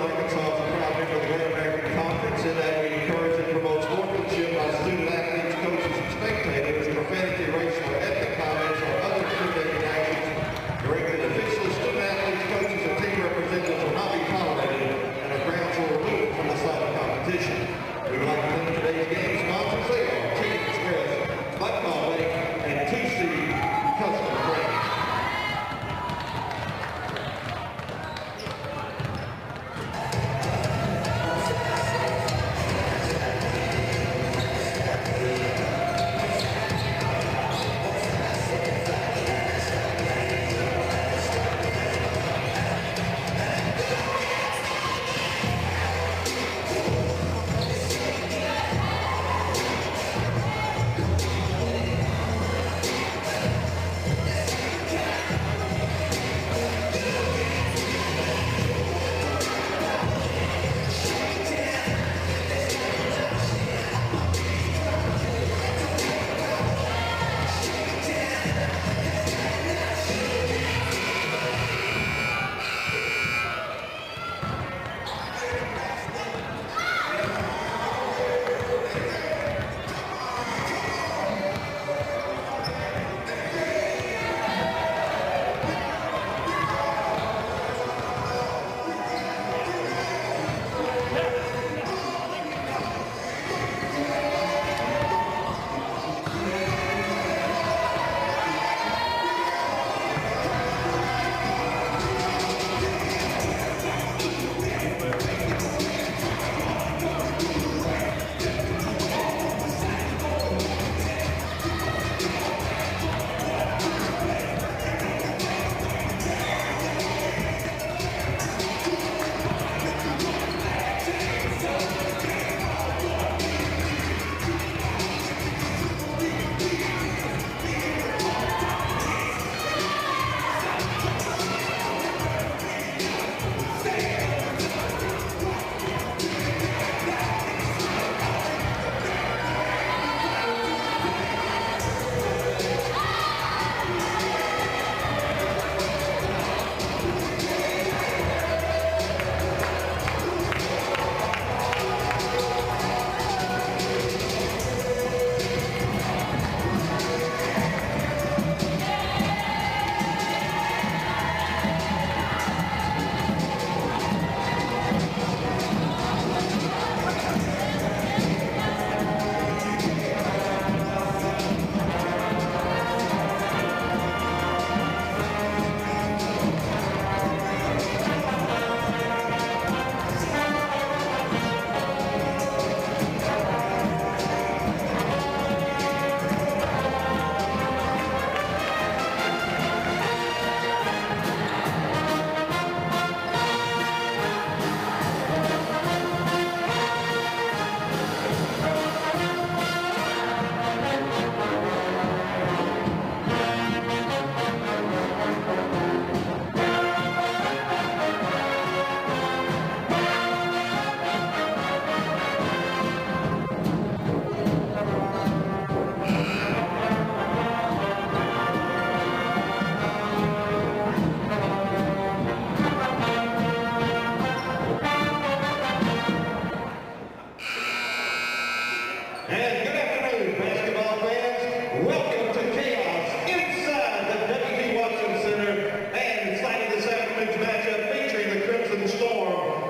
Arkansas is a proud member of the Great American Conference in that we encourage and promote sportsmanship by student athletes, coaches, and spectators. Profanity, racial, or ethnic comments or other intimidating actions directed at officials, student athletes, coaches, and team representatives will not be tolerated and are grounds for removal from the site of competition. We would like to thank today's game sponsors, Team Express, Buckball Lake, and TC Custom Brand.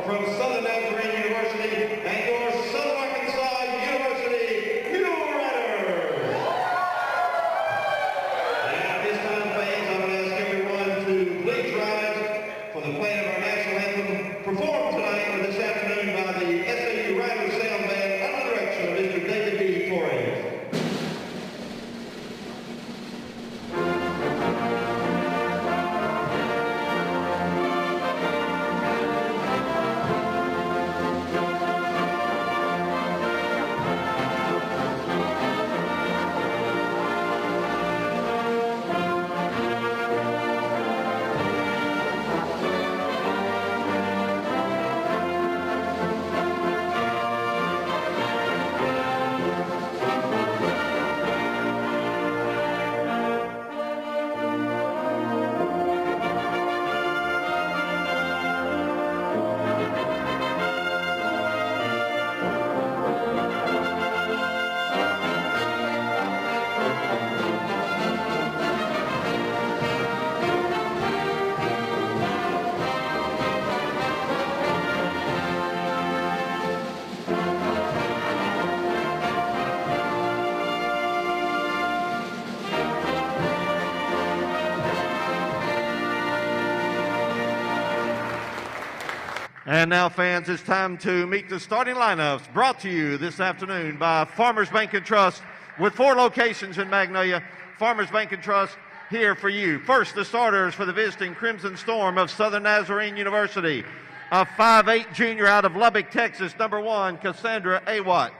From Southern Nazarene University and your Southern Arkansas University Mulerider. At this time, fans, I'm going to ask everyone to please rise for the playing of our national anthem performed tonight or this afternoon by the SAU Men under the direction of Mr. David B. Torres. And now, fans, it's time to meet the starting lineups brought to you this afternoon by Farmers Bank and Trust with 4 locations in Magnolia. Farmers Bank and Trust here for you. First, the starters for the visiting Crimson Storm of Southern Nazarene University. A 5'8" junior out of Lubbock, Texas, number 1, Cassandra Awatt.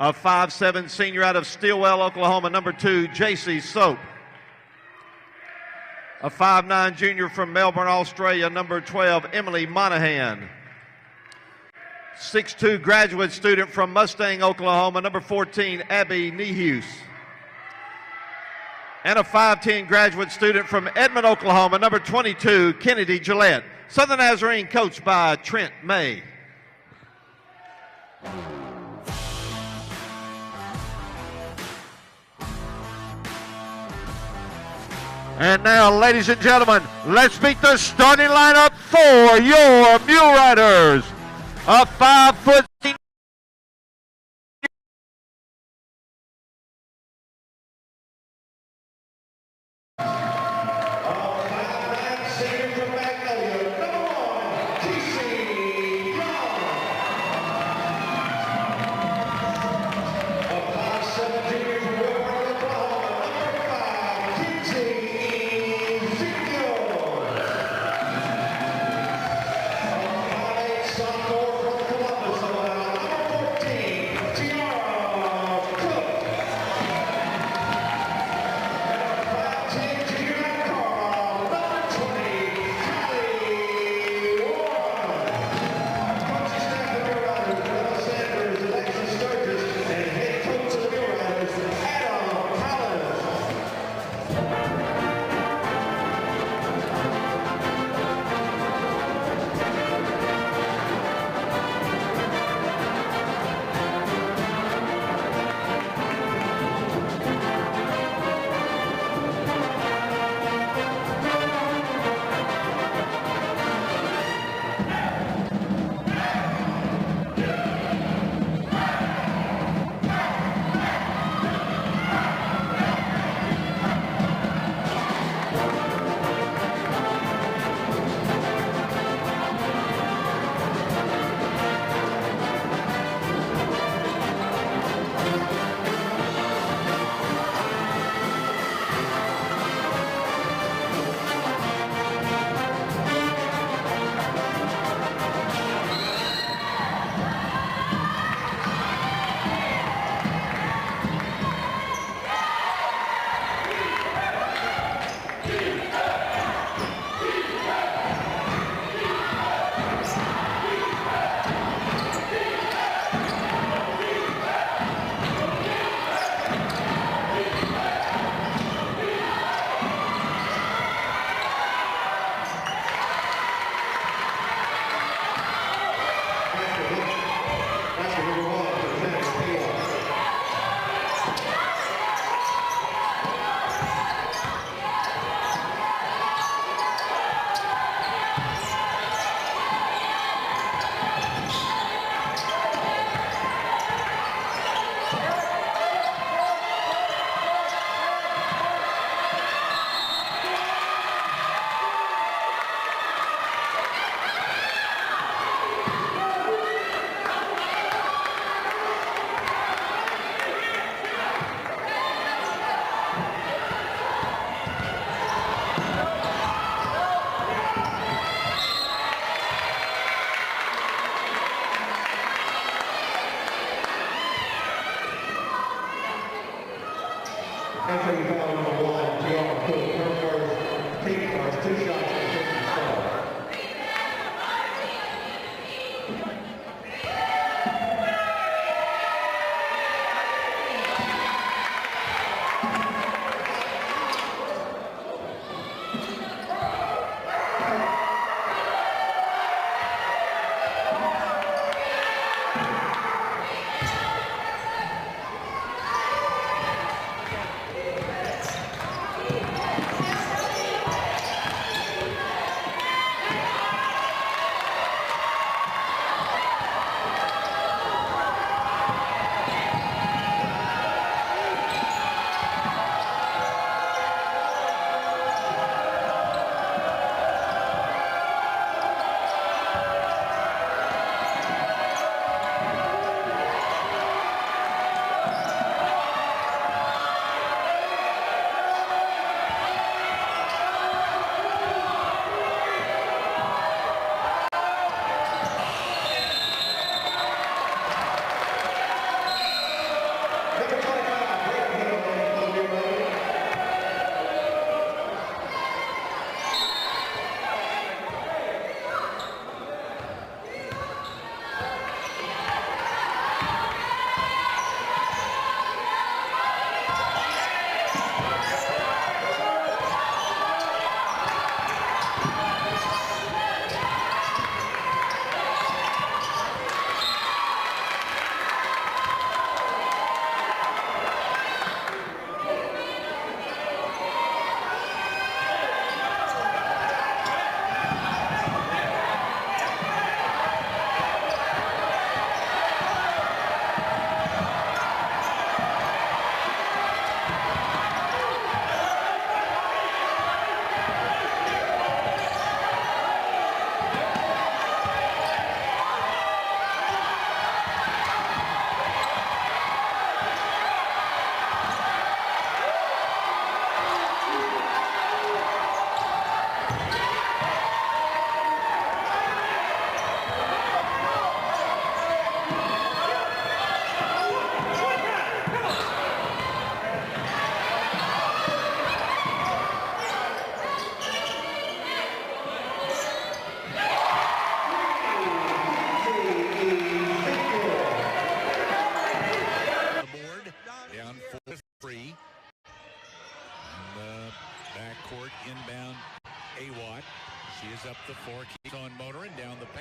A 5'7" senior out of Stilwell, Oklahoma, number 2, J.C. Soap. A 5'9" junior from Melbourne, Australia, number 12, Emily Monahan. 6'2" graduate student from Mustang, Oklahoma, number 14, Abby Nehus. And a 5'10" graduate student from Edmond, Oklahoma, number 22, Kennedy Gillette. Southern Nazarene coached by Trent May. And now, ladies and gentlemen, let's meet the starting lineup for your Muleriders. A 5'...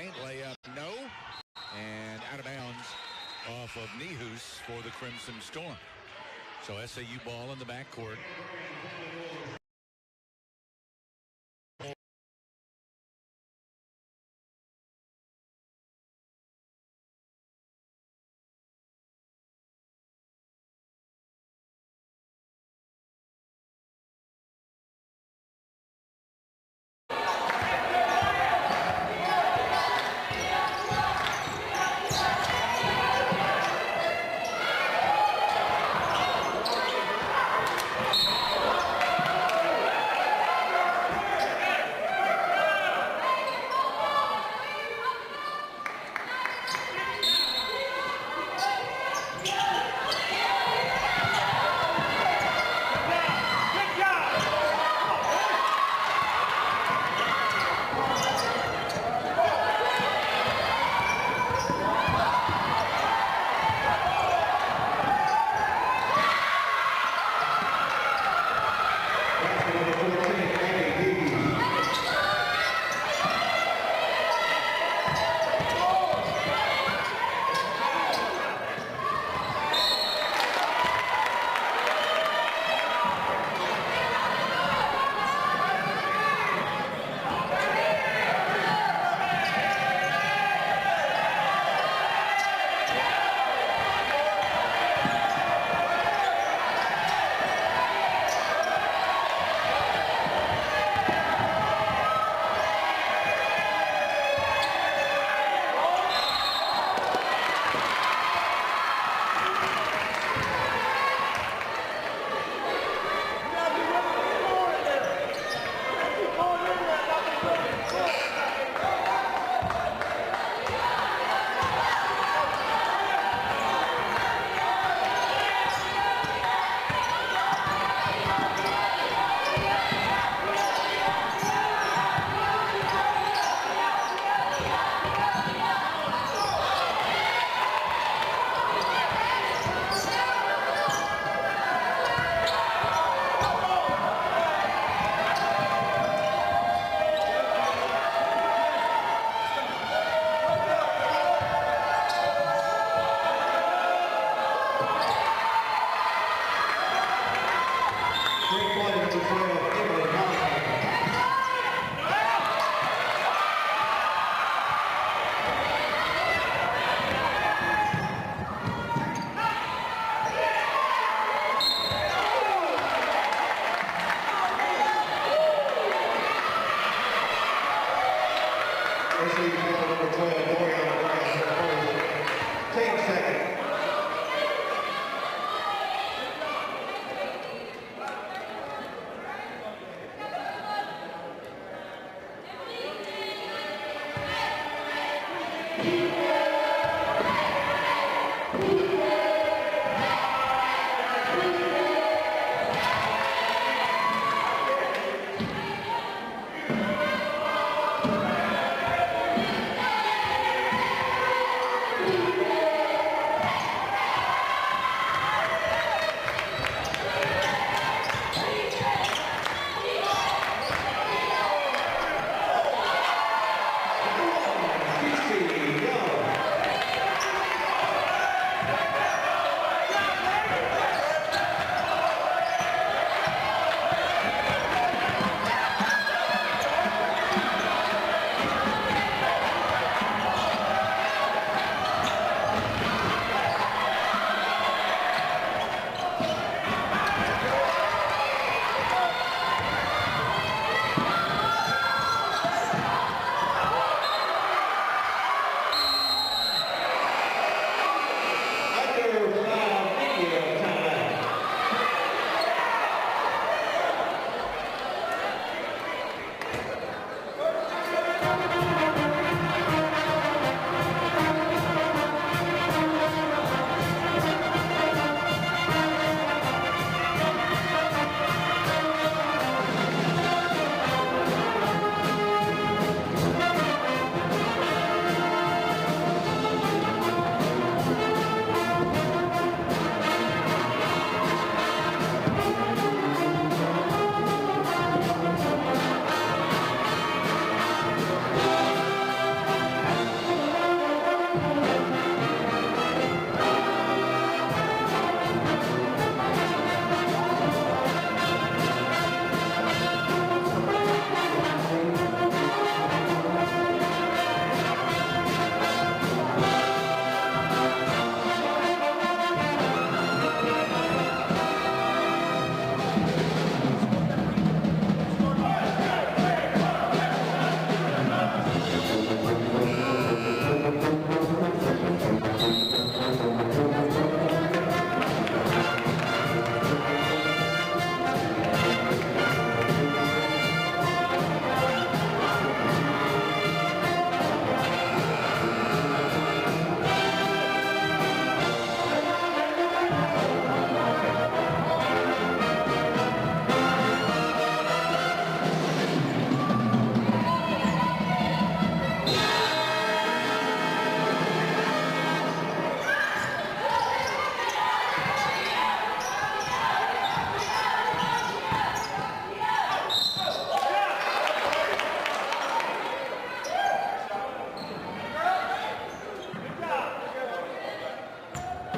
Bryant. Layup, no. And out of bounds off of Nehus for the Crimson Storm. So SAU ball in the backcourt.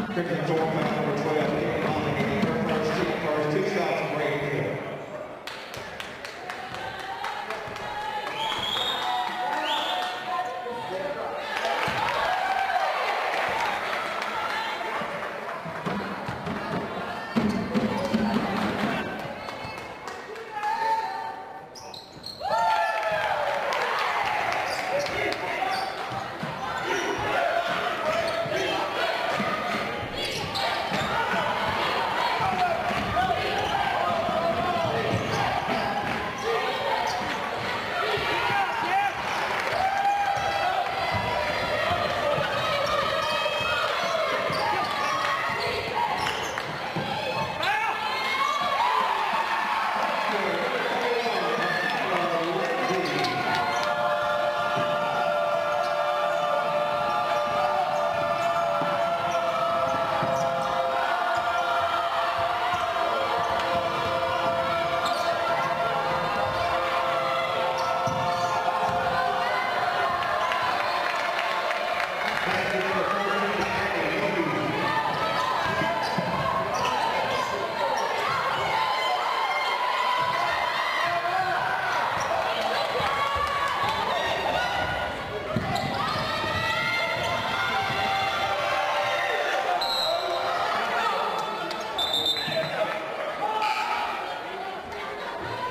Crimson Storm foul number 12, Kim Conley, her first 2 shots of rain kill.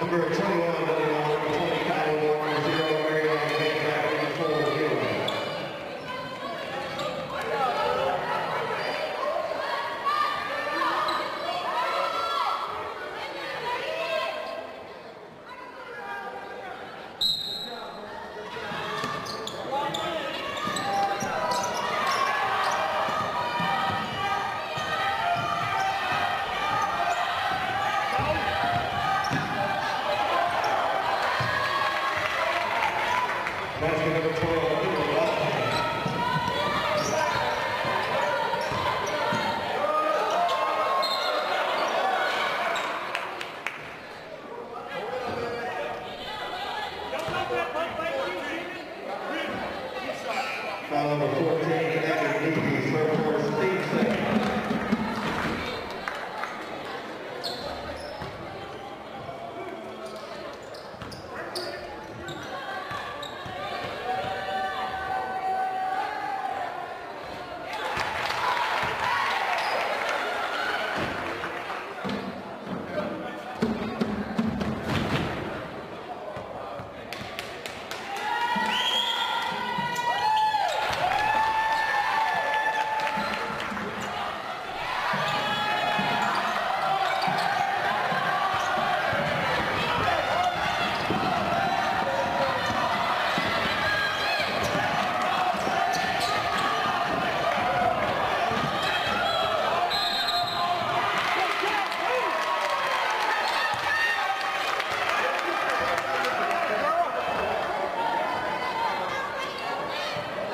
Number 21, number 20, Kyle Warner, 0, Marion, Van 4, 0. Basket number 12, foul number 14, Evan Neves, her first team second.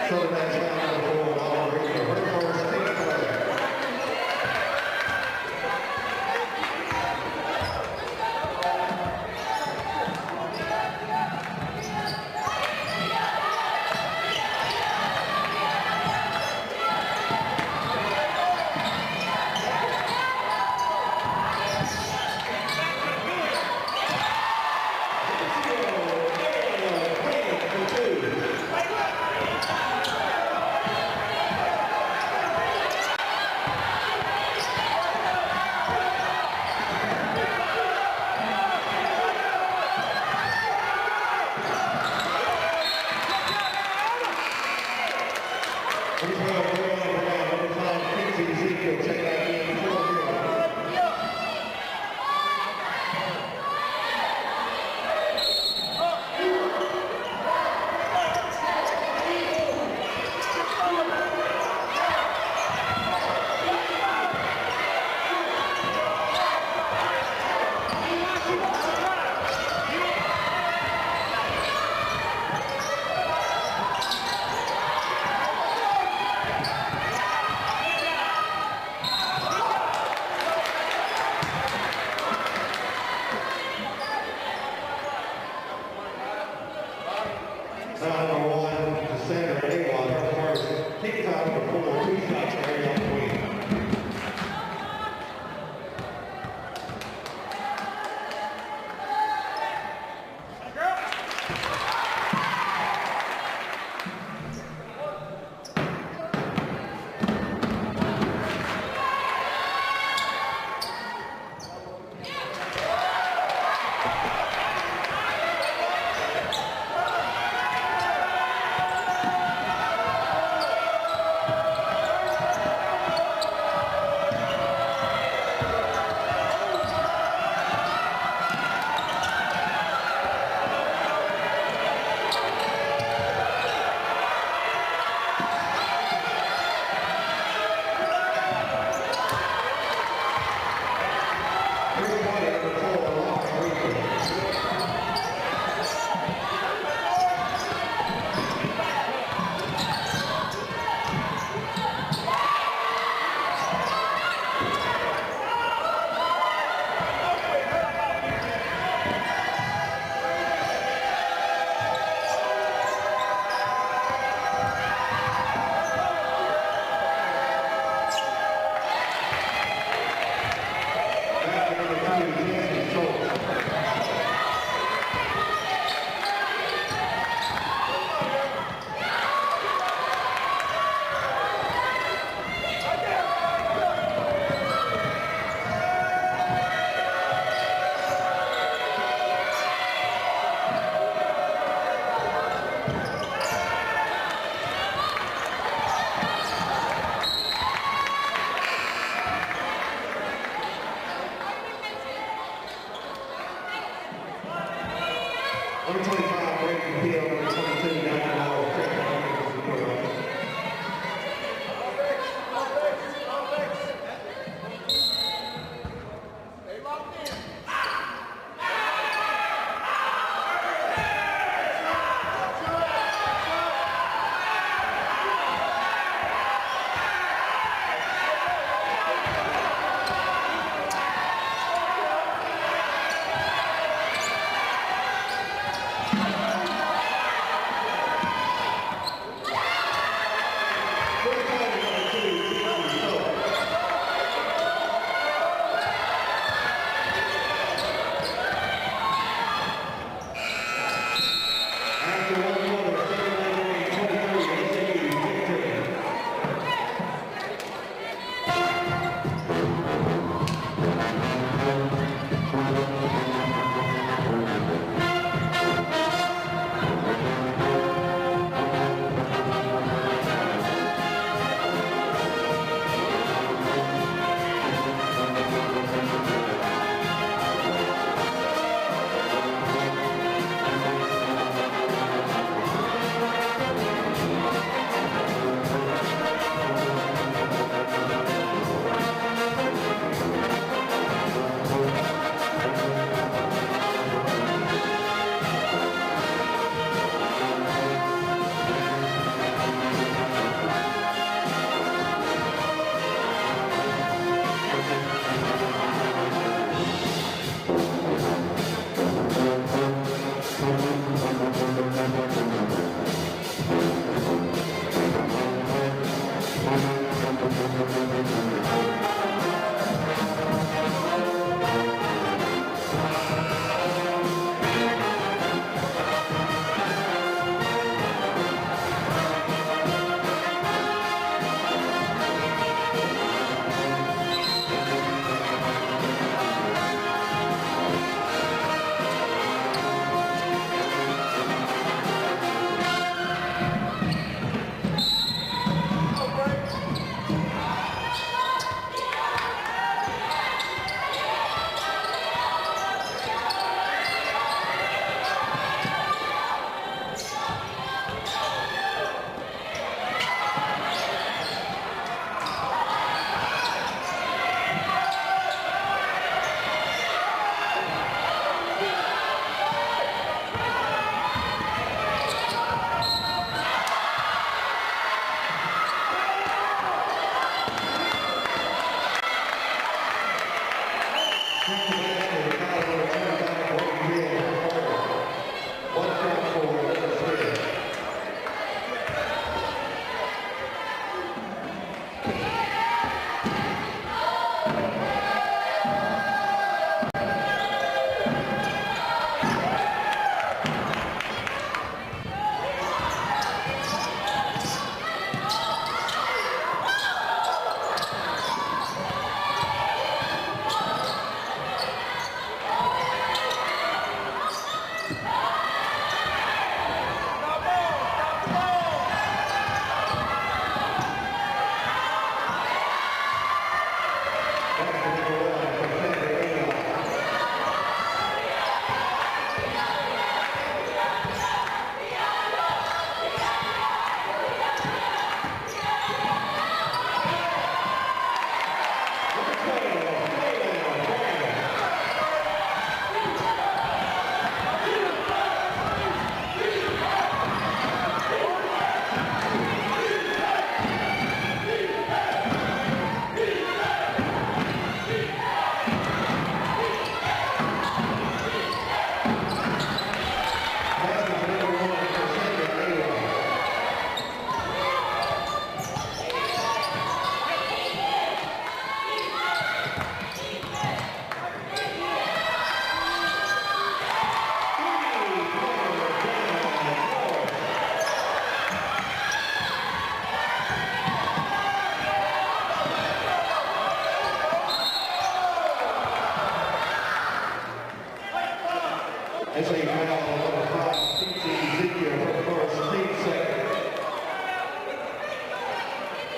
So the next round for Mulerider, her first team player. Number 1, Nazarene, her first team foul number 4, 2 shots, Marion Queen.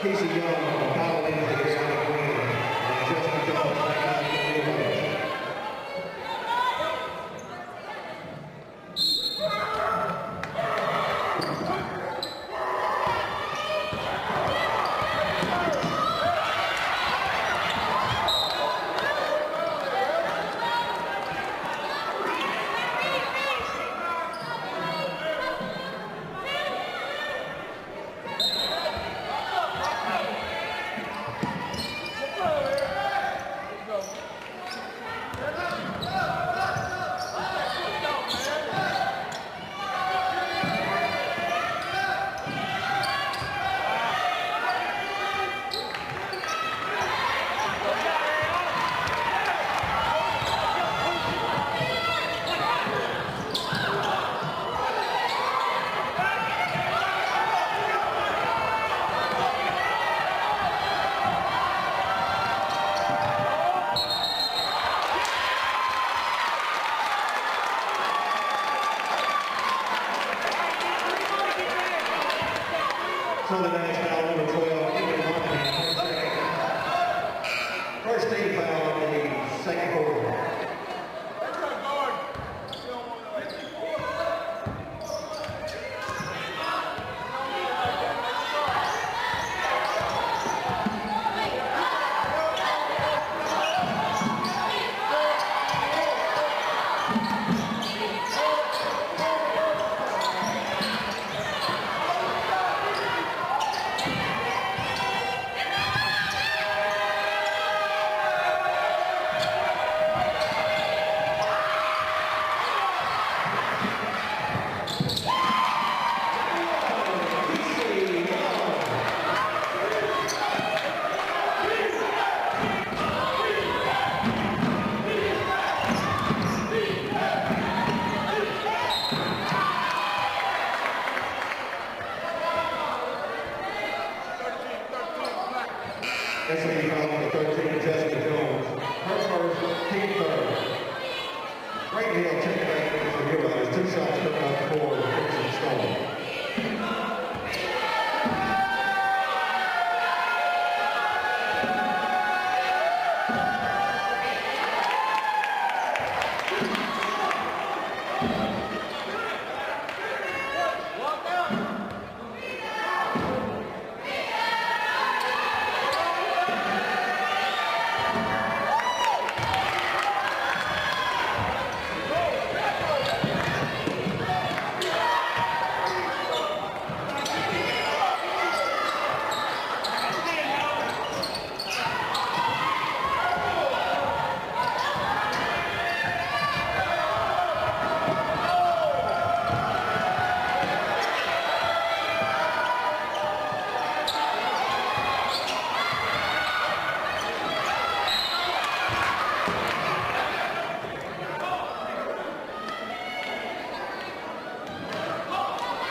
Casey Young from Kyle Lindsay is on the wing, and Justin Jones back out to the bench. Southern Nash foul number 12, Ethan Monahan, first team foul in the second quarter. SAU foul number 13, Jessica Jones. Her first, team third. Right heel check back for the Mulerider. 2 shots coming out the board for Crimson Storm.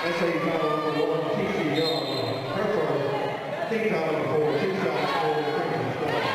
SAU foul number 1, Casey Young. Her first, team foul number 4, 2 shots for the Crimson Storm.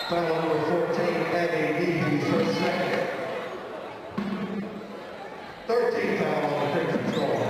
Foul number 14, Abby Neves, her second. 13 foul on the Crimson Storm.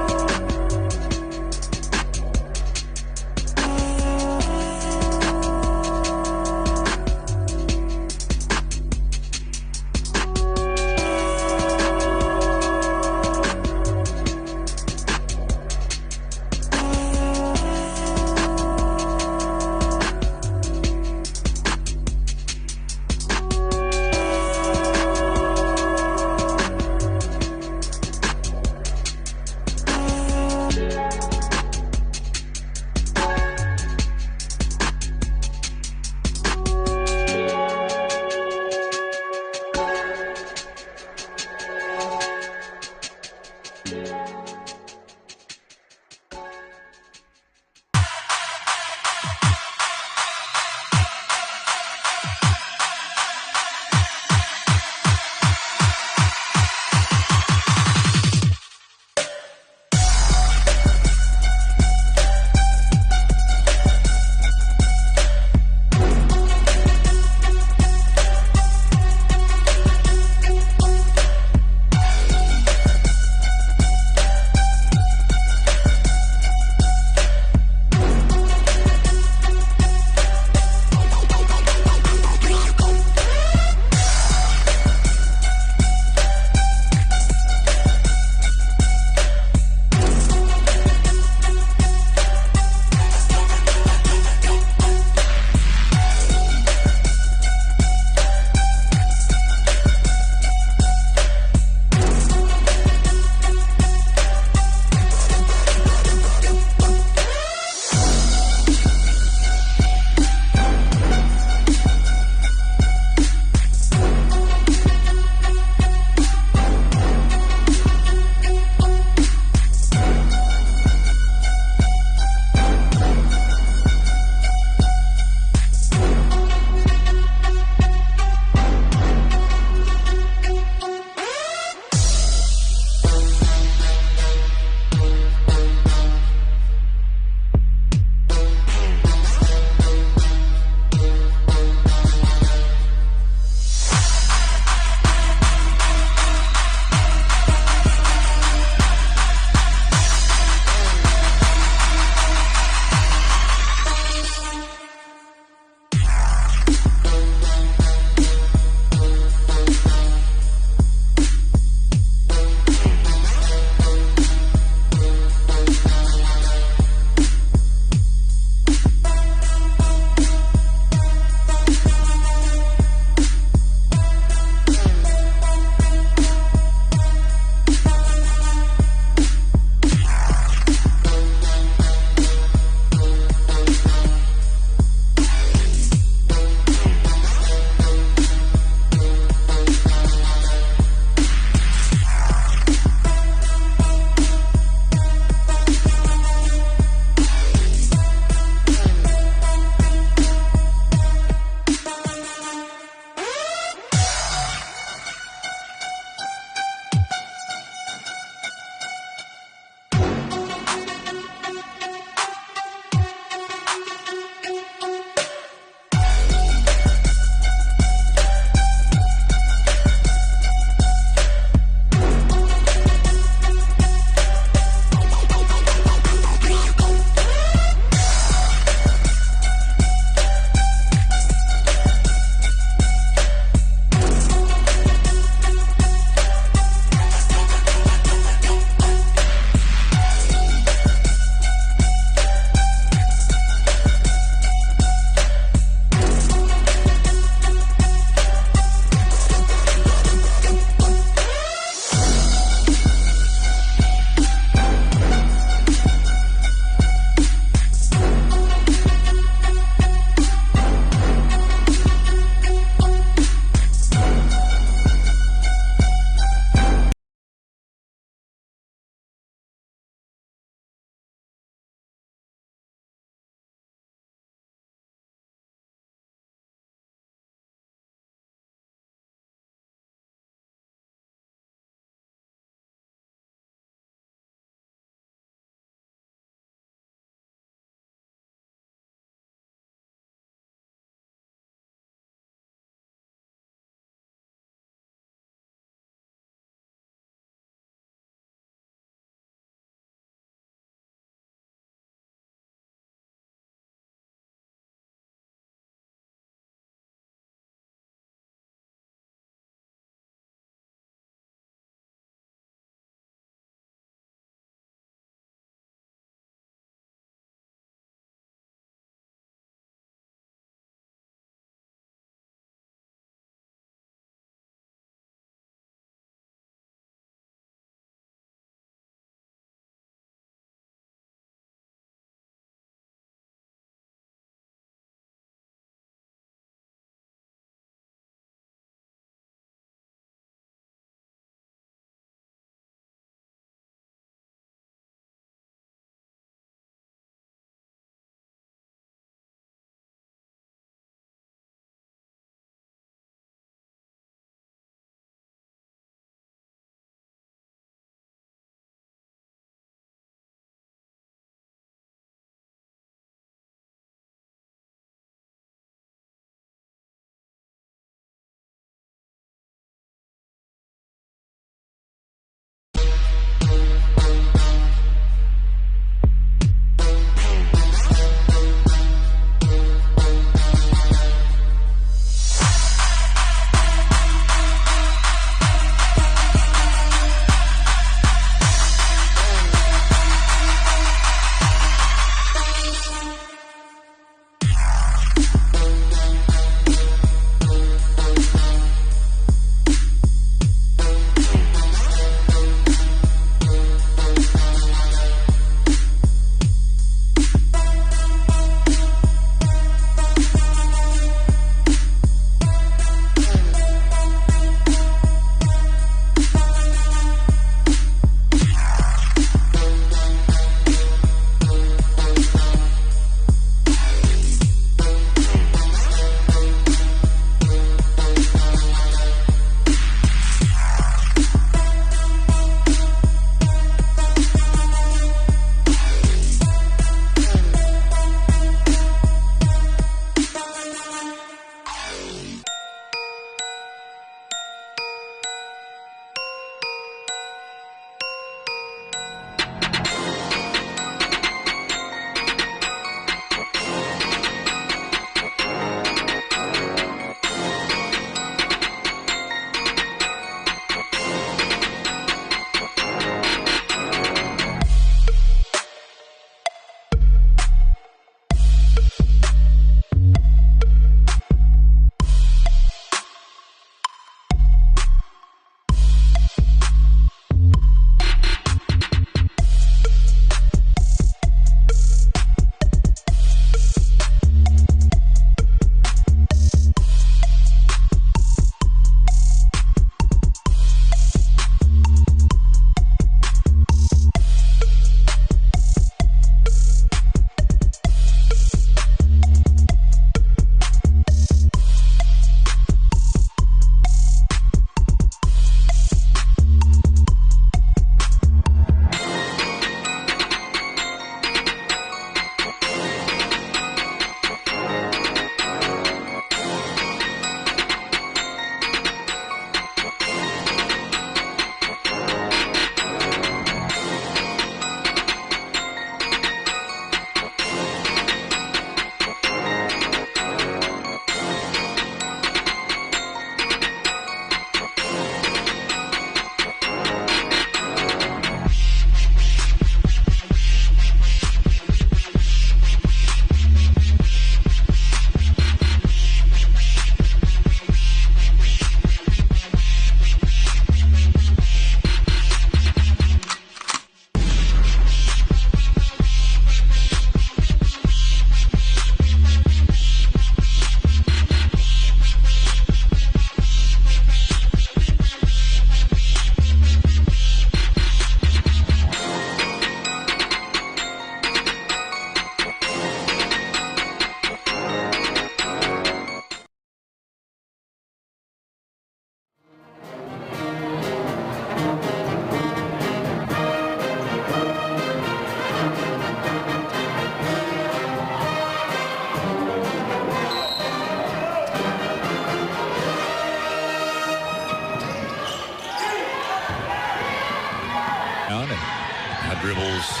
dribbles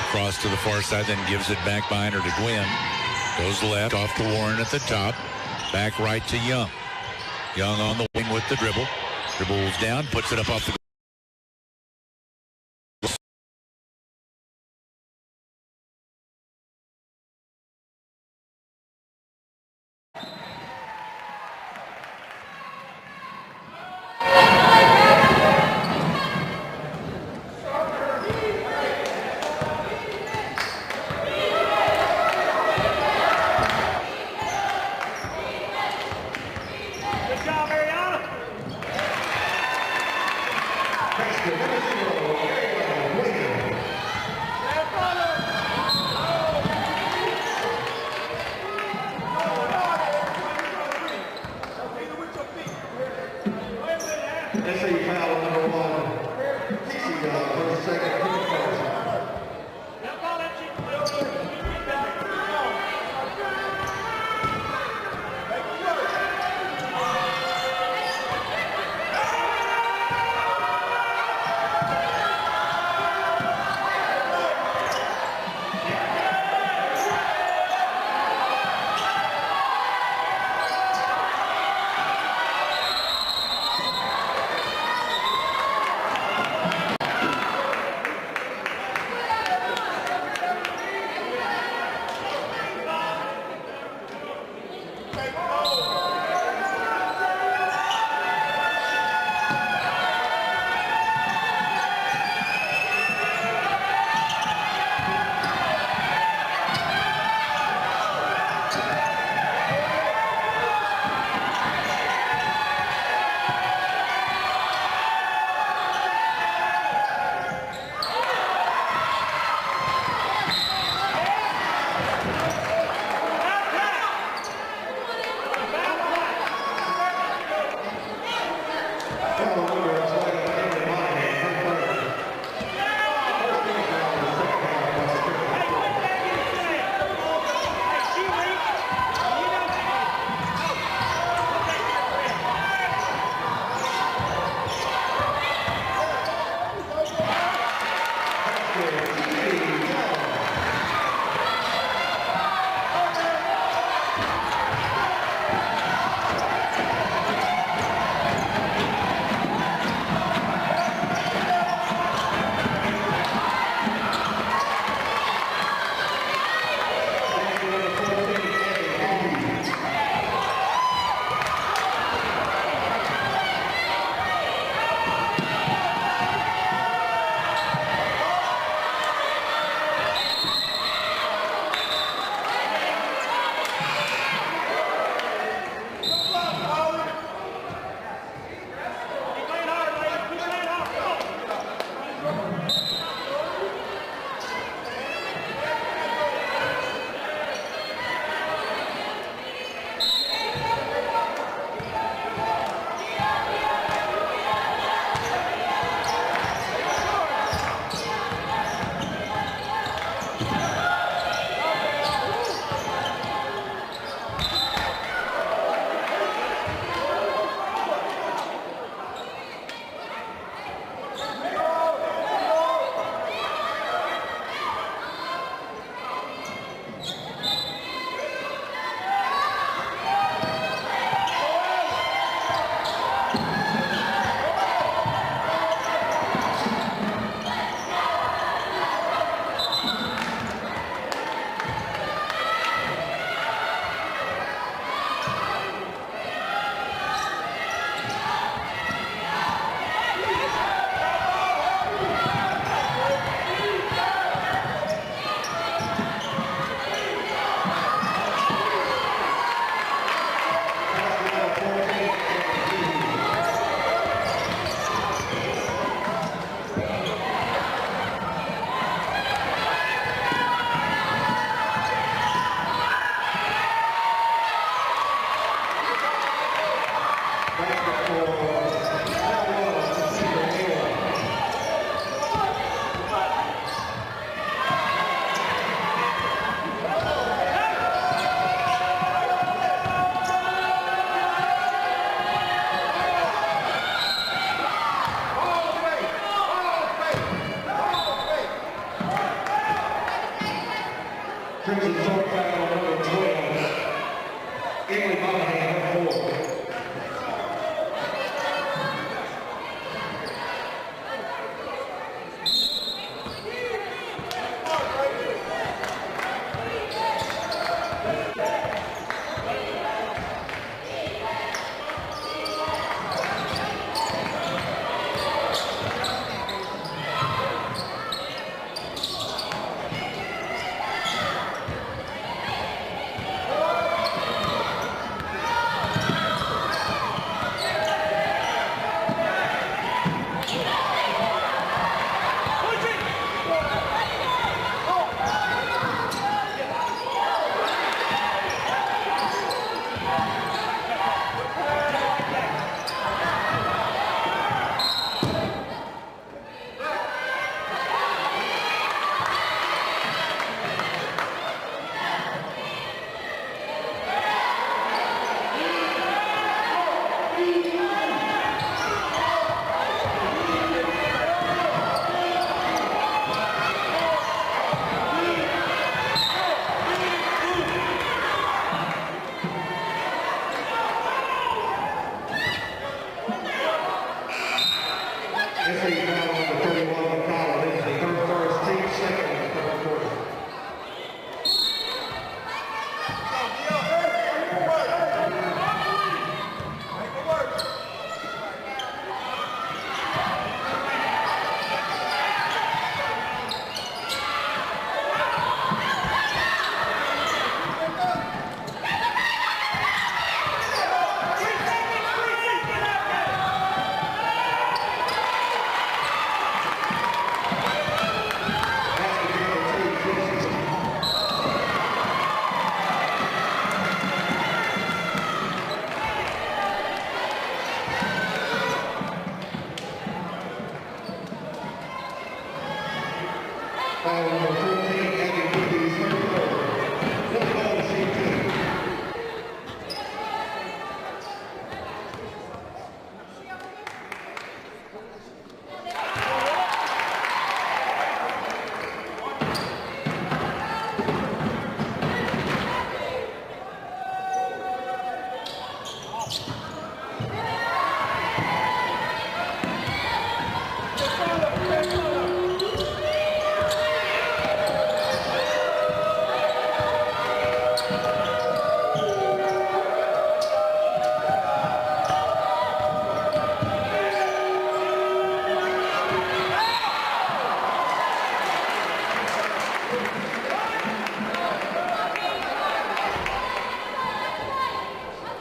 across to the far side, then gives it back behind her to Gwynn. Goes left off to Warren at the top. Back right to Young. Young on the wing with the dribble. Dribbles down, puts it up off the SAU foul number 1. Casey first, second, SAU foul number 31 on Colin. It's the third first, team second in the third quarter. Foul number 14, Eddie Ruby's third quarter. Let's go to C2.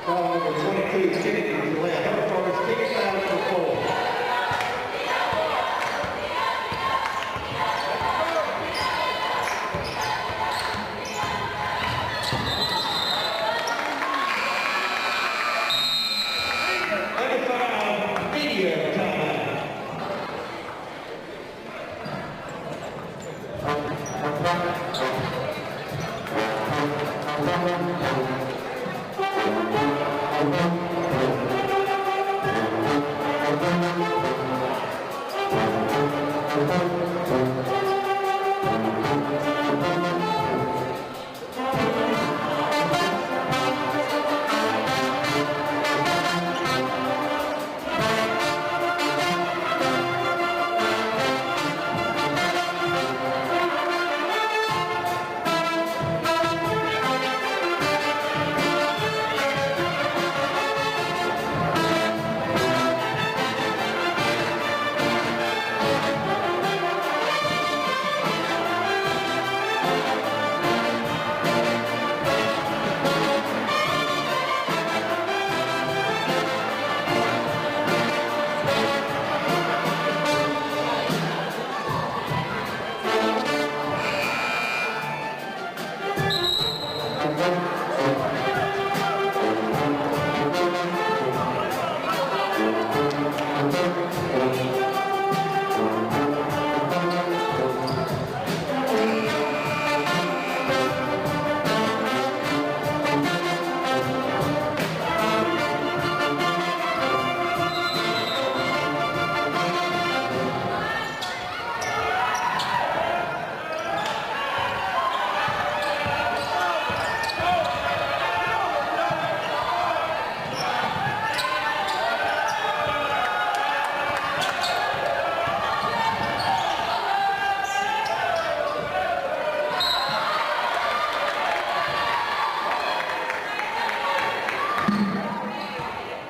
Foul number 22, Kennedy left. Third quarter, team foul number 4. Under foul, media timeout.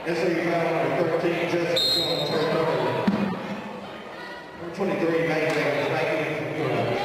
SAU foul number 13, Justice on turnover. Number 23, Mayday, is back in from Europe.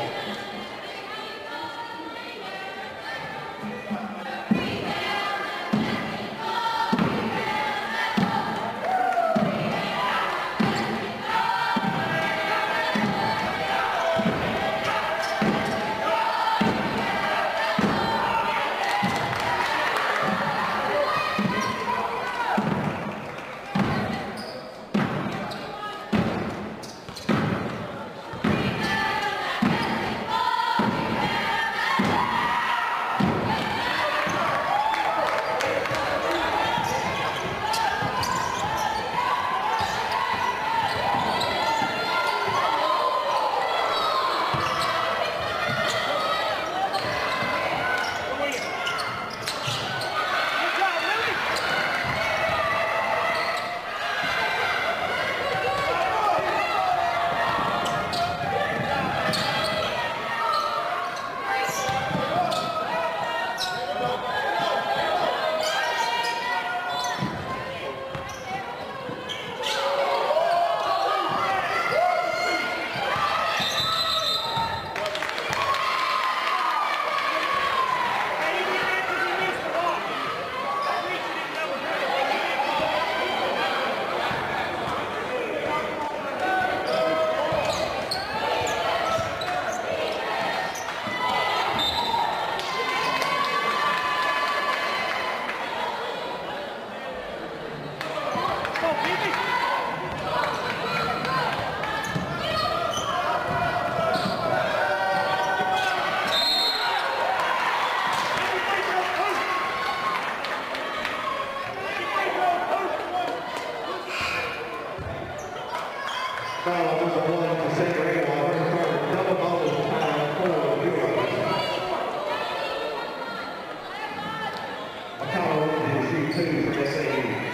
Foul number 1 to Nazarene while recording double bonus time for the Bureaus. O'Connell will shoot 2 for SAU.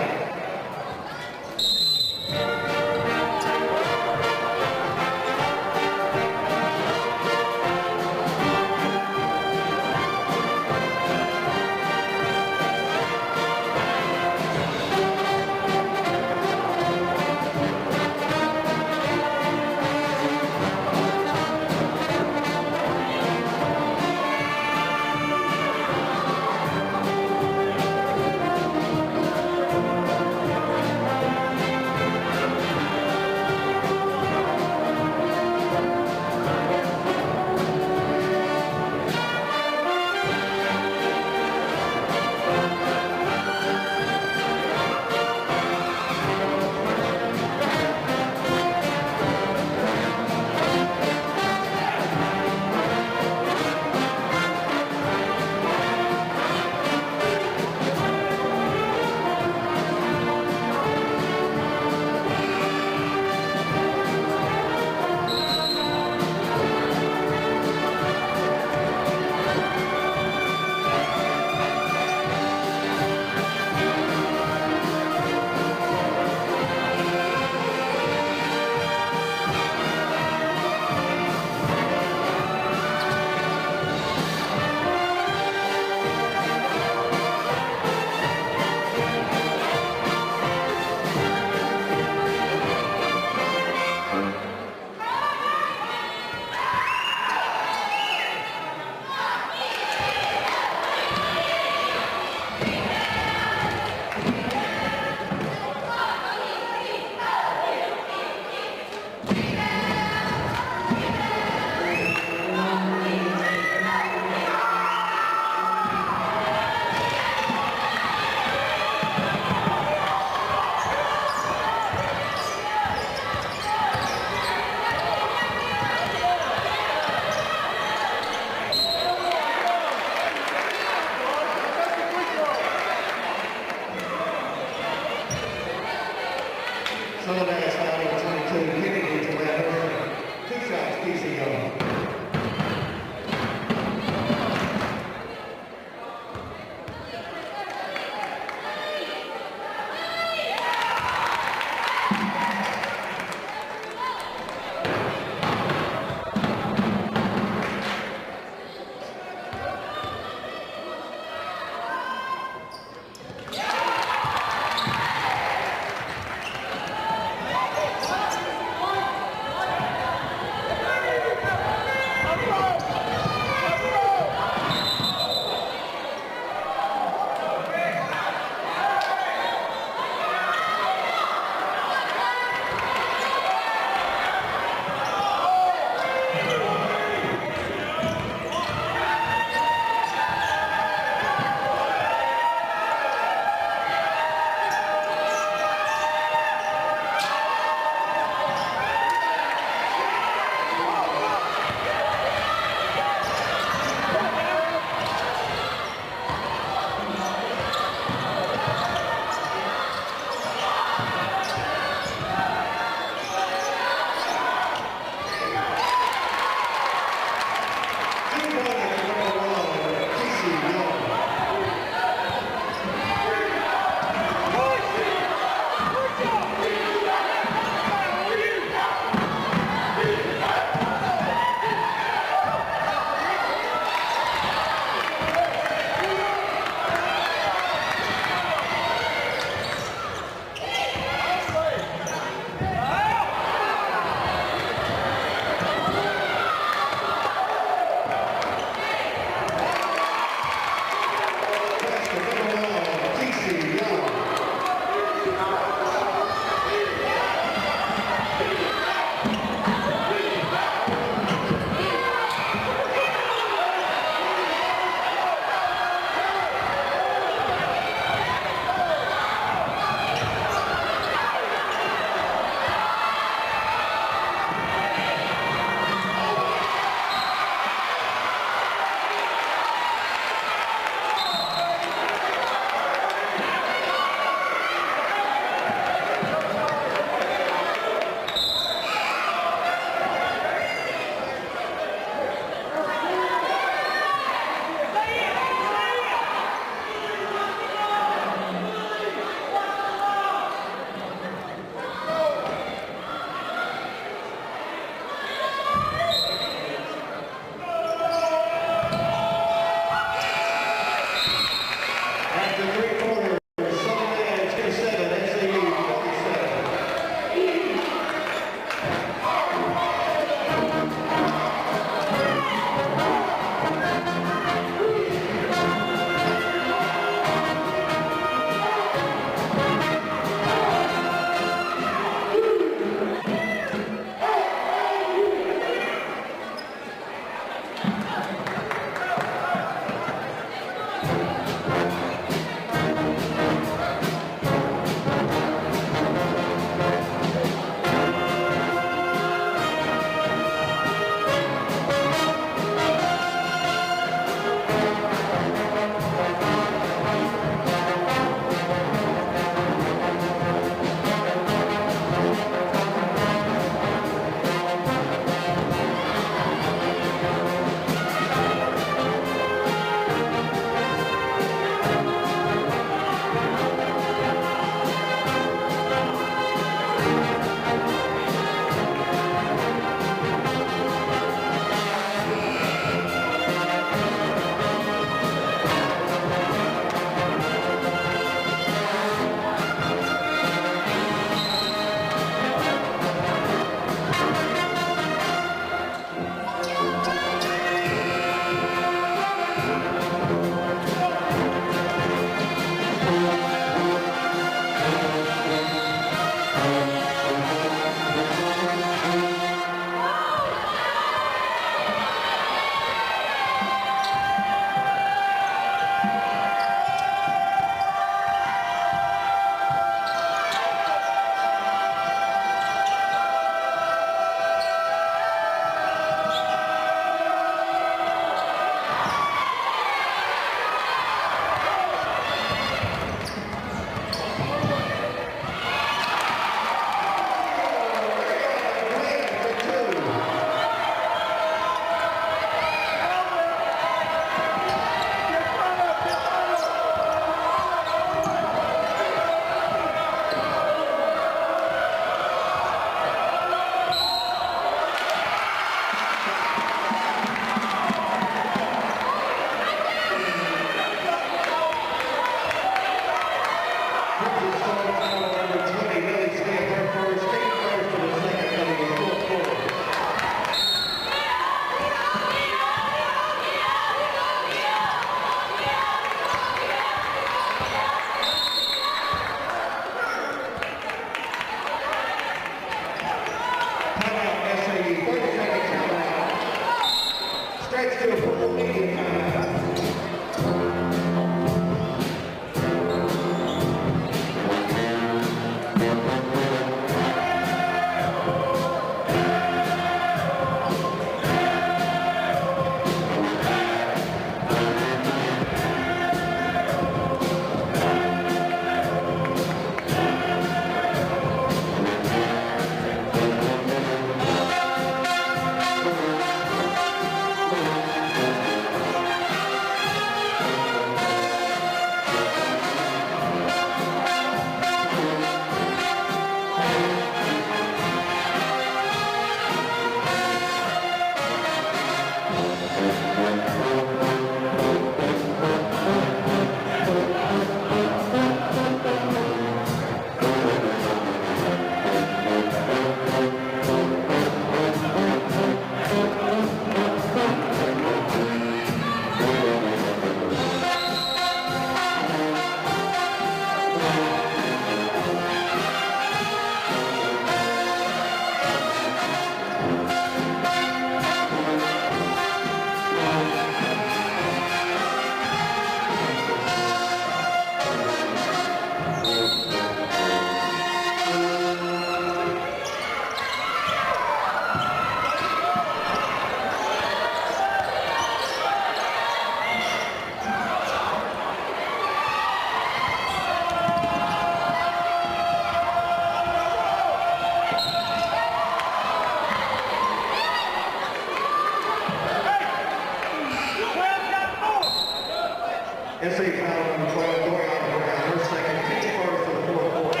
SAU foul number 12, Doriana Brown, her second, 51st for the fourth quarter.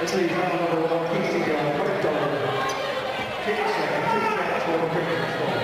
This is round number 1, PC Puerto. Kick second, 2 shots for the Pregame score.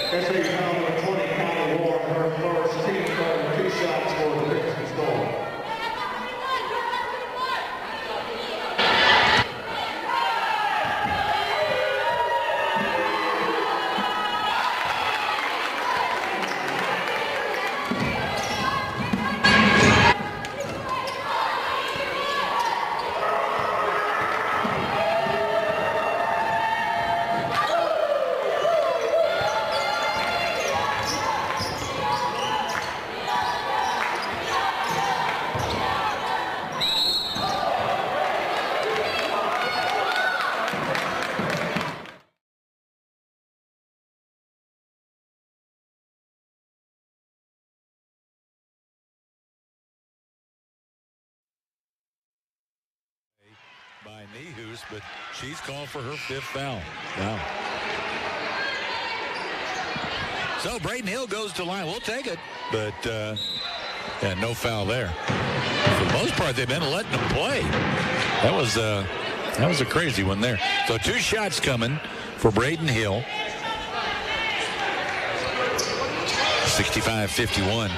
SAU foul number 20, Kylie Warren, her first team third, 2 shots for the Crimson Storm. By Nehus, but she's called for her 5th foul. Wow. So Braden Hill goes to line. We'll take it, but yeah, no foul there. For the most part, they've been letting them play. That was a crazy one there. So 2 shots coming for Braden Hill. 65-51,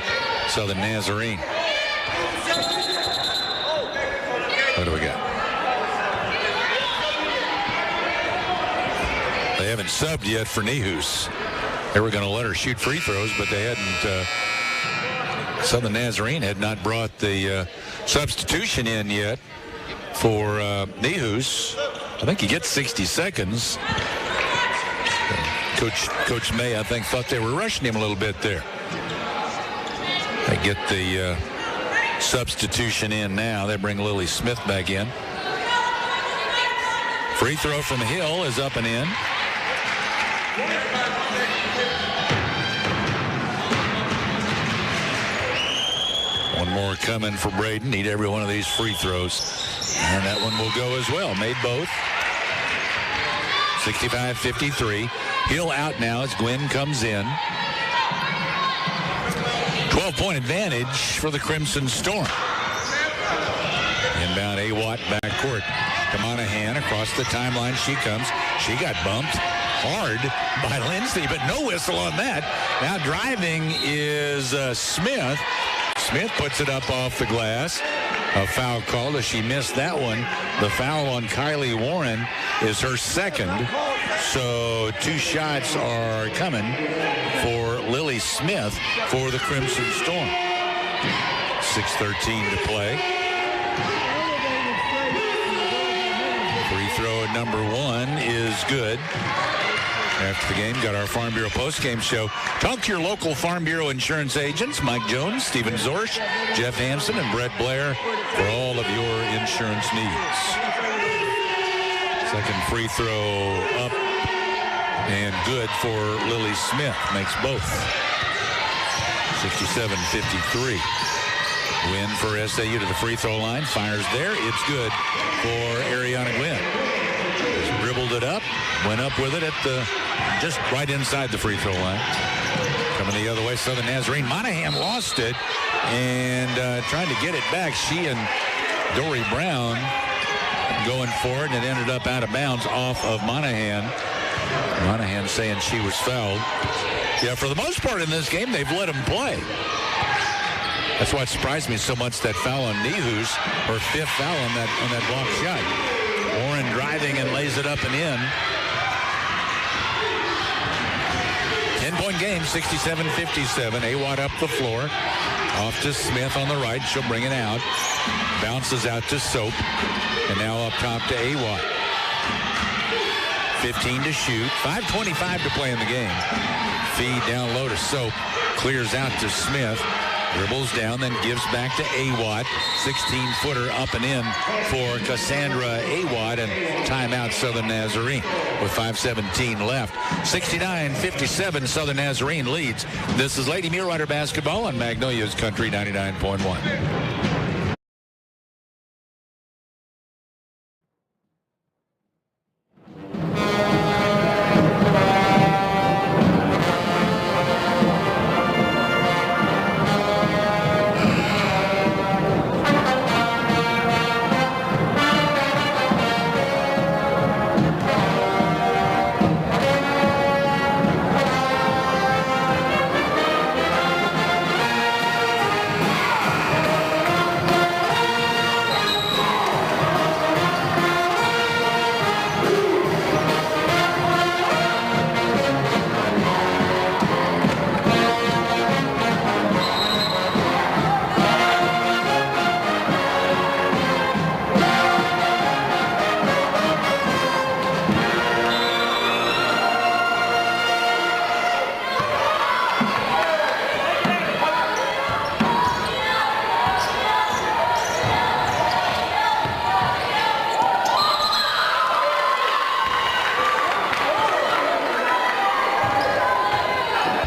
Southern Nazarene. What do we got? They haven't subbed yet for Nehus. They were going to let her shoot free throws, but they hadn't. Southern Nazarene had not brought the substitution in yet for Nehus. I think he gets 60 seconds. Coach May, I think, thought they were rushing him a little bit there. They get the substitution in now. They bring Lily Smith back in. Free throw from Hill is up and in. One more coming for Braden. Need every one of these free throws. And that one will go as well. Made both. 65-53. Hill out now as Gwynn comes in. 12-point advantage for the Crimson Storm. Inbound Awat backcourt. To Monahan across the timeline. She comes. She got bumped hard by Lindsay, but no whistle on that. Now driving is Smith. Smith puts it up off the glass. A foul called as she missed that one. The foul on Kylie Warren is her second. So 2 shots are coming for Lily Smith for the Crimson Storm. 6:13 to play. Free throw at number 1 is good. After the game, got our Farm Bureau postgame show. Talk to your local Farm Bureau insurance agents, Mike Jones, Stephen Zorsch, Jeff Hansen, and Brett Blair for all of your insurance needs. Second free throw up and good for Lily Smith. Makes both. 67-53. Win for SAU to the free throw line. Fires there. It's good for Ariana Gwynn. Just dribbled it up. Went up with it at the just right inside the free throw line. Coming the other way, Southern Nazarene. Monahan lost it and trying to get it back. She and Dory Brown going for it, and it ended up out of bounds off of Monahan. Monahan saying she was fouled. Yeah, for the most part in this game, they've let them play. That's what surprised me so much, that foul on Nehus, her 5th foul on that block shot. Warren driving and lays it up and in. 10-point game, 67-57. Awat up the floor. Off to Smith on the right. She'll bring it out. Bounces out to Soap. And now up top to Awat. 15 to shoot. 5:25 to play in the game. Feed down low to Soap. Clears out to Smith. Dribbles down, then gives back to Awat. 16-footer up and in for Cassandra Awat, and timeout Southern Nazarene with 5:17 left. 69-57, Southern Nazarene leads. This is Lady Mulerider basketball on Magnolia's Country 99.1.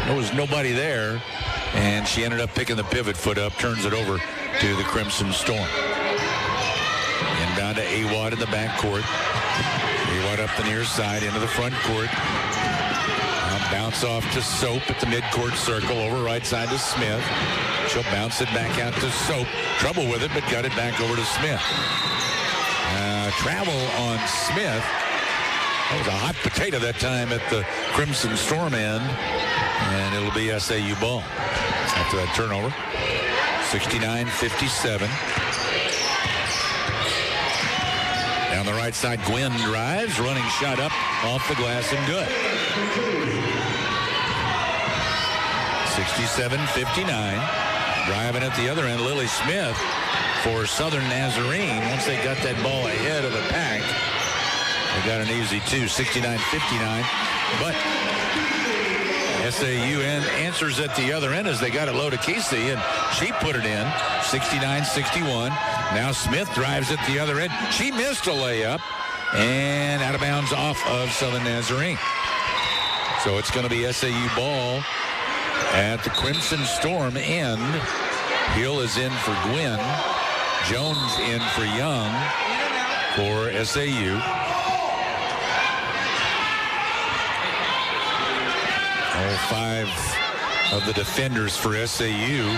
There was nobody there, and she ended up picking the pivot foot up, turns it over to the Crimson Storm. Inbound to Awad in the backcourt. Awad up the near side into the front court. Now bounce off to Soap at the midcourt circle, over right side to Smith. She'll bounce it back out to Soap. Trouble with it, but got it back over to Smith. Travel on Smith. That was a hot potato that time at the Crimson Storm end, and it'll be SAU ball after that turnover. 69-57. Down the right side, Gwynn drives, running shot up off the glass and good. 67-59. Driving at the other end, Lily Smith for Southern Nazarene. Once they got that ball ahead of the pack, they got an easy 2, 69-59. But SAU answers at the other end as they got it low to Casey, and she put it in. 69-61. Now Smith drives at the other end. She missed a layup, and out of bounds off of Southern Nazarene. So it's going to be SAU ball at the Crimson Storm end. Hill is in for Gwynn. Jones in for Young for SAU. All 5 of the defenders for SAU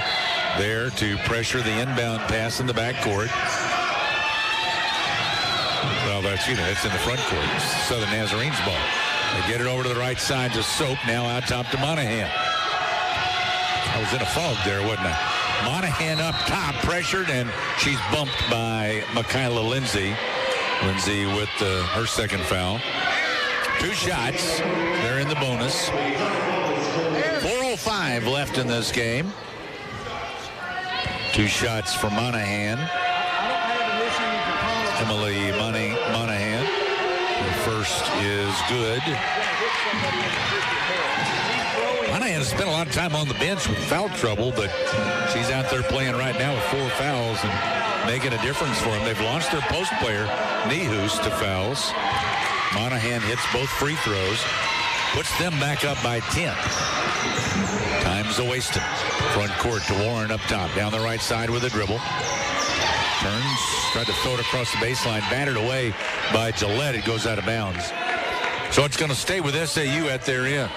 there to pressure the inbound pass in the backcourt. Well, it's in the front court. It's Southern Nazarene's ball. They get it over to the right side to Soap. Now out top to Monahan. I was in a fog there, wasn't I? Monahan up top, pressured, and she's bumped by Michaela Lindsay. Lindsay with her second foul. 2 shots. They're in the bonus. 4:05 left in this game. 2 shots for Monahan. Emily Monahan. The first is good. Monahan has spent a lot of time on the bench with foul trouble, but she's out there playing right now with 4 fouls and making a difference for them. They've launched their post player, Nehus, to fouls. Monahan hits both free throws, puts them back up by 10. Time's a-wasting. Front court to Warren up top. Down the right side with a dribble. Turns, tried to throw it across the baseline, battered away by Gillette. It goes out of bounds. So it's going to stay with SAU at their end.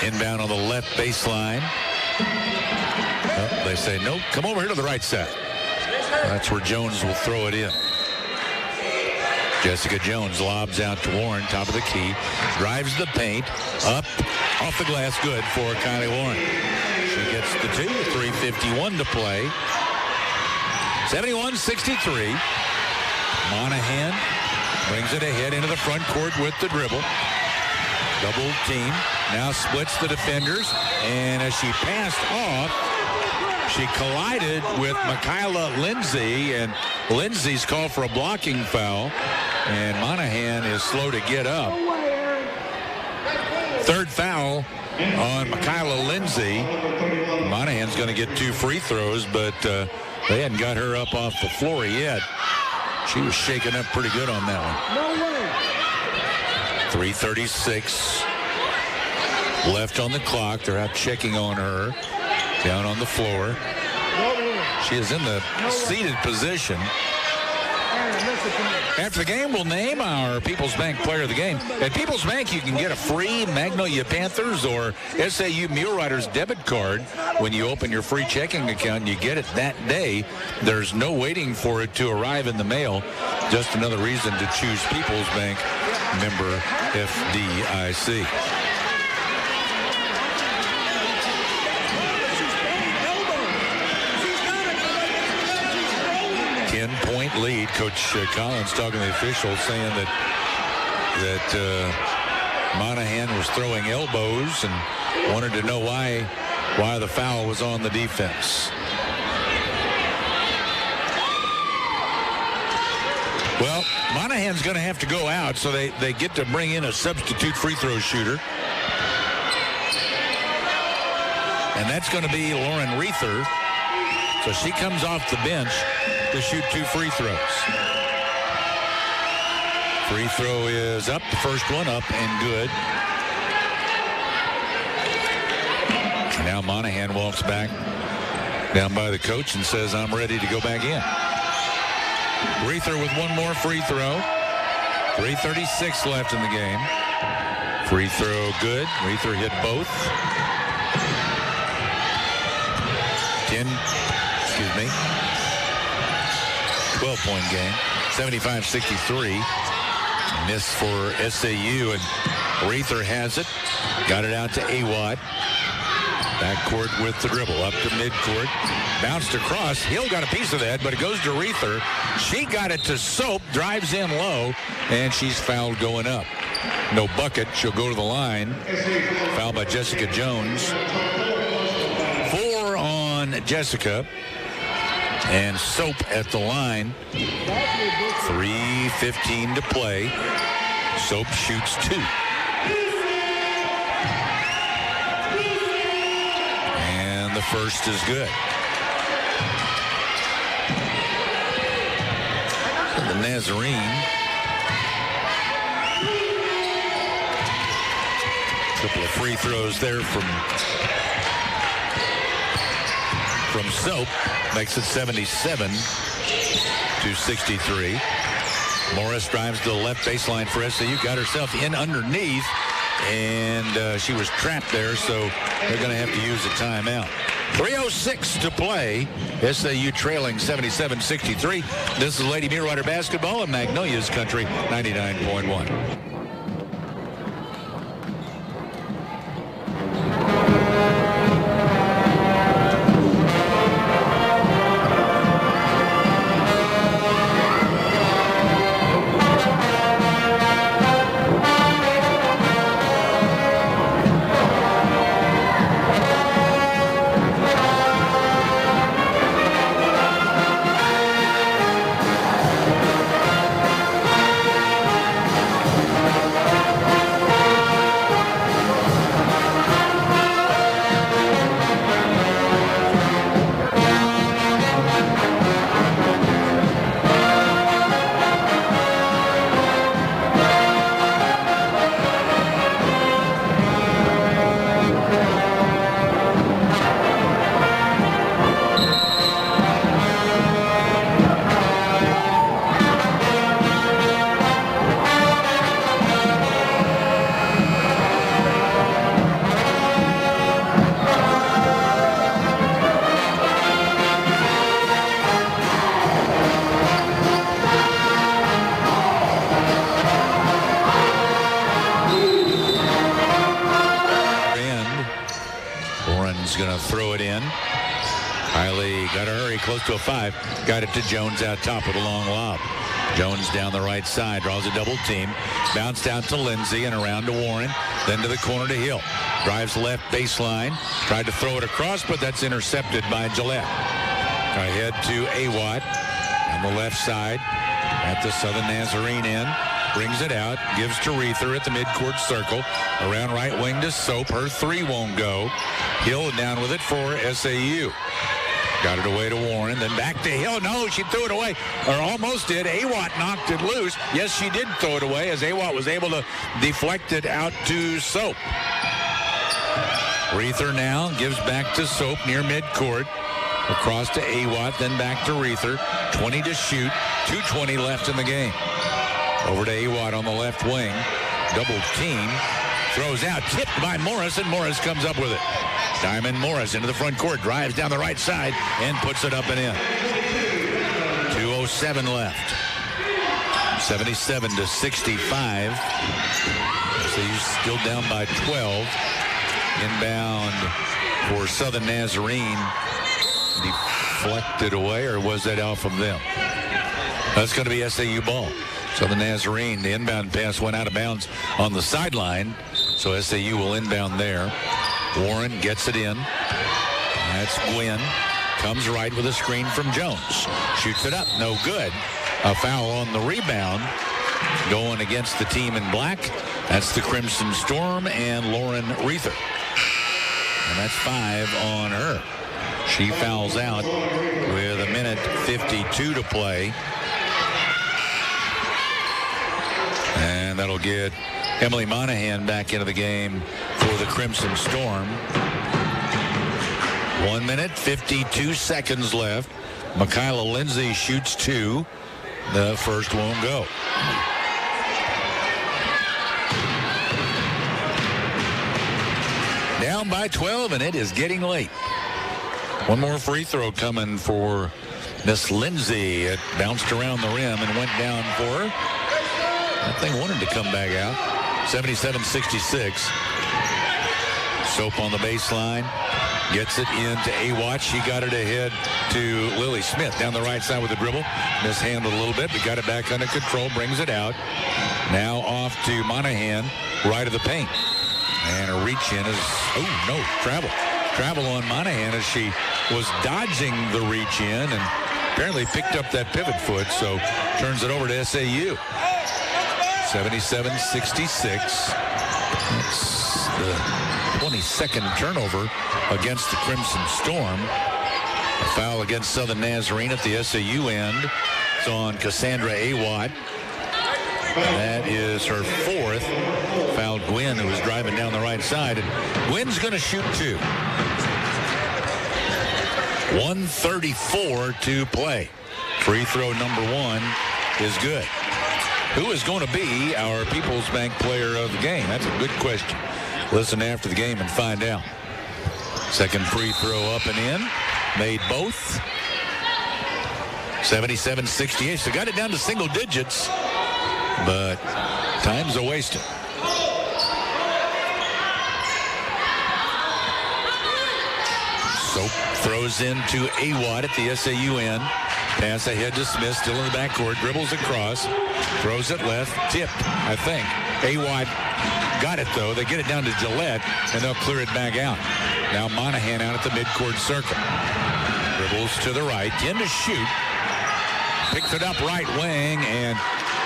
Inbound on the left baseline. Oh, they say, no, come over here to the right side. That's where Jones will throw it in. Jessica Jones lobs out to Warren, top of the key. Drives the paint, up, off the glass, good for Kylie Warren. She gets the 2, 3:51 to play. 71-63. Monahan brings it ahead into the front court with the dribble. Double team. Now splits the defenders. And as she passed off, she collided with Michaela Lindsay. And Lindsay's called for a blocking foul. And Monahan is slow to get up. 3rd foul on Michaela Lindsay. Monahan's going to get 2 free throws, but they hadn't got her up off the floor yet. She was shaken up pretty good on that one. 3:36 left on the clock. They're out checking on her down on the floor. She is in the seated position. After the game, we'll name our People's Bank Player of the Game. At People's Bank, you can get a free Magnolia Panthers or SAU Mulerider's debit card when you open your free checking account. You get it that day. There's no waiting for it to arrive in the mail. Just another reason to choose People's Bank, member FDIC. Point lead. Coach Collins talking to the officials, saying that Monahan was throwing elbows and wanted to know why the foul was on the defense. Well, Monahan's going to have to go out, so they get to bring in a substitute free throw shooter. And that's going to be Lauren Reether. So she comes off the bench to shoot 2 free throws. Free throw is up. The first one up and good. And now Monahan walks back down by the coach and says, I'm ready to go back in. Reether with one more free throw. 3:36 left in the game. Free throw good. Reether hit both. 12-point game. 75-63. Miss for SAU, and Reether has it. Got it out to Awad. Backcourt with the dribble up to midcourt. Bounced across. Hill got a piece of that, but it goes to Reether. She got it to Soap. Drives in low, and she's fouled going up. No bucket. She'll go to the line. Foul by Jessica Jones. 4 on Jessica. And Soap at the line. 3:15 to play. Soap shoots 2. And the first is good. The Nazarene. Couple of free throws there from Soap. Makes it 77-63. Morris drives to the left baseline for SAU. Got herself in underneath, and she was trapped there, so they're going to have to use a timeout. 3:06 to play. SAU trailing 77-63. This is Lady Mulerider basketball in Magnolia's Country 99.1. Close to a 5. Got it to Jones out top with a long lob. Jones down the right side. Draws a double team. Bounced out to Lindsay and around to Warren. Then to the corner to Hill. Drives left baseline. Tried to throw it across, but that's intercepted by Gillette. Ahead to Awad on the left side at the Southern Nazarene end. Brings it out. Gives to Reether at the midcourt circle. Around right wing to Soap. Her 3 won't go. Hill down with it for SAU. Got it away to Warren, then back to Hill. No, she threw it away, or almost did. Awat knocked it loose. Yes, she did throw it away, as Awat was able to deflect it out to Soap. Reether now gives back to Soap near midcourt. Across to Awat, then back to Reether. 20 to shoot. 2:20 left in the game. Over to Awat on the left wing. Double team. Throws out. Tipped by Morris, and Morris comes up with it. Diamond Morris into the front court, drives down the right side and puts it up and in. 2:07 left. 77-65. So you're still down by 12. Inbound for Southern Nazarene. Deflected away, or was that off of them? That's going to be SAU ball. Southern Nazarene, the inbound pass went out of bounds on the sideline. So SAU will inbound there. Warren gets it in. That's Gwynn. Comes right with a screen from Jones. Shoots it up. No good. A foul on the rebound. Going against the team in black. That's the Crimson Storm and Lauren Reether. And that's 5 on her. She fouls out with 1:52 to play. And that'll get Emily Monahan back into the game for the Crimson Storm. 1 minute, 52 seconds left. Michaela Lindsay shoots 2. The first won't go. Down by 12, and it is getting late. One more free throw coming for Miss Lindsay. It bounced around the rim and went down for her. That thing wanted to come back out. 77-66. Soap on the baseline. Gets it into Awatch. She got it ahead to Lily Smith down the right side with the dribble. Mishandled a little bit, but got it back under control. Brings it out. Now off to Monahan, right of the paint. And a reach in is, oh no, travel. Travel on Monahan as she was dodging the reach in and apparently picked up that pivot foot, so turns it over to SAU. 77-66. That's the 22nd turnover against the Crimson Storm. A foul against Southern Nazarene at the SAU end. It's on Cassandra Awatt. That is her 4th. Fouled Gwen, who was driving down the right side. And Gwen's going to shoot 2. 1:34 to play. Free throw number 1 is good. Who is going to be our People's Bank player of the game? That's a good question. Listen after the game and find out. Second free throw up and in. Made both. 77-68. So got it down to single digits. But time's a wasted. Soap throws into Awatt at the SAU end. Pass ahead to Smith, still in the backcourt. Dribbles across. Throws it left. Tipped, I think. Awatt got it, though. They get it down to Gillette, and they'll clear it back out. Now Monahan out at the midcourt circle. Dribbles to the right. 10 to shoot. Picks it up right wing, and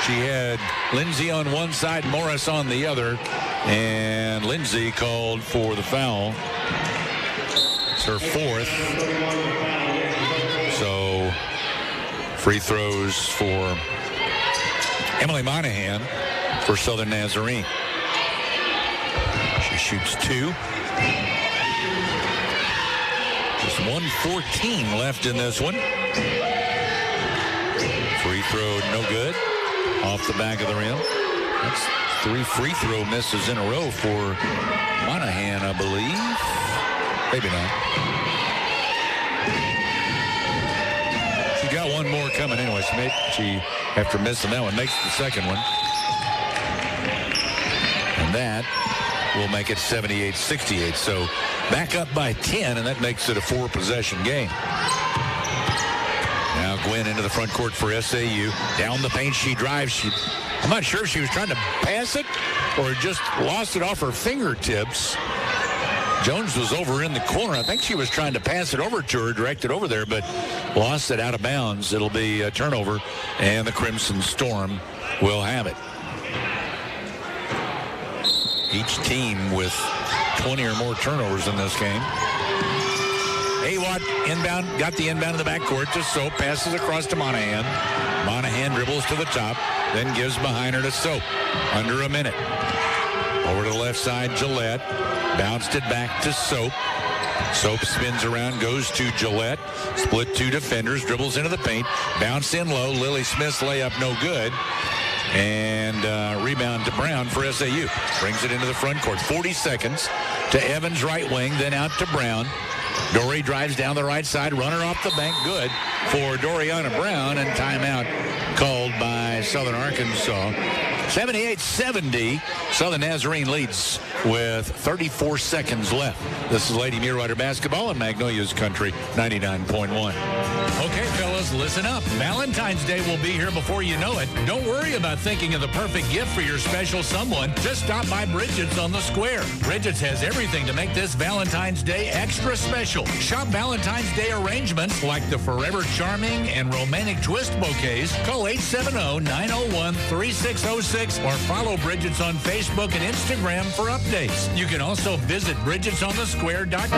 she had Lindsay on one side, Morris on the other, and Lindsay called for the foul. It's her 4th. So free throws for Emily Monahan for Southern Nazarene. She shoots 2. Just 1:14 left in this one. Free throw, no good. Off the back of the rim. That's 3 free throw misses in a row for Monahan, I believe. Maybe not. She got one more coming anyway. She, after missing that one, makes the second one. And that will make it 78-68. So back up by 10, and that makes it a 4-possession game. Now Gwen into the front court for SAU. Down the paint she drives. I'm not sure if she was trying to pass it or just lost it off her fingertips. Jones was over in the corner. I think she was trying to pass it over to her, direct it over there, but lost it out of bounds. It'll be a turnover, and the Crimson Storm will have it. Each team with 20 or more turnovers in this game. Awatt inbound, got the inbound in the backcourt to Soap, passes across to Monahan. Monahan dribbles to the top, then gives behind her to Soap. Under a minute. Over to the left side, Gillette. Bounced it back to Soap. Soap spins around, goes to Gillette. Split 2 defenders, dribbles into the paint. Bounce in low. Lily Smith's layup no good. And rebound to Brown for SAU. Brings it into the front court. 40 seconds to Evans, right wing, then out to Brown. Dory drives down the right side. Runner off the bank. Good for Doriana Brown. And timeout called by Southern Arkansas. 78-70. Southern Nazarene leads with 34 seconds left. This is Lady Mulerider basketball in Magnolia's Country 99.1. Okay, fellas, listen up. Valentine's Day will be here before you know it. Don't worry about thinking of the perfect gift for your special someone. Just stop by Bridget's on the Square. Bridget's has everything to make this Valentine's Day extra special. Shop Valentine's Day arrangements like the Forever Charming and Romantic Twist bouquets. Call 870-901-3606 or follow Bridget's on Facebook and Instagram for updates. You can also visit bridgetsonthesquare.com.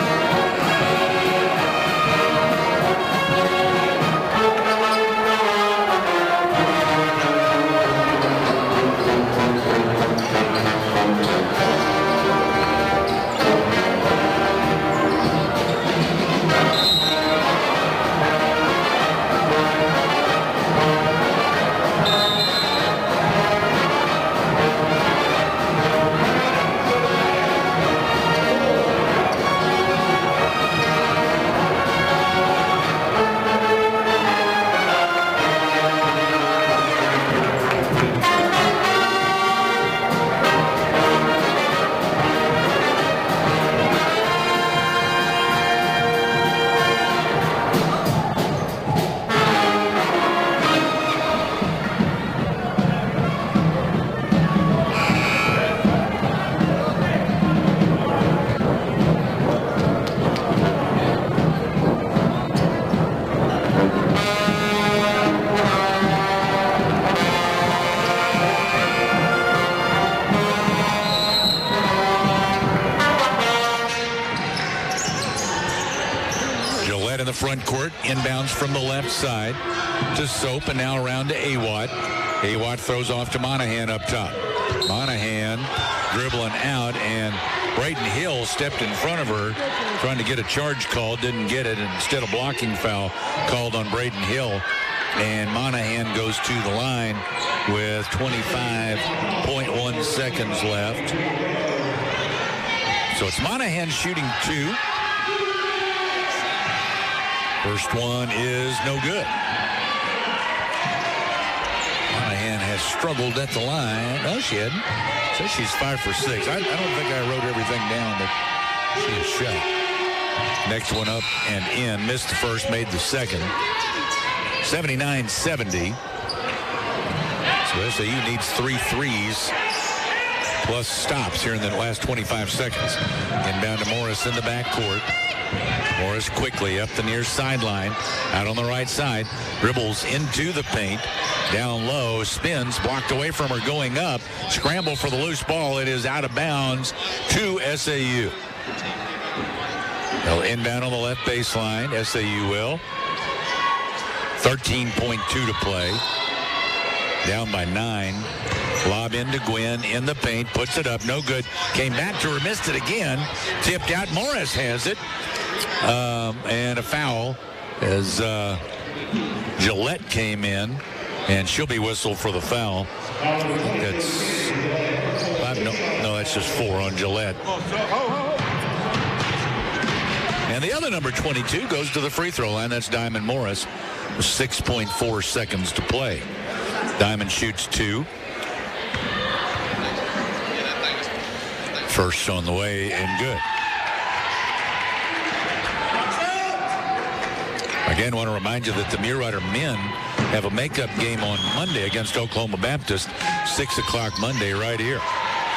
front court, inbounds from the left side to Soap, and now around to Awat. Awat throws off to Monahan up top. Monahan dribbling out, and Braden Hill stepped in front of her trying to get a charge called, didn't get it, and instead of blocking foul called on Braden Hill, and Monahan goes to the line with 25.1 seconds left. So it's Monahan shooting 2. First one is no good. Monahan has struggled at the line. No, she hadn't. Says she's 5 for 6. I don't think I wrote everything down, but she is shot. Next one up and in. Missed the first, made the second. 79-70. So SAU needs 3 threes plus stops here in the last 25 seconds. Inbound to Morris in the backcourt. Morris quickly up the near sideline, out on the right side, dribbles into the paint, down low, spins, blocked away from her going up, scramble for the loose ball. It is out of bounds to SAU. They'll inbound on the left baseline. SAU will. 13.2 to play. Down by 9. Lob into Gwynn in the paint, puts it up, no good. Came back to her, missed it again. Tipped out. Morris has it. And a foul as Gillette came in, and she'll be whistled for the foul. That's 5, no, that's just 4 on Gillette. And the other number 22 goes to the free throw line. That's Diamond Morris with 6.4 seconds to play. Diamond shoots 2. First on the way and good. Again, I want to remind you that the Mulerider men have a makeup game on Monday against Oklahoma Baptist, 6 o'clock Monday right here.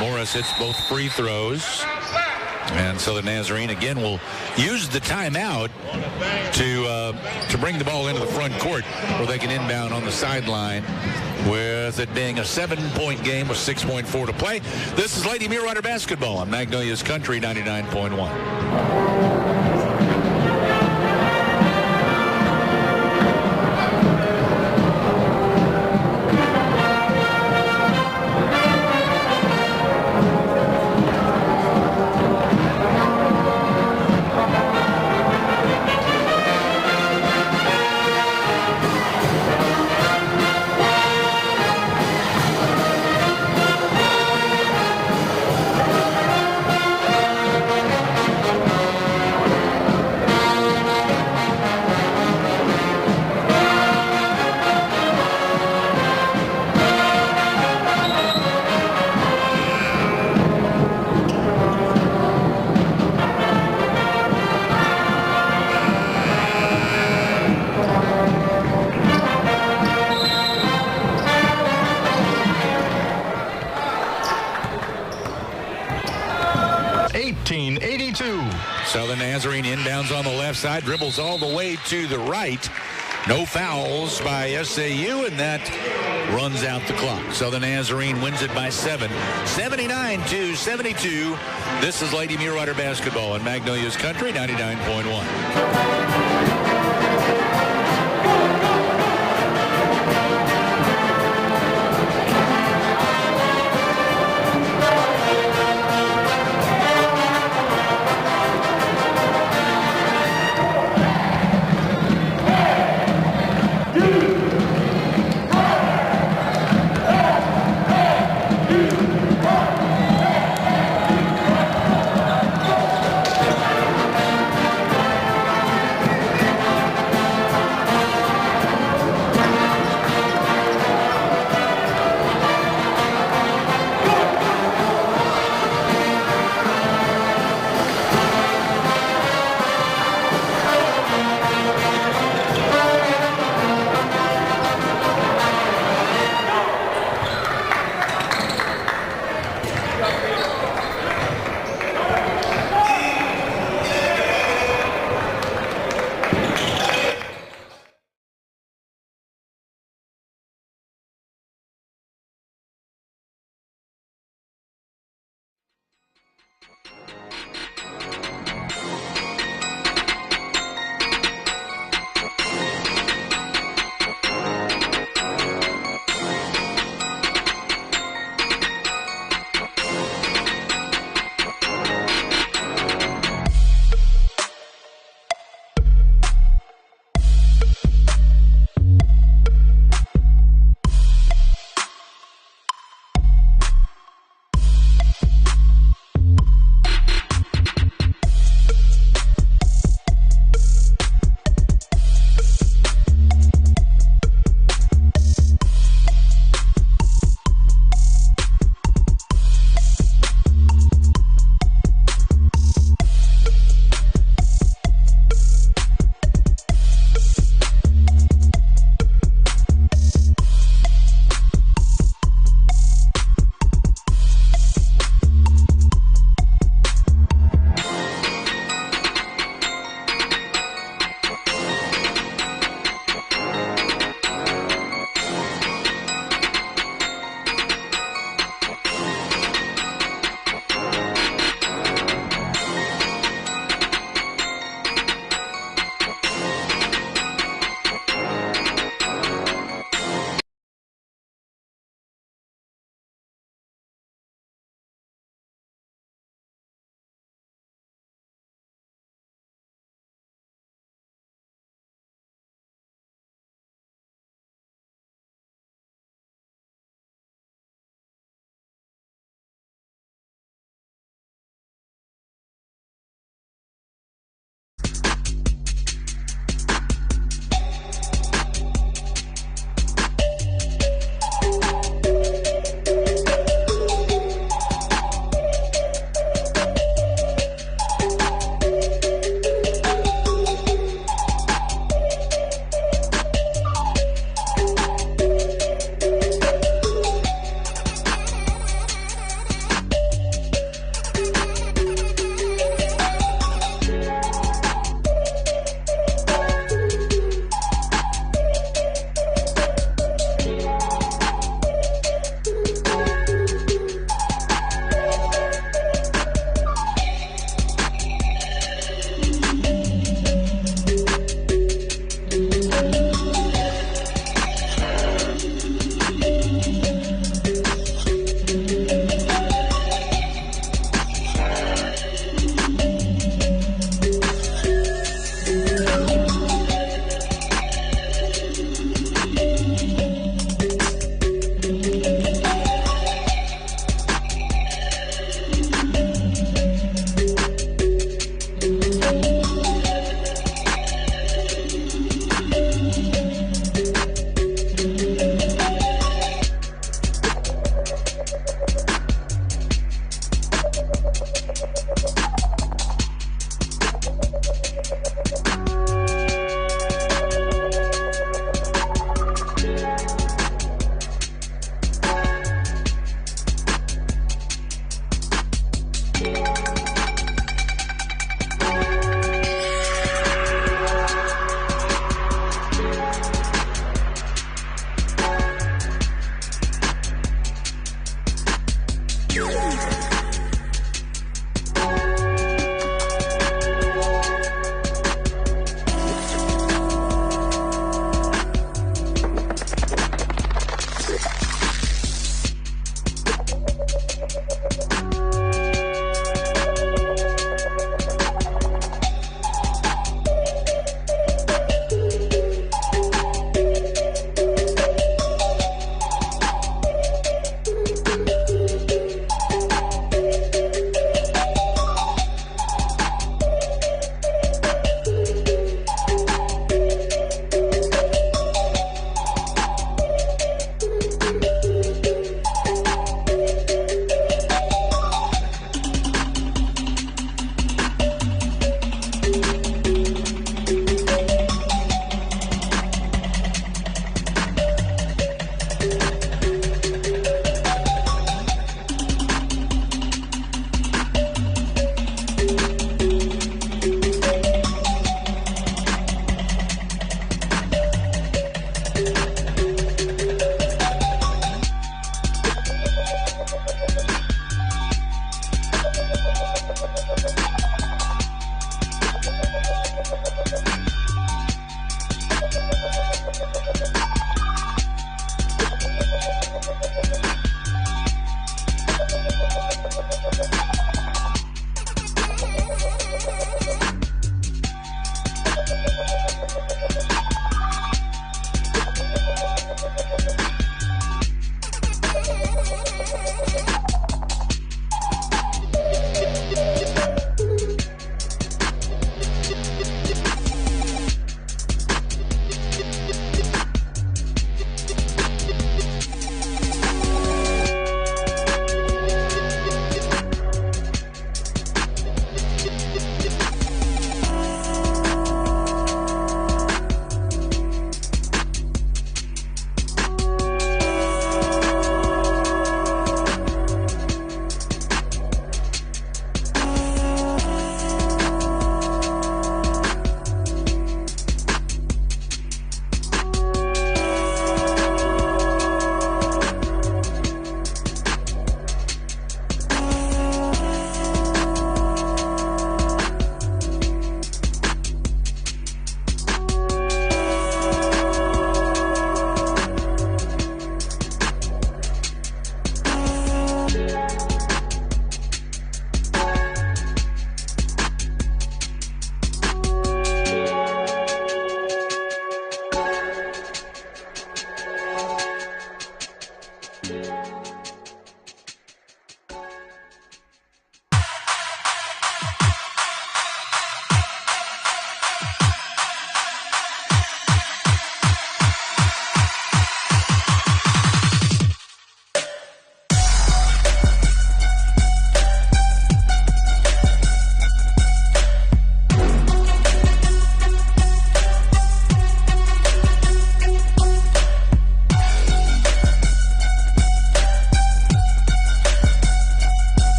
Morris hits both free throws. And so the Nazarene again will use the timeout to bring the ball into the front court where they can inbound on the sideline, with it being a 7-point game with 6.4 to play. This is Lady Mulerider basketball on Magnolia's Country 99.1. 18-82. So the Nazarene inbounds on the left side, dribbles all the way to the right. No fouls by SAU, and that runs out the clock. So the Nazarene wins it by 7, 79-72. This is Lady Mulerider basketball on Magnolia's Country 99.1.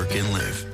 work, and live.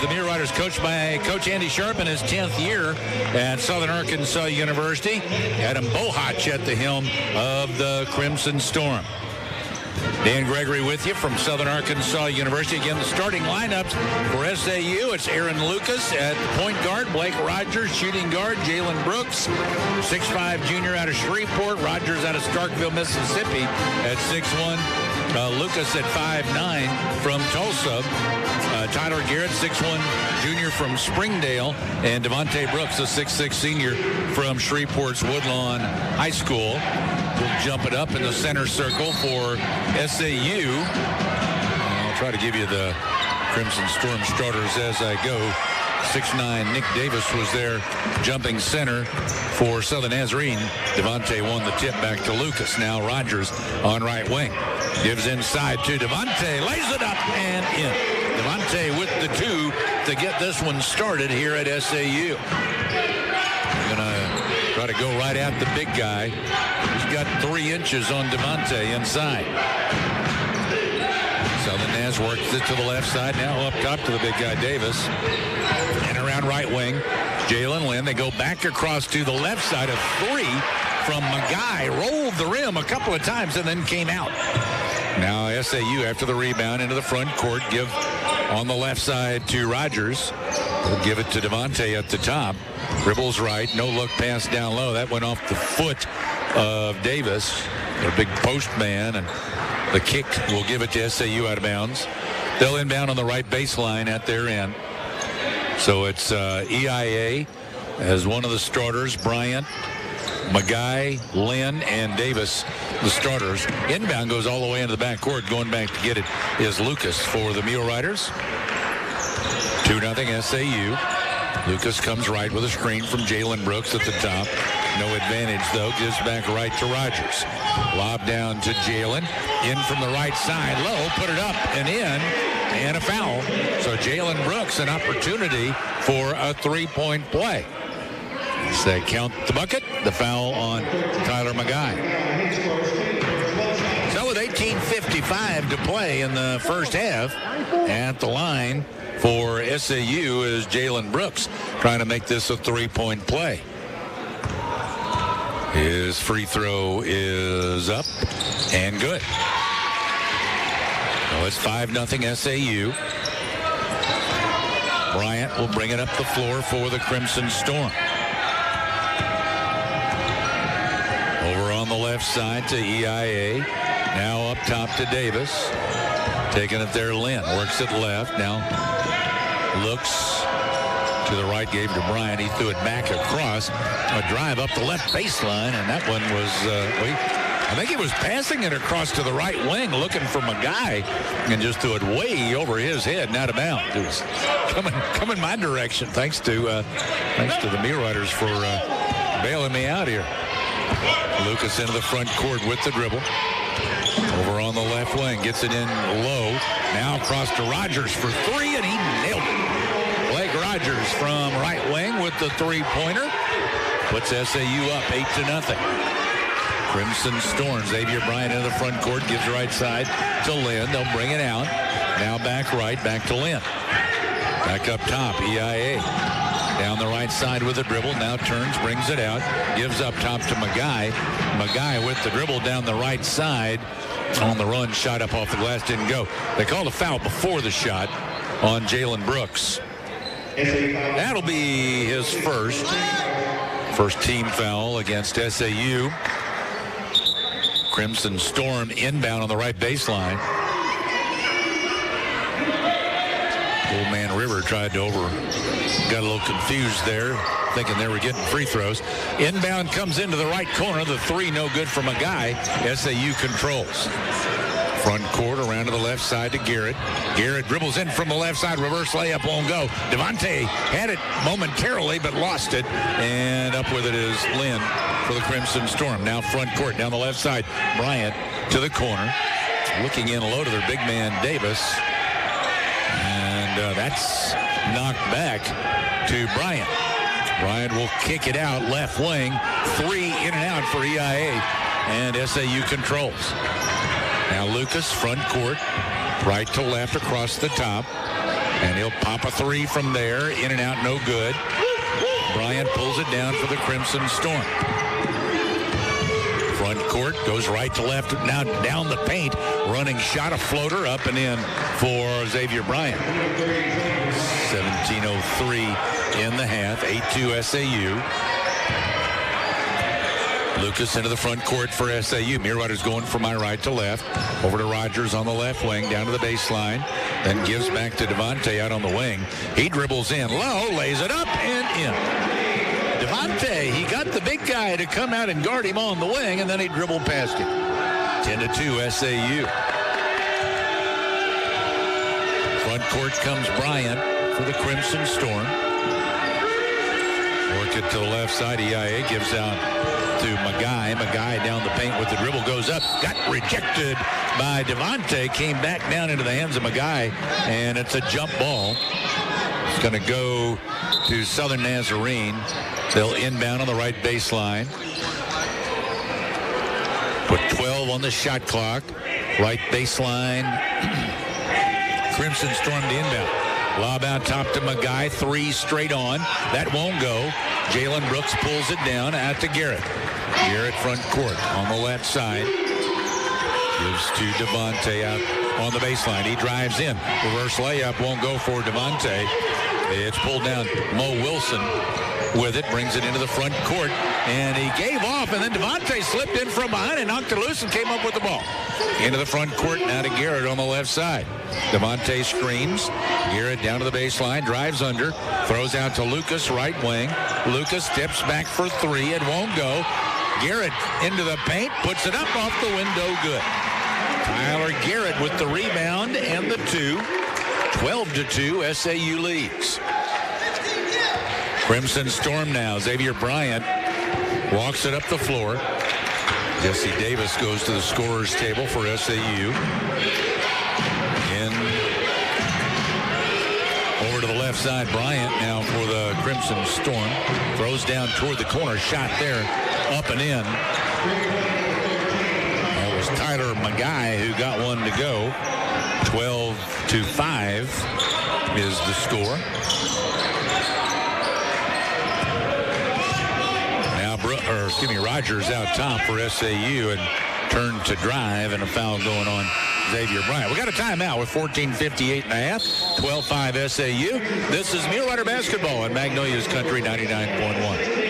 The Mulerider coached by Coach Andy Sharp in his 10th year at Southern Arkansas University. Adam Bohach at the helm of the Crimson Storm. Dan Gregory with you from Southern Arkansas University. Again, the starting lineups for SAU. It's Aaron Lucas at point guard, Blake Rogers, shooting guard, Jalen Brooks, 6'5" junior out of Shreveport, Rogers out of Starkville, Mississippi at 6'1", Lucas at 5'9" from Tulsa, Tyler Garrett, 6'1" junior from Springdale, and Devontae Brooks, a 6'6" senior from Shreveport's Woodlawn High School. We'll jump it up in the center circle for SAU. I'll try to give you the Crimson Storm starters as I go. 6'9" Nick Davis was there jumping center for Southern Nazarene. Devontae won the tip back to Lucas. Now Rogers on right wing. Gives inside to Devontae. Lays it up and in. Devontae with the two to get this one started here at SAU. Gonna try to go right at the big guy. He's got 3 inches on Devontae inside. Southern Naz works it to the left side. Now up top to the big guy Davis. And around right wing, Jalen Lynn. They go back across to the left side of 3 from Magai. Rolled the rim a couple of times and then came out. Now SAU after the rebound into the front court. Give on the left side to Rogers. They'll give it to Devontae at the top. Dribbles right. No look pass down low. That went off the foot of Davis, their big post man, and the kick will give it to SAU out of bounds. They'll inbound on the right baseline at their end. So it's EIA as one of the starters. Bryant, Magai, Lynn, and Davis, the starters. Inbound goes all the way into the backcourt. Going back to get it is Lucas for the Muleriders. 2-0 SAU. Lucas comes right with a screen from Jalen Brooks at the top. No advantage, though. Gives back right to Rogers. Lob down to Jalen. In from the right side. Low. Put it up and in. And a foul. So Jalen Brooks, an opportunity for a three-point play. They count the bucket. The foul on Tyler Magai. So with 18:55 to play in the first half, at the line for SAU is Jalen Brooks, trying to make this a three-point play. His free throw is up and good. So it's 5-0 SAU. Bryant will bring it up the floor for the Crimson Storm. Over on the left side to EIA. Now up top to Davis. Taking it there, Lynn. Works it left. Now looks to the right, gave to Bryant. He threw it back across. A drive up the left baseline, and that one was, I think he was passing it across to the right wing, looking for Magai, and just threw it way over his head and out of bounds. It was coming my direction. Thanks to the Muleriders for bailing me out here. Lucas into the front court with the dribble. Over on the left wing, gets it in low. Now across to Rogers for three, and he nailed it. Blake Rogers from right wing with the three-pointer. Puts SAU up 8-0. Crimson Storm, Xavier Bryant into the front court, gives right side to Lynn. They'll bring it out. Now back right, back to Lynn. Back up top, EIA. Down the right side with a dribble. Now turns, brings it out. Gives up top to Magai. Magai with the dribble down the right side. On the run, shot up off the glass, didn't go. They called a foul before the shot on Jalen Brooks. That'll be his first team foul against SAU. Crimson Storm inbound on the right baseline. Old man River tried to got a little confused there, thinking they were getting free throws. Inbound comes into the right corner. The three no good from a guy. SAU controls. Front court around to the left side to Garrett. Garrett dribbles in from the left side. Reverse layup won't go. Devontae had it momentarily but lost it. And up with it is Lynn for the Crimson Storm. Now front court down the left side. Bryant to the corner. Looking in low to their big man Davis. And that's knocked back to Bryant. Bryant will kick it out left wing. Three in and out for EIA. And SAU controls. Now Lucas front court. Right to left across the top. And he'll pop a three from there. In and out, no good. Bryant pulls it down for the Crimson Storm. Front court goes right to left. Now down the paint. Running shot, a floater up and in for Xavier Bryant. 17:03 in the half. 8-2 SAU. Lucas into the front court for SAU. Mulerider's going from my right to left. Over to Rogers on the left wing, down to the baseline. Then gives back to Devontae out on the wing. He dribbles in low, lays it up and in. Devontae, he got the big guy to come out and guard him on the wing, and then he dribbled past him. 10-2 SAU. Front court comes Bryant for the Crimson Storm. Work it to the left side. EIA gives out to Magai. Magai down the paint with the dribble, goes up, got rejected by Devontae, came back down into the hands of Magai, and it's a jump ball. It's going to go to Southern Nazarene. They'll inbound on the right baseline. Put 12 on the shot clock. Right baseline. Crimson Storm to inbound. Lob out top to Magai. Three straight on. That won't go. Jalen Brooks pulls it down out to Garrett. Garrett front court on the left side. Gives to Devontae out on the baseline. He drives in. Reverse layup won't go for Devontae. It's pulled down. Mo Wilson with it. Brings it into the front court. And he gave off. And then Devontae slipped in from behind and knocked it loose and came up with the ball. Into the front court. Now to Garrett on the left side. Devontae screens. Garrett down to the baseline. Drives under. Throws out to Lucas, right wing. Lucas steps back for three. It won't go. Garrett into the paint. Puts it up off the window. Good. Tyler Garrett with the rebound and the two. 12-2 SAU leads. Crimson Storm now. Xavier Bryant walks it up the floor. Jesse Davis goes to the scorer's table for SAU. Over to the left side, Bryant now for the Crimson Storm. Throws down toward the corner. Shot there, up and in. That was Tyler Magai who got one to go. 12-5 is the score. Now, Rogers out top for SAU and turned to drive, and a foul going on Xavier Bryant. We got a timeout with 14:58 and a half. 12-5 SAU. This is Mulerider basketball on Magnolia's Country 99.1.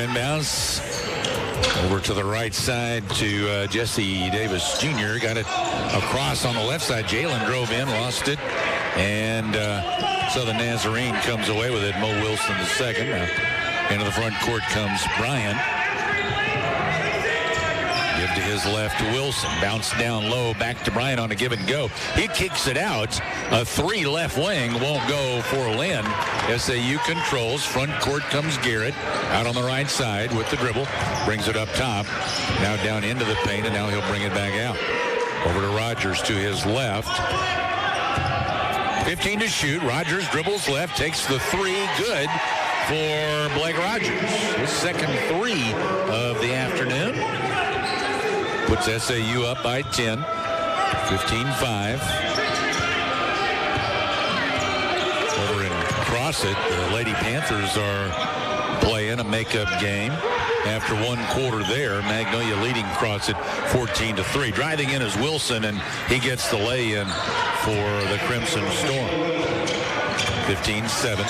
inbounds. Over to the right side to Jesse Davis Jr. Got it across on the left side. Jalen drove in, lost it. And so the Nazarene comes away with it. Mo Wilson the second. Now into the front court comes Brian. Give to his left to Wilson. Bounce down low. Back to Brian on a give and go. He kicks it out. A three left wing won't go for Lynn. SAU controls. Front court comes Garrett. Out on the right side with the dribble. Brings it up top. Now down into the paint, and now he'll bring it back out. Over to Rogers to his left. 15 to shoot. Rogers dribbles left. Takes the three. Good for Blake Rogers. His second three of the afternoon. Puts SAU up by 10. 15-5. Over in Crossett, the Lady Panthers are playing a makeup game. After one quarter there, Magnolia leading Crossett 14-3. Driving in is Wilson, and he gets the lay-in for the Crimson Storm. 15-7.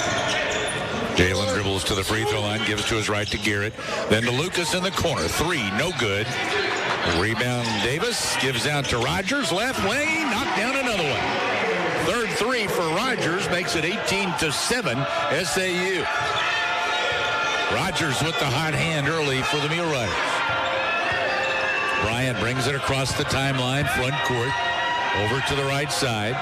Jalen dribbles to the free throw line, gives to his right to Garrett. Then to Lucas in the corner. Three, no good. Rebound Davis, gives out to Rogers. Left wing, knocked down another one. Third three for Rogers, makes it 18-7 SAU. Rogers with the hot hand early for the Muleriders. Bryant brings it across the timeline, front court, over to the right side.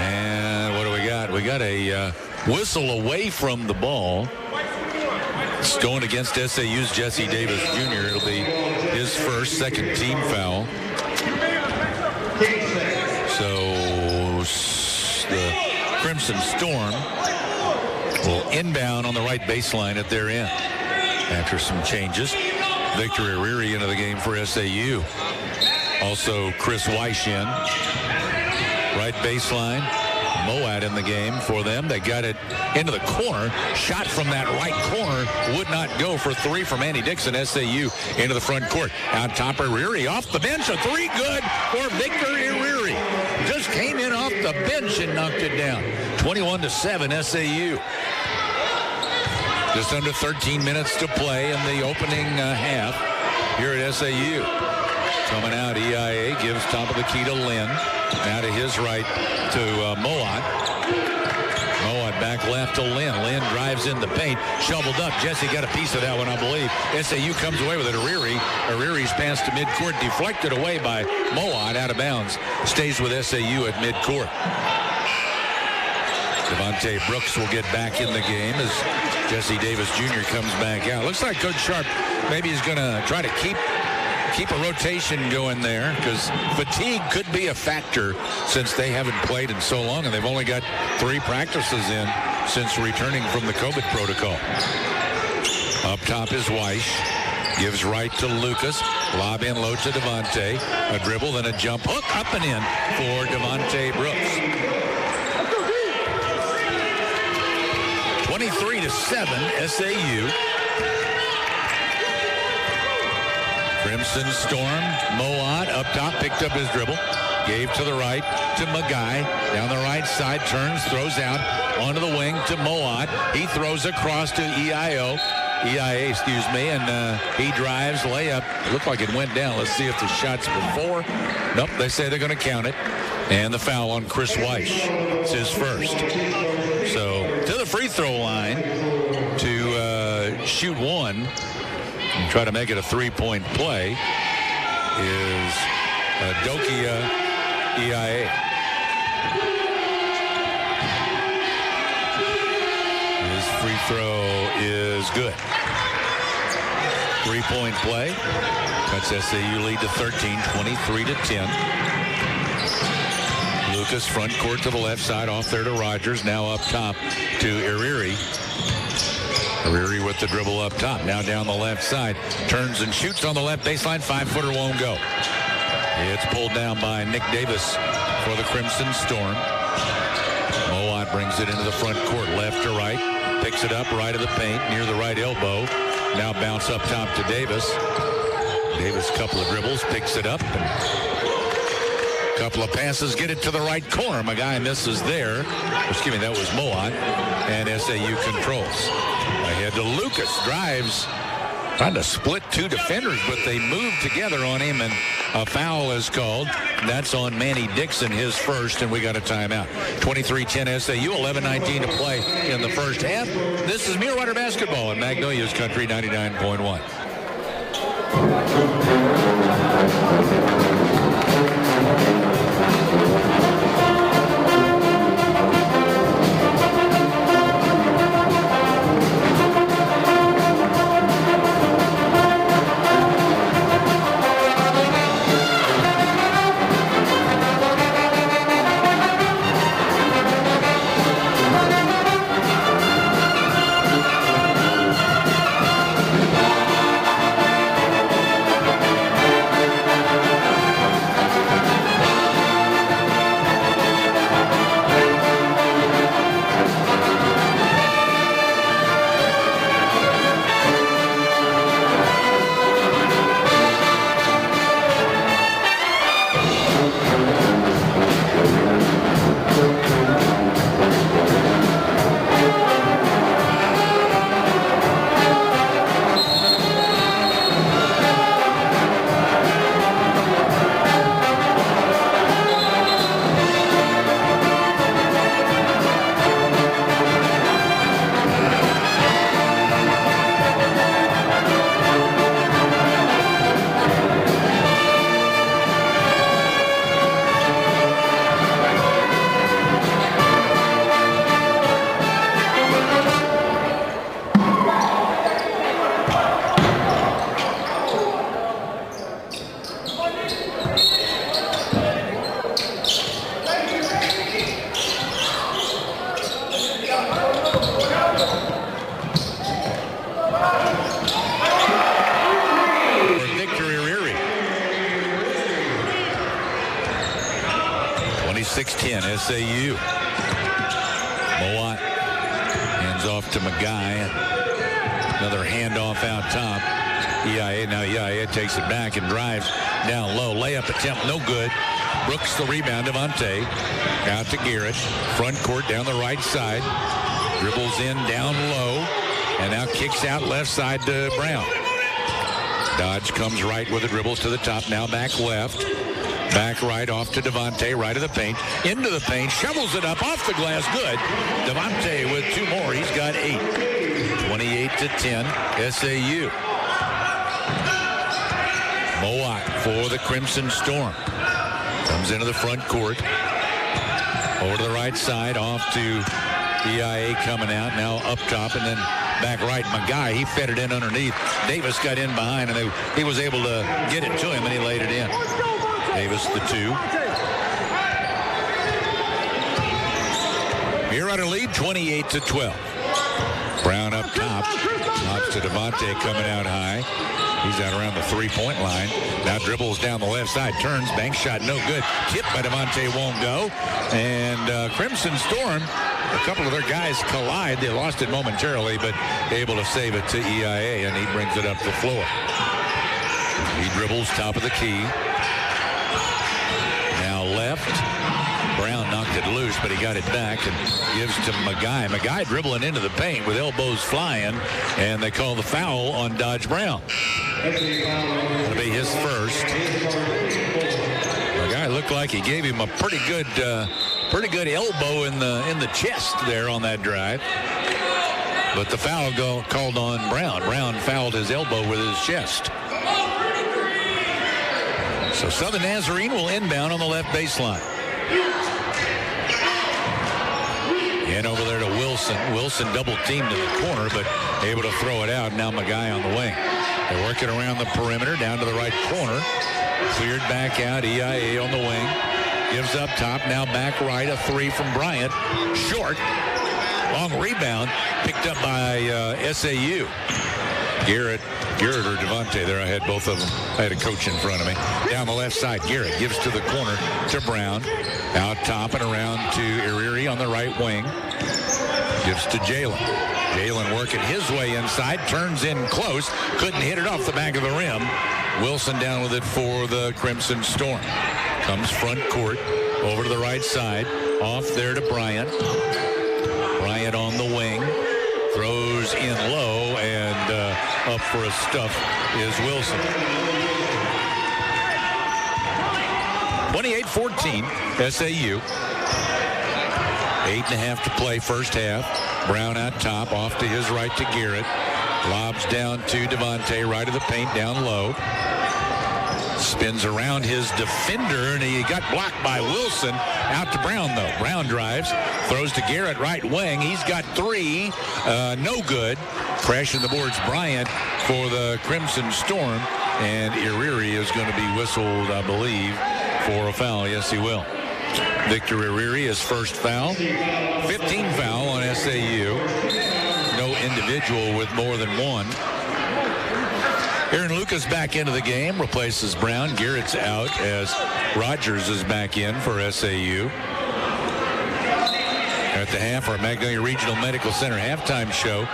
And what do we got? We got a whistle away from the ball. It's going against SAU's Jesse Davis Jr. It'll be his second team foul. So the Crimson Storm will inbound on the right baseline at their end. After some changes, Victor Ariri into the game for SAU. Also Chris Weish in. Right baseline. Moat in the game for them. They got it into the corner. Shot from that right corner would not go for three from Andy Dixon. SAU into the front court. Out top, Ariri off the bench. A three good for Victor Ariri. Just came in off the bench and knocked it down. 21-7 SAU. Just under 13 minutes to play in the opening half here at SAU. Coming out, EIA gives top of the key to Lynn. Now to his right to Moat. Moat back left to Lynn. Lynn drives in the paint. Shoveled up. Jesse got a piece of that one, I believe. SAU comes away with it. Ariri's pass to midcourt. Deflected away by Moat out of bounds. Stays with SAU at midcourt. Devontae Brooks will get back in the game as Jesse Davis Jr. comes back out. Looks like Coach Sharp maybe is going to try to keep a rotation going there because fatigue could be a factor since they haven't played in so long, and they've only got 3 practices in since returning from the COVID protocol. Up top is Weish. Gives right to Lucas. Lob in low to Devontae. A dribble, then a jump hook up and in for Devontae Brooks. 23-7 SAU. Crimson Storm, Moat up top, picked up his dribble, gave to the right to Magai, down the right side, turns, throws out, onto the wing to Moat. He throws across to EIA, and he drives, layup. Looked like it went down. Let's see if the shot's before. Nope, they say they're going to count it. And the foul on Chris Weish. It's his first. So to the free throw line to shoot one and try to make it a 3-point play is Dokia EIA. His free throw is good. 3-point play. Cuts SAU lead to 13, 23-10. Lucas front court to the left side, off there to Rogers. Now up top to Ariri. Ariri with the dribble up top. Now down the left side. Turns and shoots on the left baseline. 5-footer won't go. It's pulled down by Nick Davis for the Crimson Storm. Moat brings it into the front court, left to right. Picks it up right of the paint, near the right elbow. Now bounce up top to Davis. Davis, couple of dribbles, picks it up and Couple of passes, get it to the right corner. My guy misses there. Excuse me, that was Moat. And SAU controls. Ahead to Lucas. Drives. Trying to split two defenders, but they move together on him, and a foul is called. That's on Manny Dixon, his first, and we got a timeout. 23-10 SAU, 11:19 to play in the first half. This is Mulerider basketball in Magnolia's Country 99.1. SAU. Moat hands off to McGuy. Another handoff out top. EIA, now EIA takes it back and drives down low. Layup attempt, no good. Brooks the rebound. Devontae out to Garrett. Front court down the right side. Dribbles in down low. And now kicks out left side to Brown. Dodge comes right with the dribbles to the top. Now back left. Back right off to Devontae, right of the paint. Into the paint, shovels it up off the glass. Good. Devontae with two more. He's got 8. 28-10, SAU. Moat for the Crimson Storm. Comes into the front court. Over to the right side, off to EIA coming out. Now up top and then back right. McGuy, he fed it in underneath. Davis got in behind and he was able to get it to him and he laid it in. Davis the 2. Mulerider lead 28-12. Brown up top. Knocks to Devontae coming out high. He's out around the three-point line. Now dribbles down the left side. Turns. Bank shot no good. Tipped by Devontae won't go. And Crimson Storm, a couple of their guys collide. They lost it momentarily, but able to save it to EIA, and he brings it up the floor. He dribbles top of the key. Now left. Brown knocked it loose, but he got it back and gives to McGuy. McGuy dribbling into the paint with elbows flying, and they call the foul on Dodge Brown. That'll be his first. McGuy looked like he gave him a pretty good elbow in the chest there on that drive. But the foul called on Brown. Brown fouled his elbow with his chest. So Southern Nazarene will inbound on the left baseline. And over there to Wilson. Wilson double teamed in the corner, but able to throw it out. Now McGuy on the wing. They work it around the perimeter, down to the right corner. Cleared back out. EIA on the wing. Gives up top. Now back right. A 3 from Bryant. Short. Long rebound. Picked up by SAU. Garrett or Devontae there. I had both of them. I had a coach in front of me. Down the left side, Garrett gives to the corner to Brown. Out top and around to Iriri on the right wing. Gives to Jalen. Jalen working his way inside. Turns in close. Couldn't hit it off the back of the rim. Wilson down with it for the Crimson Storm. Comes front court, over to the right side, off there to Bryant. Bryant on the wing, throws in low, and up for a stuff is Wilson. 28-14, SAU. 8.5 to play first half. Brown out top, off to his right to Garrett. Lobs down to Devontae, right of the paint, down low. Spins around his defender, and he got blocked by Wilson. Out to Brown, though. Brown drives, throws to Garrett, right wing. He's got three. No good. Crashing the boards, Bryant for the Crimson Storm. And Iriri is going to be whistled, I believe, for a foul. Yes, he will. Victor Iriri, his first foul. 15 foul on SAU. No individual with more than one. Aaron Lucas back into the game, replaces Brown. Garrett's out as Rogers is back in for SAU. At the half, our Magnolia Regional Medical Center halftime show.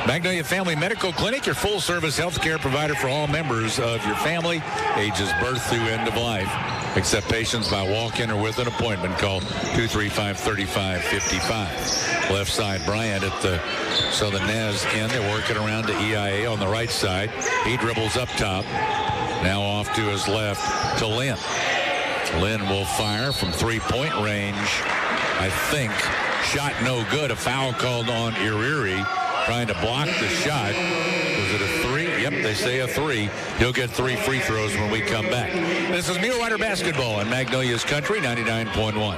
Magnolia Family Medical Clinic, your full-service health care provider for all members of your family, ages birth through end of life. Accept patients by walk-in or with an appointment. Call 235-3555. Left side, Bryant at the Southern Naz end. They're working around to EIA on the right side. He dribbles up top. Now off to his left to Lynn. Lynn will fire from three-point range. I think shot no good. A foul called on Iriri, trying to block the shot. Was it a three? Yep, they say a three. He'll get 3 free throws when we come back. This is Mulerider basketball in Magnolia's Country 99.1.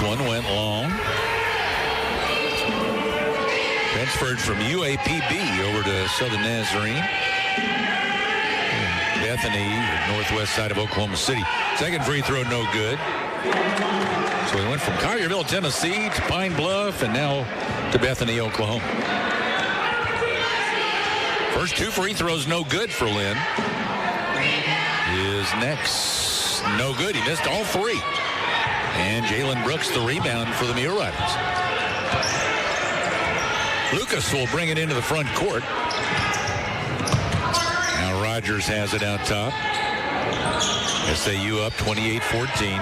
One went long. Transferred from UAPB over to Southern Nazarene. Bethany, northwest side of Oklahoma City. Second free throw, no good. So he went from Collierville, Tennessee to Pine Bluff and now to Bethany, Oklahoma. First 2 free throws, no good for Lynn. His next, no good. He missed all 3. And Jalen Brooks, the rebound for the Muleriders. Lucas will bring it into the front court. Now Rogers has it out top. SAU up 28-14.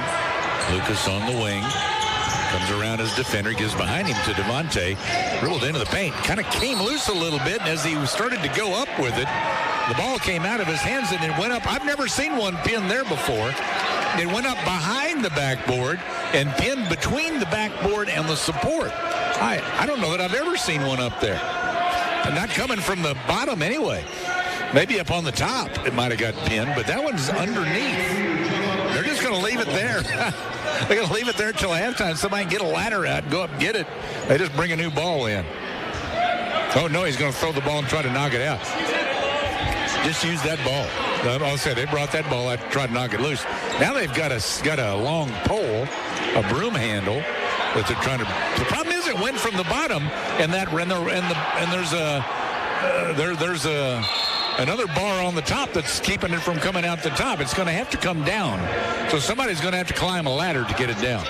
Lucas on the wing. Comes around his defender, gives behind him to Devontae. Dribbled into the paint. Kind of came loose a little bit, and as he started to go up with it, the ball came out of his hands and it went up. I've never seen one pin there before. It went up behind the backboard and pinned between the backboard and the support. I don't know that I've ever seen one up there. And not coming from the bottom anyway. Maybe up on the top it might have got pinned, but that one's underneath. They're just going to leave it there. They're going to leave it there until halftime. Somebody can get a ladder out and go up and get it. They just bring a new ball in. Oh, no, he's going to throw the ball and try to knock it out. Just use that ball. I'll say they brought that ball out to try to knock it loose. Now they've got a long pole, a broom handle that they're trying to. The problem is it went from the bottom, and there's another bar on the top that's keeping it from coming out the top. It's going to have to come down. So somebody's going to have to climb a ladder to get it down.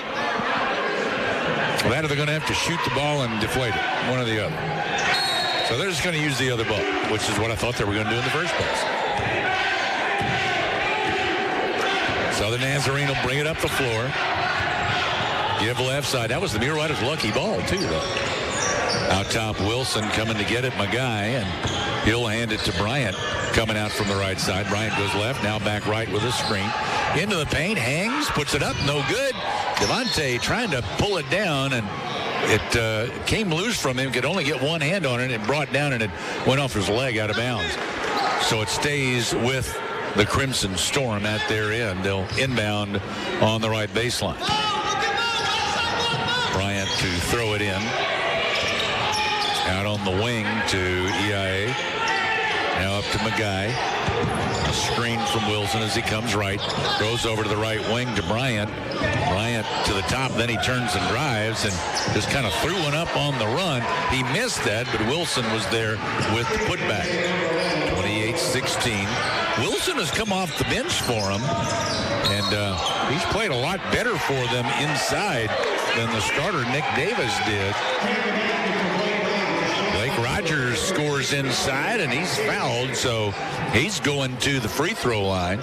That or they're going to have to shoot the ball and deflate it, one or the other. So they're just going to use the other ball, which is what I thought they were going to do in the first place. Southern Nazarene will bring it up the floor. Give left side. That was the Mulerider's lucky ball, too, though. Out top, Wilson coming to get it, my guy, and he'll hand it to Bryant coming out from the right side. Bryant goes left, now back right with a screen. Into the paint, hangs, puts it up, no good. Devontae trying to pull it down, and it came loose from him. Could only get one hand on it. It brought down, and it went off his leg out of bounds. So it stays with the Crimson Storm at their end. They'll inbound on the right baseline. Bryant to throw it in. Out on the wing to EIA. Now up to McGuy. A screen from Wilson as he comes right. Goes over to the right wing to Bryant. Bryant to the top. Then he turns and drives and just kind of threw one up on the run. He missed that, but Wilson was there with the putback. 28-16. Wilson has come off the bench for him, and he's played a lot better for them inside than the starter Nick Davis did. Blake Rogers scores inside, and he's fouled, so he's going to the free throw line.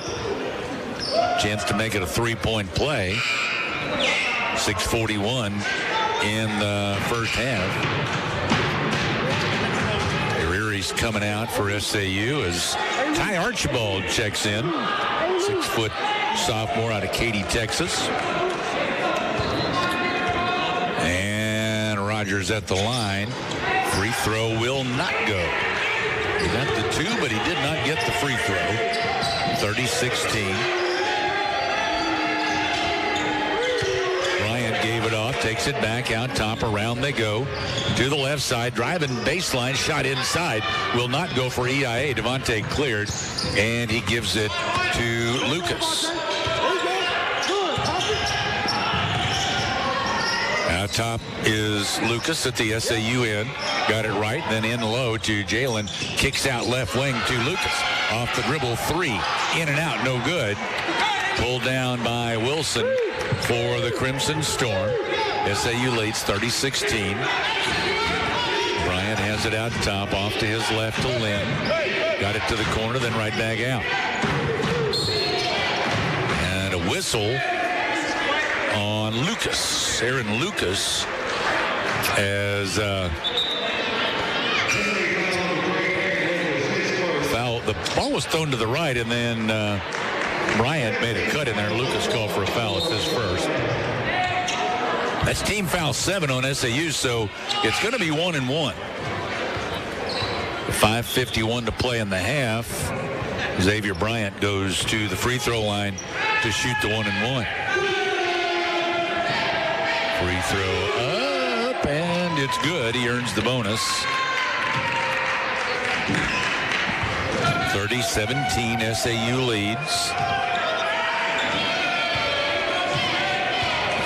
Chance to make it a three-point play. 6:41 in the first half. He's coming out for SAU as Ty Archibald checks in. 6-foot sophomore out of Katy, Texas. And Rogers at the line. Free throw will not go. He got the two, but he did not get the free throw. 30-16. Gave it off, takes it back out top, around they go to the left side, driving baseline, shot inside, will not go for EIA. Devontae cleared, and he gives it to Lucas. Out top is Lucas at the SAU end, got it right, then in low to Jalen, kicks out left wing to Lucas, off the dribble, three, in and out, no good. Pulled down by Wilson for the Crimson Storm. SAU leads 30-16. Bryant has it out top, off to his left to Lynn. Got it to the corner, then right back out. And a whistle on Lucas. Aaron Lucas as foul. The ball was thrown to the right, and then Bryant made a cut in there. Lucas called for a foul. It's his first. That's team foul 7 on SAU, so it's going to be 1-1. 5:51 to play in the half. Xavier Bryant goes to the free throw line to shoot the 1-1. Free throw up, and it's good. He earns the bonus. 30-17, SAU leads.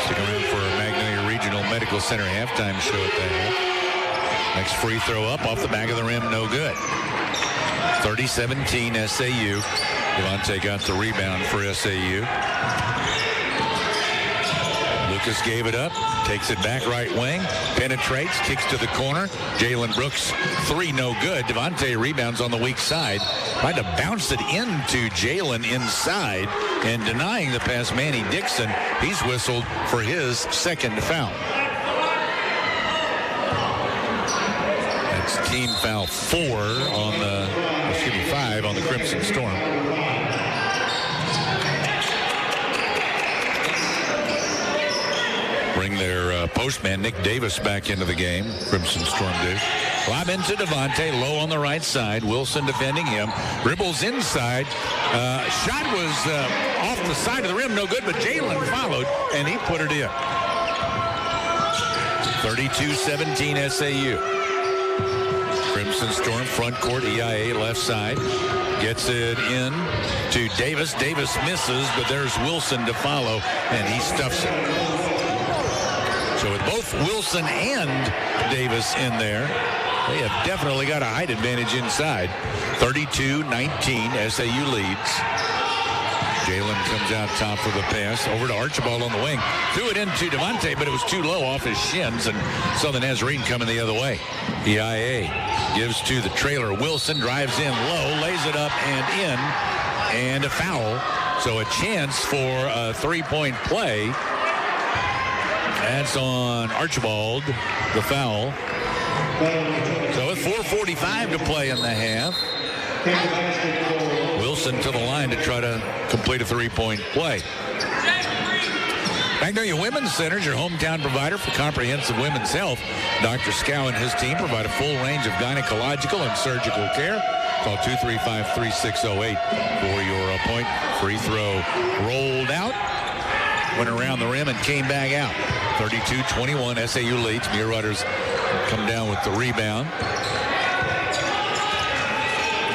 Stick around for Magnolia Regional Medical Center halftime show at the half. Next free throw up off the back of the rim, no good. 30-17, SAU. Devontae got the rebound for SAU. Lucas gave it up, takes it back right wing, penetrates, kicks to the corner. Jalen Brooks, three, no good. Devontae rebounds on the weak side. Tried to bounce it into Jalen inside, and denying the pass, Manny Dixon. He's whistled for his second foul. That's team foul 5 on the Crimson Storm. Bring their postman, Nick Davis, back into the game. Crimson Storm do. Lob into Devontae, low on the right side. Wilson defending him. Dribbles inside. Shot was off the side of the rim, no good, but Jalen followed, and he put it in. 32-17 SAU. Crimson Storm front court, EIA left side. Gets it in to Davis. Davis misses, but there's Wilson to follow, and he stuffs it. So with both Wilson and Davis in there, they have definitely got a height advantage inside. 32-19, SAU leads. Jalen comes out top for the pass. Over to Archibald on the wing. Threw it into Devontae, but it was too low off his shins, and saw the Nazarene coming the other way. EIA gives to the trailer. Wilson drives in low, lays it up and in, and a foul. So a chance for a three-point play. That's on Archibald, the foul. So with 4:45 to play in the half, Wilson to the line to try to complete a three-point play. Magnolia Women's Center is your hometown provider for comprehensive women's health. Dr. Scow and his team provide a full range of gynecological and surgical care. Call 235-3608 for your appointment. Free throw rolled out, went around the rim and came back out. 32-21, SAU leads. Mulerider come down with the rebound.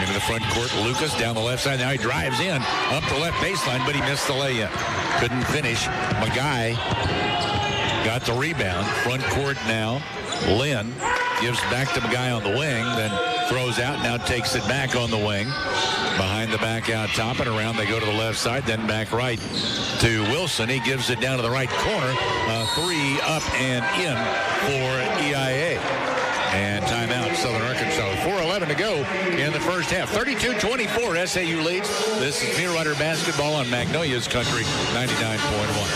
Into the front court, Lucas down the left side. Now he drives in up the left baseline, but he missed the layup. Couldn't finish. Magai got the rebound. Front court now. Lynn gives back to Magai on the wing, then throws out, now takes it back on the wing. Behind the back out top and around. They go to the left side, then back right to Wilson. He gives it down to the right corner. Three up and in for EIA. And timeout, Southern Arkansas. 4:11 to go in the first half. 32-24, SAU leads. This is Mulerider basketball on Magnolia's Country 99.1.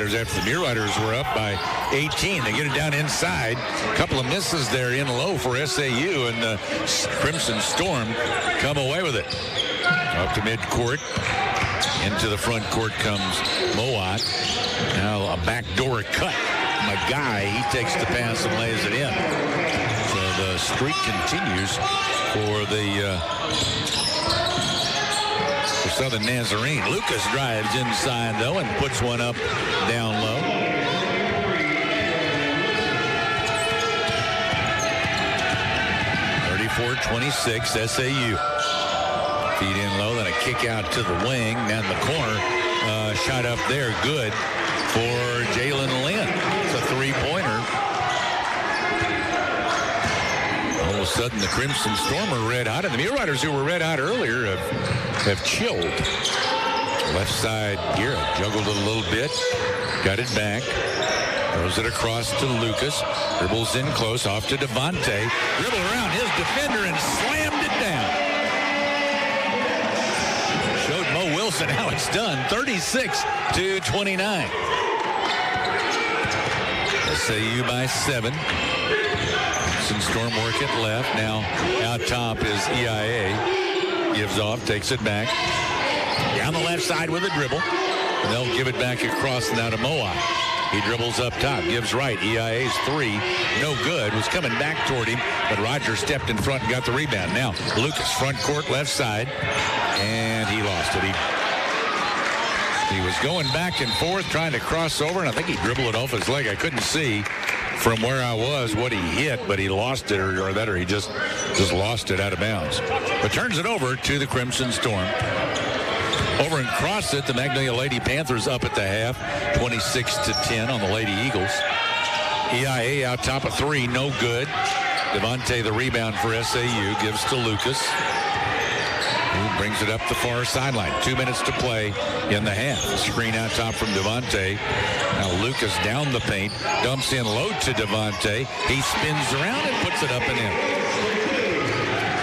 After the Muleriders were up by 18. They get it down inside. A couple of misses there in low for SAU, and the Crimson Storm come away with it. Up to midcourt. Into the front court comes Mowat. Now a backdoor cut. Magai, he takes the pass and lays it in. So the streak continues for the Southern Nazarene. Lucas drives inside, though, and puts one up down low. (34-26) SAU. Feed in low, then a kick out to the wing. Down the corner. Shot up there. Good for Jalen Lynn. It's a three-pointer. All of a sudden, the Crimson Storm are red hot, and the Muleriders, who were red hot earlier, have chilled. Left side, Garrett juggled it a little bit, got it back, throws it across to Lucas, dribbles in close, off to Devontae, dribbled around his defender and slammed it down. Showed Mo Wilson how it's done. 36-29. SAU by 7. Crimson Storm work it left. Now out top is EIA. Gives off, takes it back. Down the left side with a dribble. And they'll give it back across now to Moab. He dribbles up top, gives right. EIA's three, no good. Was coming back toward him, but Rogers stepped in front and got the rebound. Now Lucas, front court, left side, and he lost it. He was going back and forth trying to cross over, and I think he dribbled it off his leg. I couldn't see from where I was what he hit, but he lost it, or he just lost it out of bounds. But turns it over to the Crimson Storm. Over and cross it, the Magnolia Lady Panthers up at the half, 26-10 on the Lady Eagles. EIA out top of three, no good. Devontae the rebound for SAU, gives to Lucas, who brings it up the far sideline. 2 minutes to play in the half. Screen out top from Devontae. Now Lucas down the paint, dumps in low to Devontae. He spins around and puts it up and in.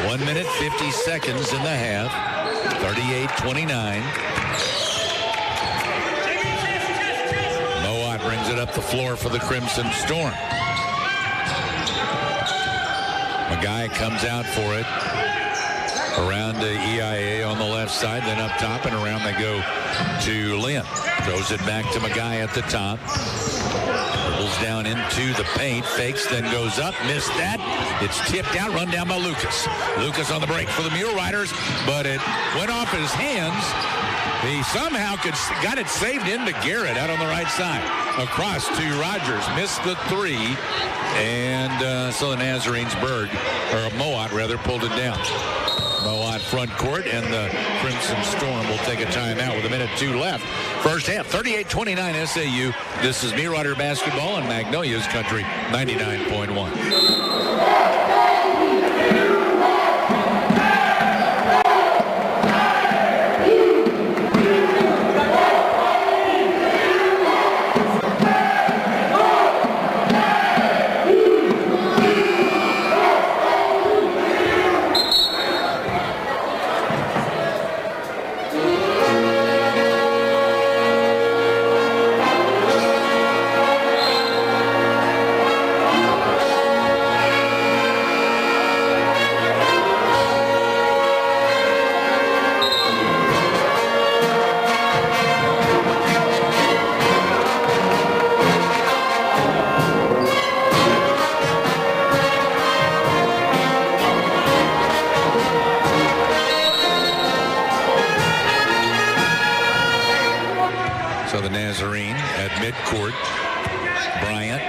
1 minute, 50 seconds in the half. 38-29. Moat brings it up the floor for the Crimson Storm. Magai comes out for it. Around to EIA on the left side, then up top and around they go to Lynn. Throws it back to Magai at the top. Dribbles down into the paint, fakes, then goes up, missed that. It's tipped out, run down by Lucas. Lucas on the break for the Mule Riders, but it went off his hands. He somehow got it saved into Garrett out on the right side. Across to Rogers, missed the three, and so the Nazarene's Moat pulled it down. Moat front court, and the Crimson Storm will take a timeout with 1:02 left. First half, 38-29 SAU. This is Mulerider basketball on Magnolia's Country 99.1. So the Nazarene at midcourt. Bryant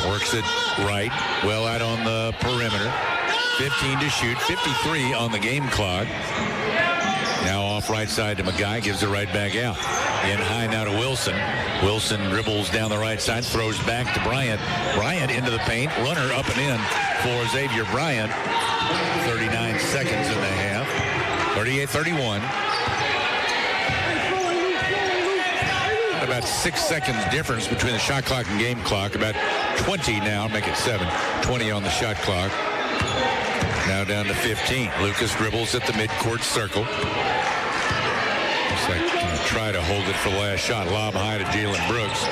works it right, well out on the perimeter. 15 to shoot, 53 on the game clock. Now off right side to Magai, gives it right back out. In high now to Wilson. Wilson dribbles down the right side, throws back to Bryant. Bryant into the paint, runner up and in for Xavier Bryant. 39 seconds in the half. 38-31. About 6 seconds difference between the shot clock and game clock. About 20 now, make it 7. 20 on the shot clock. Now down to 15. Lucas dribbles at the midcourt circle. Looks like going to try to hold it for the last shot. Lob high to Jalen Brooks.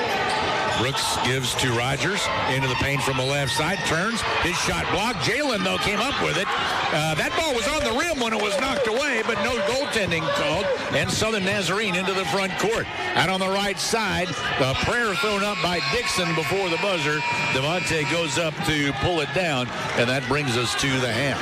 Brooks gives to Rogers into the paint from the left side. Turns. His shot blocked. Jalen, though, came up with it. That ball was on the rim when it was knocked away, but no goaltending called. And Southern Nazarene into the front court. Out on the right side, the prayer thrown up by Dixon before the buzzer. Devontae goes up to pull it down, and that brings us to the half.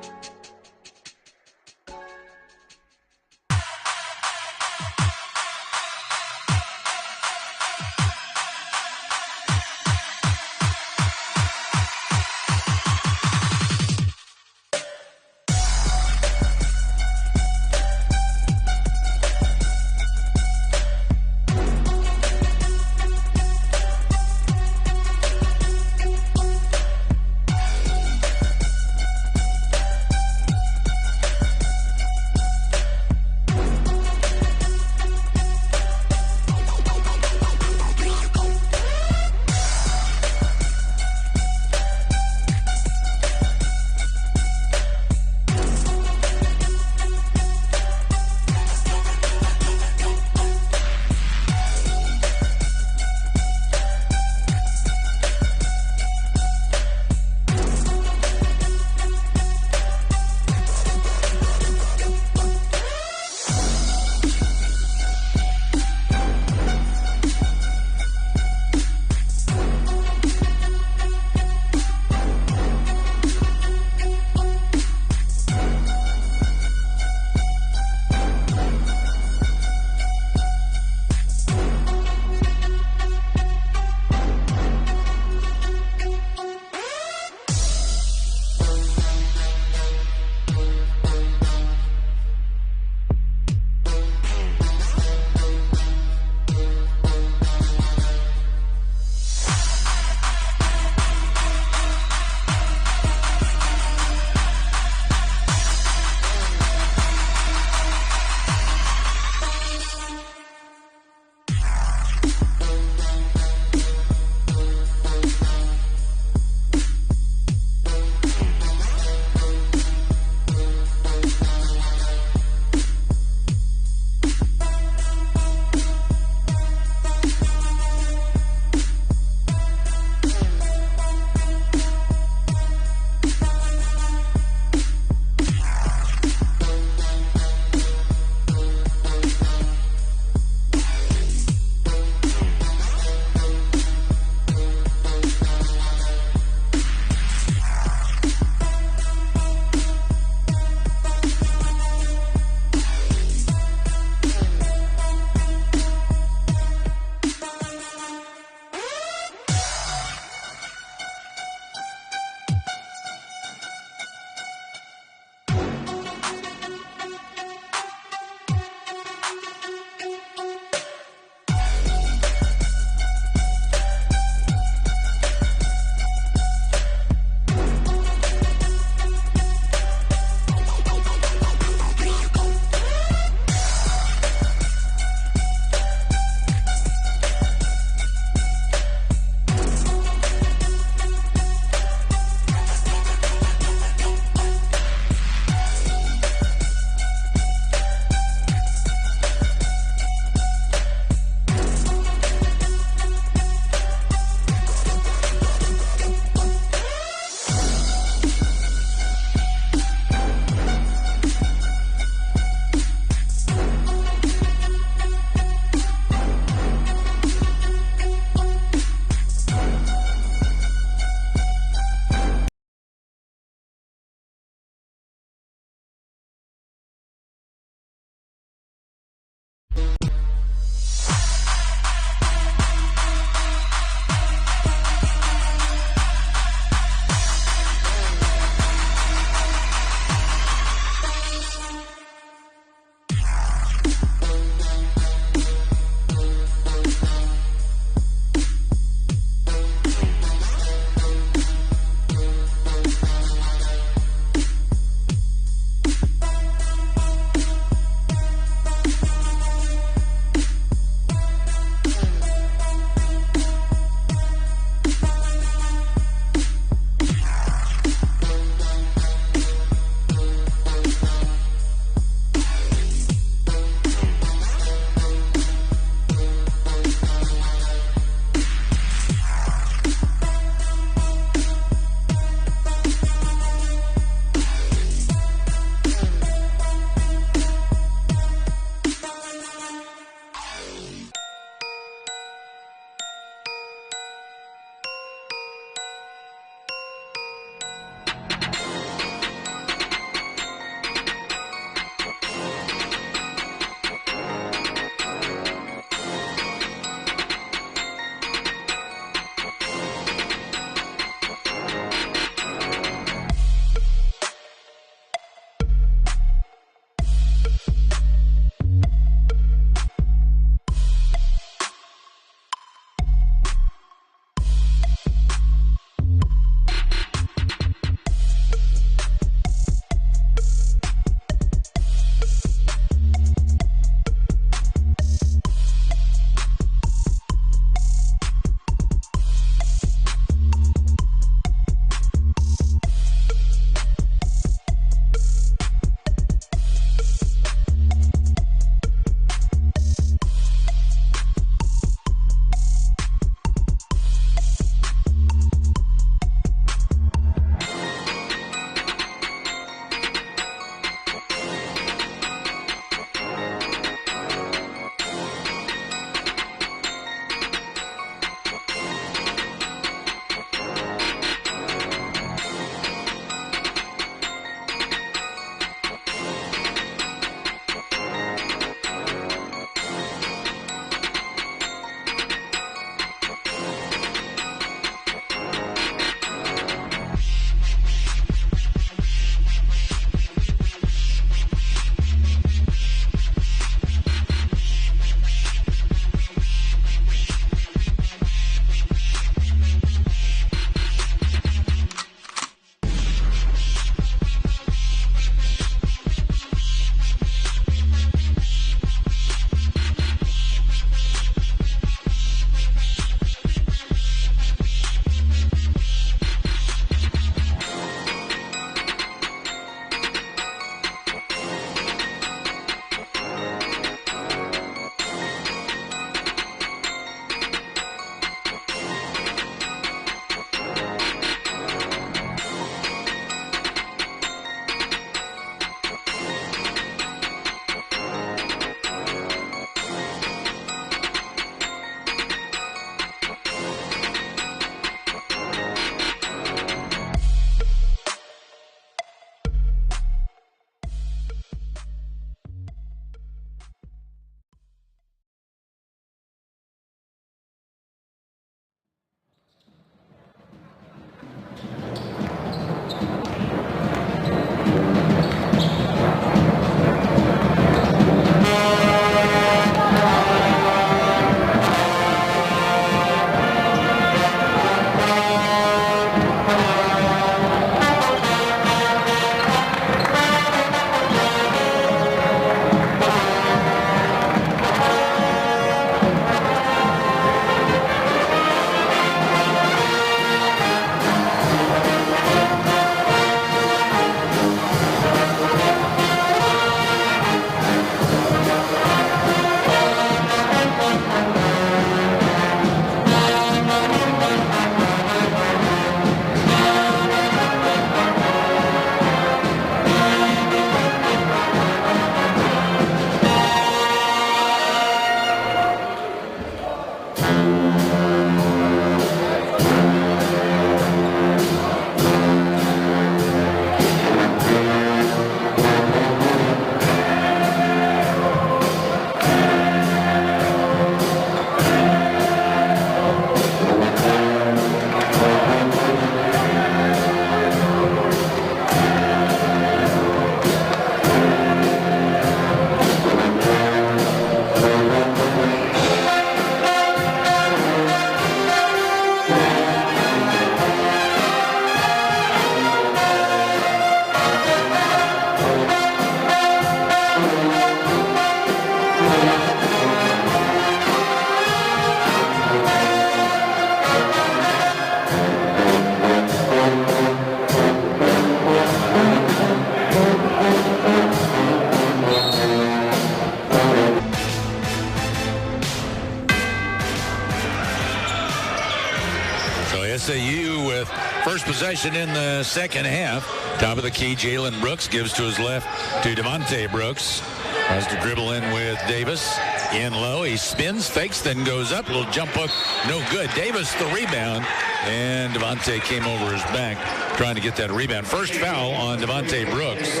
SAU with first possession in the second half. Top of the key, Jalen Brooks gives to his left to Devontae Brooks. Has to dribble in with Davis. In low, he spins, fakes, then goes up. Little jump hook, no good. Davis the rebound, and Devontae came over his back trying to get that rebound. First foul on Devontae Brooks.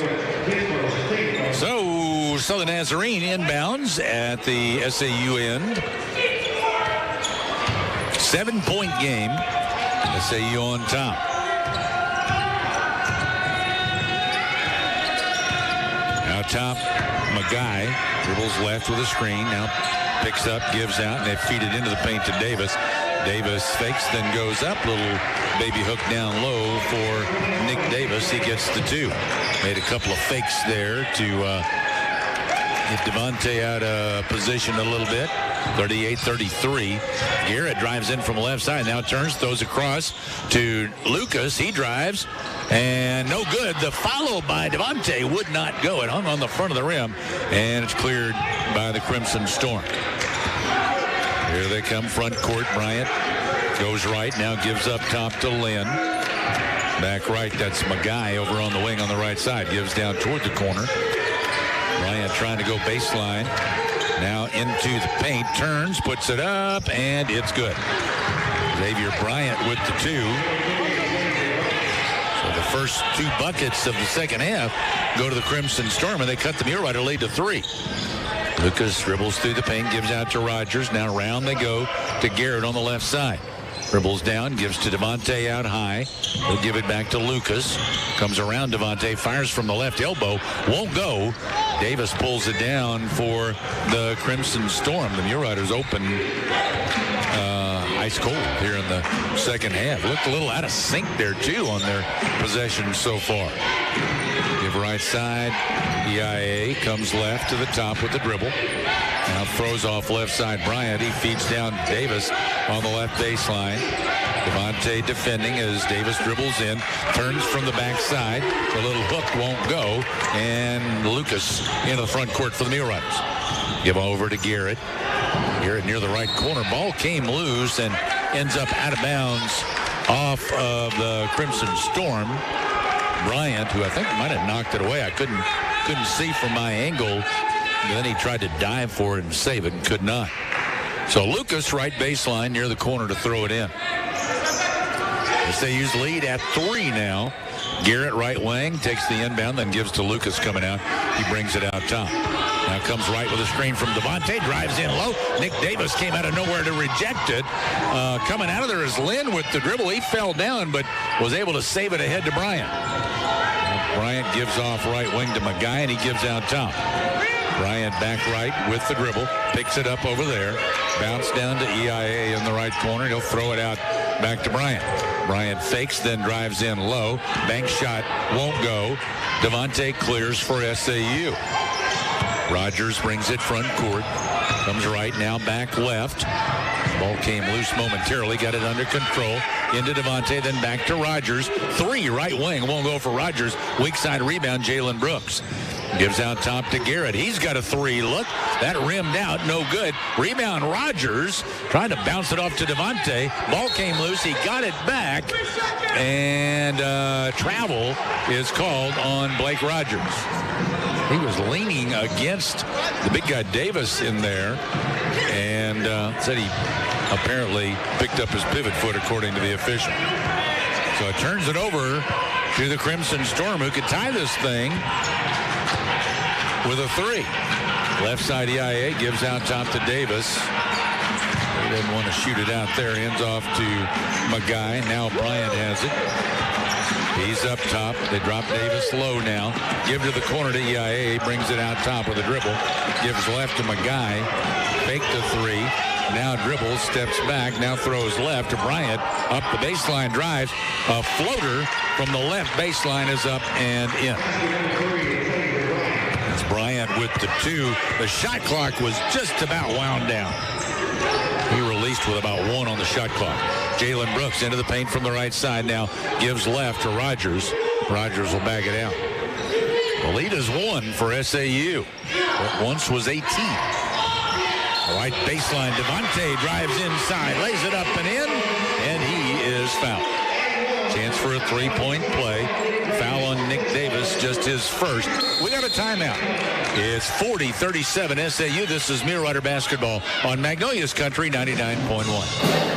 So Southern Nazarene inbounds at the SAU end. 7-point game. SAU on top. Now top, Magai dribbles left with a screen. Now picks up, gives out, and they feed it into the paint to Davis. Davis fakes, then goes up. Little baby hook down low for Nick Davis. He gets the two. Made a couple of fakes there to get Devontae out of position a little bit. 38-33. Garrett drives in from the left side. Now turns, throws across to Lucas. He drives, and no good. The follow by Devontae would not go. It hung on the front of the rim, and it's cleared by the Crimson Storm. Here they come, front court. Bryant goes right, now gives up top to Lynn. Back right, that's Magai over on the wing on the right side. Gives down toward the corner. Bryant trying to go baseline. Now into the paint, turns, puts it up, and it's good. Xavier Bryant with the two. So the first two buckets of the second half go to the Crimson Storm, and they cut the Mulerider lead to 3. Lucas dribbles through the paint, gives out to Rogers. Now around they go to Garrett on the left side. Dribbles down, gives to Devontae out high. He'll give it back to Lucas. Comes around Devontae, fires from the left elbow. Won't go. Davis pulls it down for the Crimson Storm. The Muleriders open ice cold here in the second half. Looked a little out of sync there, too, on their possession so far. Give right side. EIA comes left to the top with the dribble. Now throws off left side Bryant. He feeds down Davis on the left baseline. Devontae defending as Davis dribbles in. Turns from the backside. The little hook won't go. And Lucas into the front court for the Muleriders. Give over to Garrett. Garrett near the right corner. Ball came loose and ends up out of bounds off of the Crimson Storm. Bryant, who I think might have knocked it away. I couldn't see from my angle. And then he tried to dive for it and save it and could not. So Lucas right baseline near the corner to throw it in. SAU's lead at 3 now. Garrett right wing takes the inbound, then gives to Lucas coming out. He brings it out top. Now comes right with a screen from Devontae. Drives in low. Nick Davis came out of nowhere to reject it. Coming out of there is Lynn with the dribble. He fell down but was able to save it ahead to Bryant. Bryant gives off right wing to Magai, and he gives out top. Bryant back right with the dribble. Picks it up over there. Bounce down to EIA in the right corner. He'll throw it out back to Bryant. Bryant fakes, then drives in low. Bank shot won't go. Devontae clears for SAU. Rogers brings it front court. Comes right, now back left. Ball came loose momentarily. Got it under control. Into Devontae, then back to Rogers. 3 right wing. Won't go for Rogers. Weak side rebound, Jalen Brooks. Gives out top to Garrett. He's got a 3. Look, that rimmed out. No good. Rebound Rogers. Trying to bounce it off to Devontae. Ball came loose. He got it back. And travel is called on Blake Rogers. He was leaning against the big guy Davis in there. And said he apparently picked up his pivot foot according to the official. So it turns it over to the Crimson Storm, who could tie this thing with a 3. Left side EIA gives out top to Davis. He didn't want to shoot it out there. Ends off to Magai. Now Bryant has it. He's up top. They drop Davis low now. Give to the corner to EIA. He brings it out top with a dribble. Gives left to Magai. Fake the 3. Now dribbles, steps back, now throws left to Bryant. Up the baseline, drives. A floater from the left baseline is up and in. It's Bryant with the 2. The shot clock was just about wound down. He released with about 1 on the shot clock. Jalen Brooks into the paint from the right side now. Gives left to Rogers. Rogers will bag it out. The lead is 1 for SAU. What once was 18. Right baseline, Devontae drives inside, lays it up and in, and he is fouled. 3-point play. Foul on Nick Davis, just his first. We got a timeout. It's 40-37 SAU. This is Mulerider basketball on Magnolia's Country 99.1.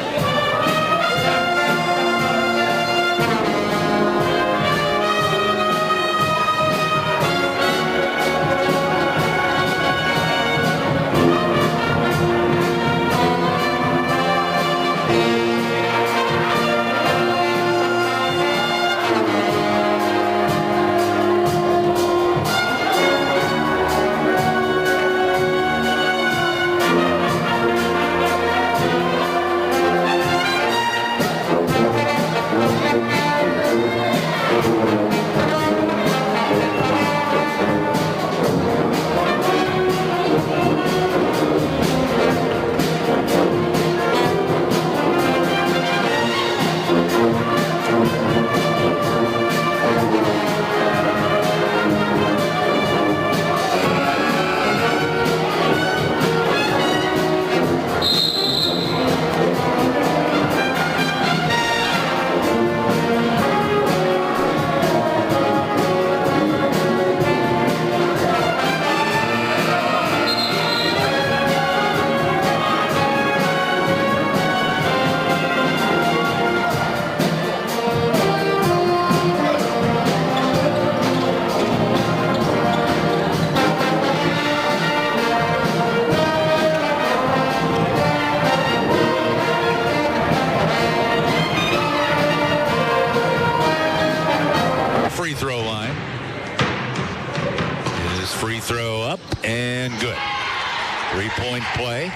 Three-point play.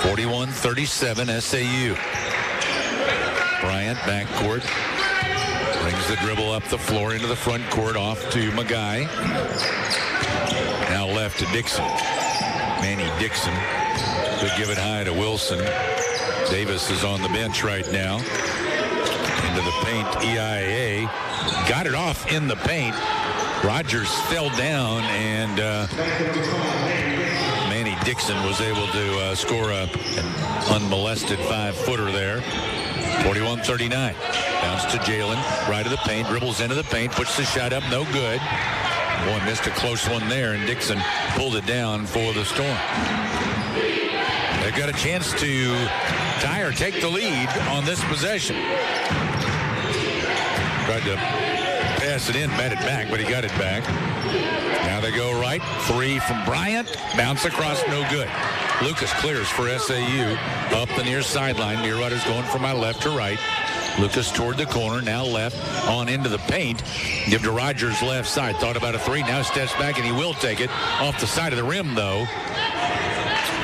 41-37 SAU. Bryant backcourt. Brings the dribble up the floor into the front court, off to Magai. Now left to Dixon. Manny Dixon could give it high to Wilson. Davis is on the bench right now. Into the paint, EIA. Got it off in the paint. Rogers fell down, and Manny Dixon was able to score an unmolested 5-footer there. 41-39. Bounce to Jalen. Right of the paint. Dribbles into the paint. Puts the shot up. No good. Boy, missed a close one there, and Dixon pulled it down for the Storm. They've got a chance to tie or take the lead on this possession. Tried to pass it in, bat it back, but he got it back. Now they go right. Three from Bryant. Bounce across, no good. Lucas clears for SAU up the near sideline. Mulerider's going from my left to right. Lucas toward the corner, now left, on into the paint. Give to Rogers left side. Thought about a three, now steps back, and he will take it. Off the side of the rim, though.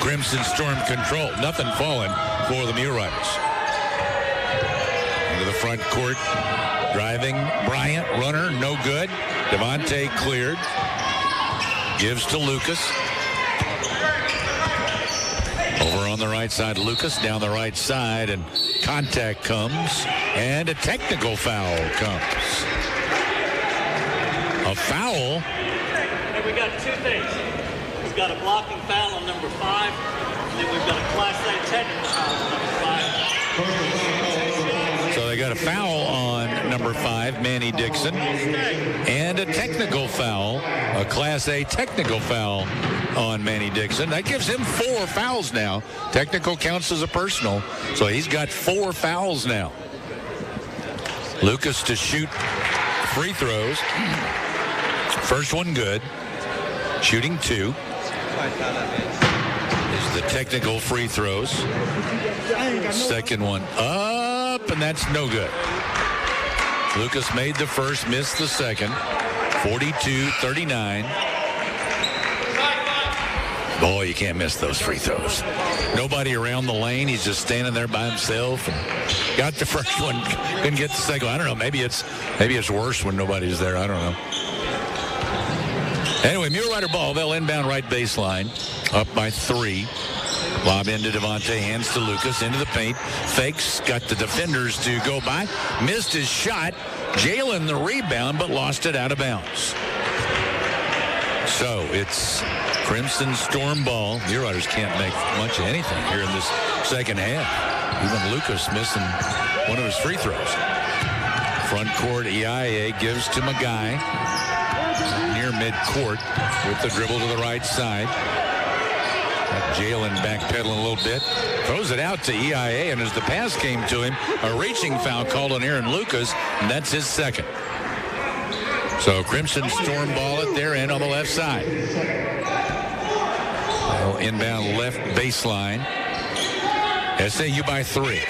Crimson Storm control. Nothing falling for the Muleriders. Into the front court. Driving Bryant, runner, no good. Devontae cleared. Gives to Lucas. Over on the right side, Lucas down the right side, and contact comes, and a technical foul comes. A foul. Hey, we got two things. We've got a blocking foul on number 5, and then we've got a Class A technical foul on number 5. So they got a foul on number 5, Manny Dixon, and a technical foul, a Class A technical foul on Manny Dixon. That gives him 4 fouls now. Technical counts as a personal, so he's got 4 fouls now. Lucas to shoot free throws. First one good. Shooting 2. Is the technical free throws. Second one up, and that's no good. Lucas made the first, missed the second. 42-39. Boy, you can't miss those free throws. Nobody around the lane. He's just standing there by himself. And got the first one, couldn't get the second one. I don't know. Maybe it's worse when nobody's there. I don't know. Anyway, Mulerider ball. They'll inbound right baseline. Up by 3. Lob into Devontae, hands to Lucas, into the paint. Fakes, got the defenders to go by. Missed his shot. Jalen the rebound, but lost it out of bounds. So it's Crimson Storm ball. Muleriders can't make much of anything here in this second half. Even Lucas missing one of his free throws. Front court, EIA gives to Magai. Near midcourt with the dribble to the right side. Jalen backpedaling a little bit. Throws it out to EIA, and as the pass came to him, a reaching foul called on Aaron Lucas, and that's his second. So Crimson Storm ball at their end on the left side. Inbound left baseline. SAU by 3.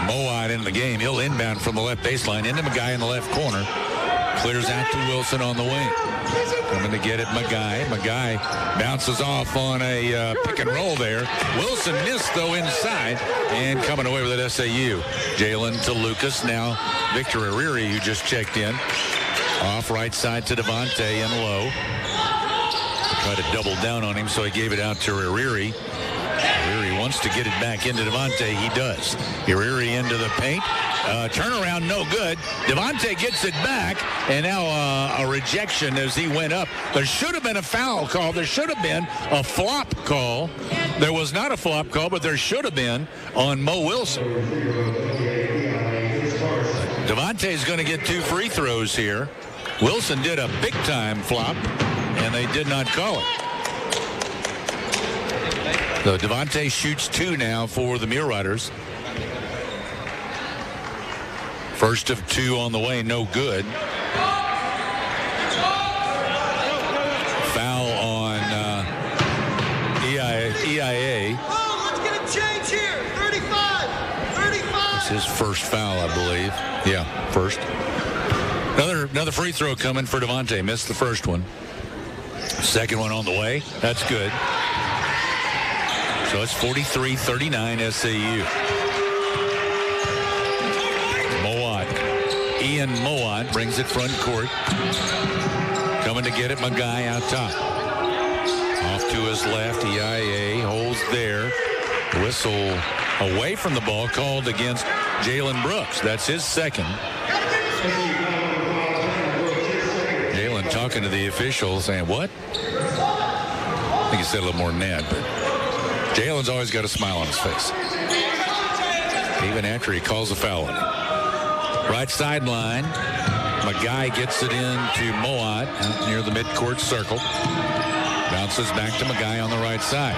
Mowat in the game. He'll inbound from the left baseline into Magai in the left corner. Clears out to Wilson on the wing. Coming to get it, Magai. Magai bounces off on a pick and roll there. Wilson missed, though, inside. And coming away with it, SAU. Jalen to Lucas. Now Victor Ariri, who just checked in. Off right side to Devontae and low. Tried to double down on him, so he gave it out to Ariri. Ariri wants to get it back into Devontae. He does. Ariri into the paint. Turnaround, no good. Devontae gets it back, and now a rejection as he went up. There should have been a foul call. There should have been a flop call. There was not a flop call, but there should have been on Mo Wilson. Devontae's going to get 2 free throws here. Wilson did a big-time flop, and they did not call it. So Devontae shoots 2 now for the Muleriders. First of 2 on the way, no good. Foul on EIA. Oh, let's get a change here. 35. It's his first foul, I believe. Yeah, first. Another free throw coming for Devontae. Missed the first one. Second one on the way. That's good. So it's 43-39 SAU. Ian Mowat brings it front court. Coming to get it, Magai out top. Off to his left, EIA holds there. Whistle away from the ball called against Jalen Brooks. That's his second. Jalen talking to the official saying, what? I think he said a little more than that, but Jalen's always got a smile on his face. Even after he calls a foul on him. Right sideline. Magai gets it in to Mowat out near the midcourt circle. Bounces back to Magai on the right side.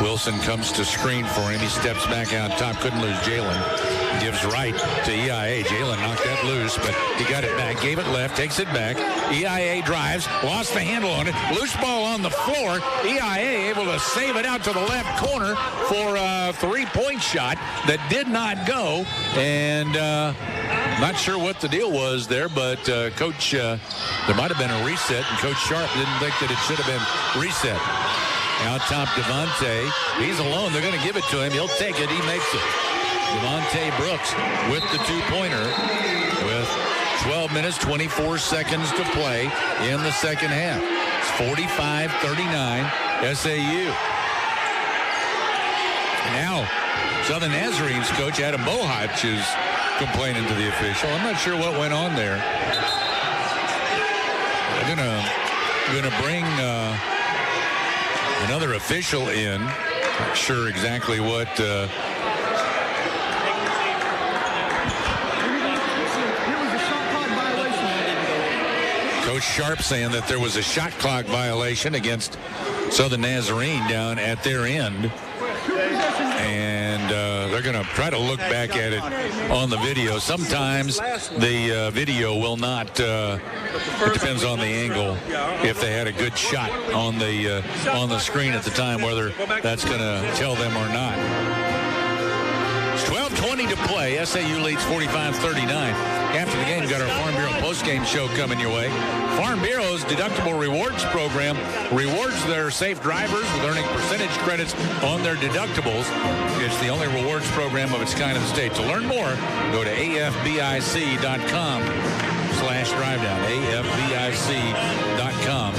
Wilson comes to screen for him. He steps back out top. Couldn't lose Jalen. Gives right to EIA. Jalen knocked that loose, but he got it back. Gave it left. Takes it back. EIA drives. Lost the handle on it. Loose ball on the floor. EIA able to save it out to the left corner for a three-point shot that did not go. And not sure what the deal was there, but Coach, there might have been a reset, and Coach Sharp didn't think that it should have been reset. Out top, Devontae. He's alone. They're going to give it to him. He'll take it. He makes it. Devontae Brooks with the two-pointer with 12 minutes, 24 seconds to play in the second half. It's 45-39 SAU. Now, Southern Nazarene's coach, Adam Bohach, is complaining to the official. I'm not sure what went on there. They're gonna bring another official in. Not sure exactly what. Coach Sharp saying that there was a shot clock violation against Southern Nazarene down at their end. And they're going to try to look back at it on the video. Sometimes the video will not, it depends on the angle, if they had a good shot on the screen at the time, whether that's going to tell them or not. It's 12:20 to play. SAU leads 45-39. After the game, we've got our Farm Bureau postgame show coming your way. Farm Bureau's deductible rewards program rewards their safe drivers with earning percentage credits on their deductibles. It's the only rewards program of its kind in the state. To learn more, go to afbic.com/drivedown. afbic.com.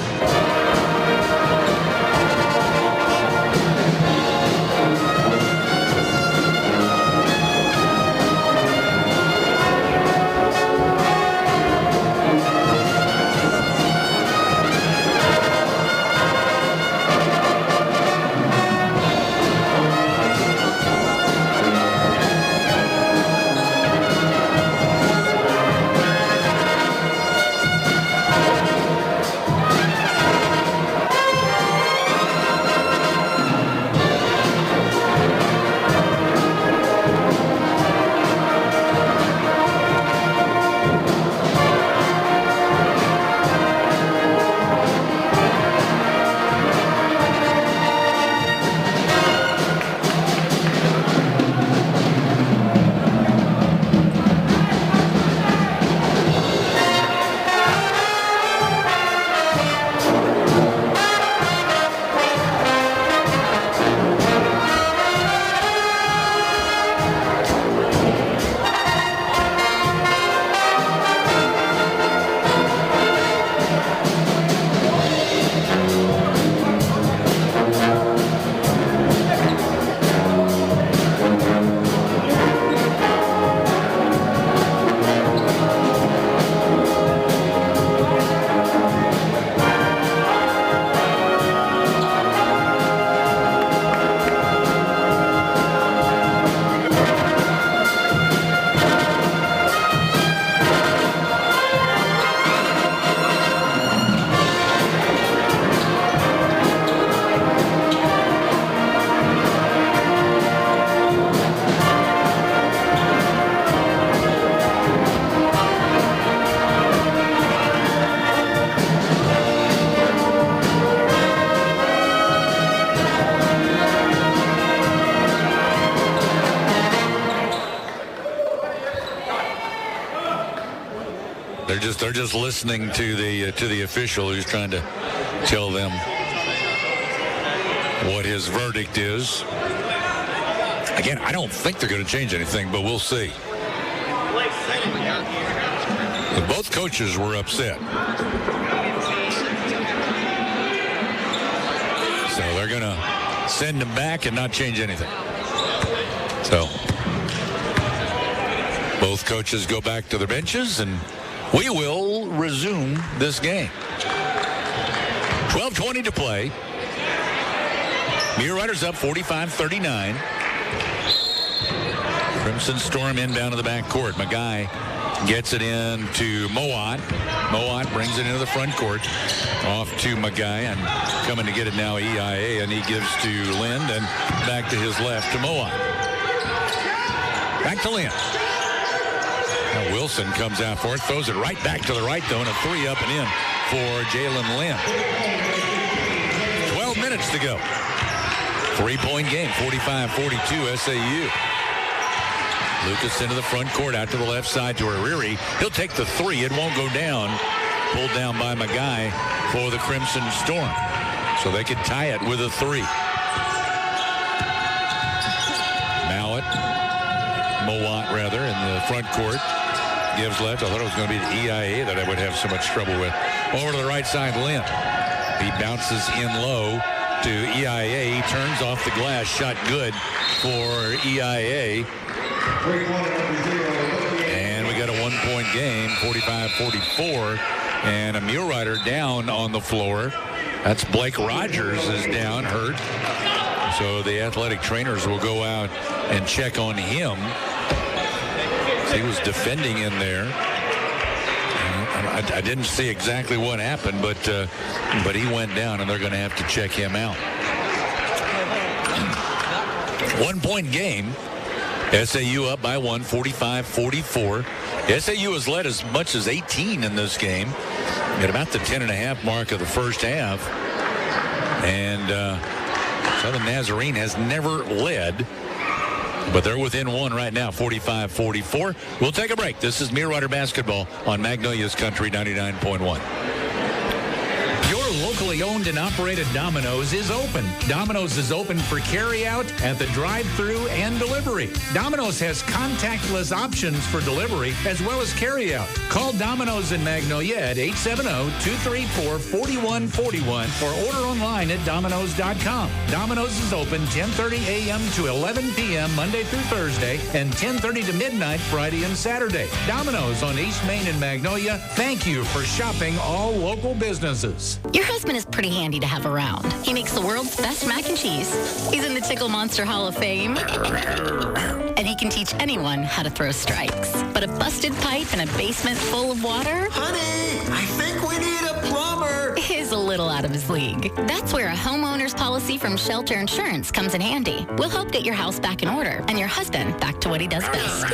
They're just listening to the official who's trying to tell them what his verdict is. Again, I don't think they're going to change anything, but we'll see. Both coaches were upset. So they're going to send him back and not change anything. So both coaches go back to their benches, and we will resume this game. 12:20 to play. Mulerider's up 45-39. Crimson Storm inbound to the back court. Magai gets it in to Mowat. Mowat brings it into the front court. Off to Magai, and coming to get it now, EIA, and he gives to Lind, and back to his left to Mowat. Back to Lind. Now Wilson comes out for it, throws it right back to the right, though, and a three up and in for Jalen Lind. 12 minutes to go. 3-point game, 45-42 SAU. Lucas into the front court, out to the left side to Ariri. He'll take the three. It won't go down. Pulled down by Magai for the Crimson Storm. So they could tie it with a three. Mowat rather, in the front court. Gives left. I thought it was going to be the EIA that I would have so much trouble with. Over to the right side, Lind. He bounces in low to EIA. He turns off the glass. Shot good for EIA. And we got a 1-point game, 45-44. And a Mulerider down on the floor. That's Blake Rogers is down, hurt. So the athletic trainers will go out and check on him. He was defending in there. I didn't see exactly what happened, but he went down, and they're going to have to check him out. 1-point game. SAU up by 1, 45-44. SAU has led as much as 18 in this game at about the 10.5 mark of the first half. And Southern Nazarene has never led, but they're within one right now, 45-44. We'll take a break. This is Mulerider basketball on Magnolia's Country 99.1. Your locally owned and operated Domino's is open. Domino's is open for carry-out at the drive-thru and delivery. Domino's has contactless options for delivery as well as carry-out. Call Domino's in Magnolia at 870-234-4141 or order online at Domino's.com. Domino's is open 10:30 a.m. to 11 p.m. Monday through Thursday and 10:30 to midnight Friday and Saturday. Domino's on East Main in Magnolia. Thank you for shopping all local businesses. Your husband is pretty handy to have around. He makes the world's best mac and cheese. He's in the Tickle Monster Hall of Fame. And he can teach anyone how to throw strikes. But a busted pipe in a basement full of water? Honey, I think we need a plumber. Is a little out of his league. That's where a homeowner's policy from Shelter Insurance comes in handy. We'll help get your house back in order and your husband back to what he does best.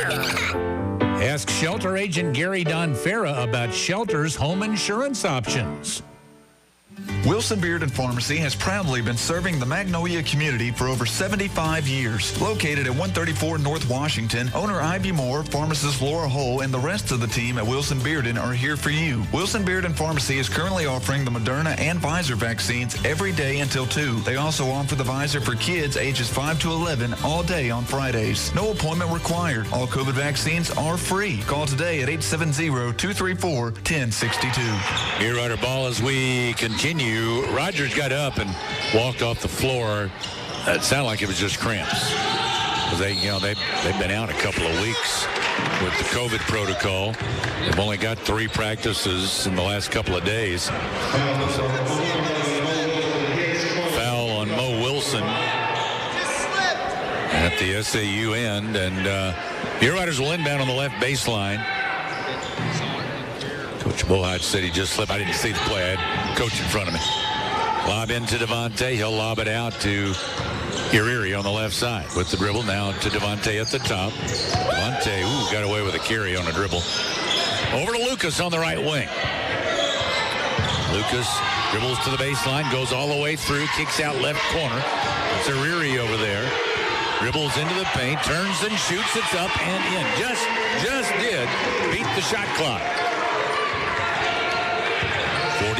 Ask Shelter Agent Gary Donfera about Shelter's home insurance options. Wilson Beard and Pharmacy has proudly been serving the Magnolia community for over 75 years. Located at 134 North Washington, owner Ivy Moore, pharmacist Laura Hull, and the rest of the team at Wilson Bearden are here for you. Wilson Beard and Pharmacy is currently offering the Moderna and Pfizer vaccines every day until 2. They also offer the Pfizer for kids ages 5 to 11 all day on Fridays. No appointment required. All COVID vaccines are free. Call today at 870-234-1062. Mulerider ball as we continue. Rogers got up and walked off the floor. It sounded like it was just cramps. They've been out a couple of weeks with the COVID protocol. They've only got 3 practices in the last couple of days. Foul on Mo Wilson at the SAU end, and Mulerider's will inbound on the left baseline. Coach Bullhide said he just slipped. I didn't see the play. I had coach in front of me. Lob into Devontae. He'll lob it out to Iriri on the left side with the dribble. Now to Devontae at the top. Devontae, got away with a carry on a dribble. Over to Lucas on the right wing. Lucas dribbles to the baseline, goes all the way through, kicks out left corner. It's Iriri over there. Dribbles into the paint, turns and shoots. It's up and in. Just did beat the shot clock.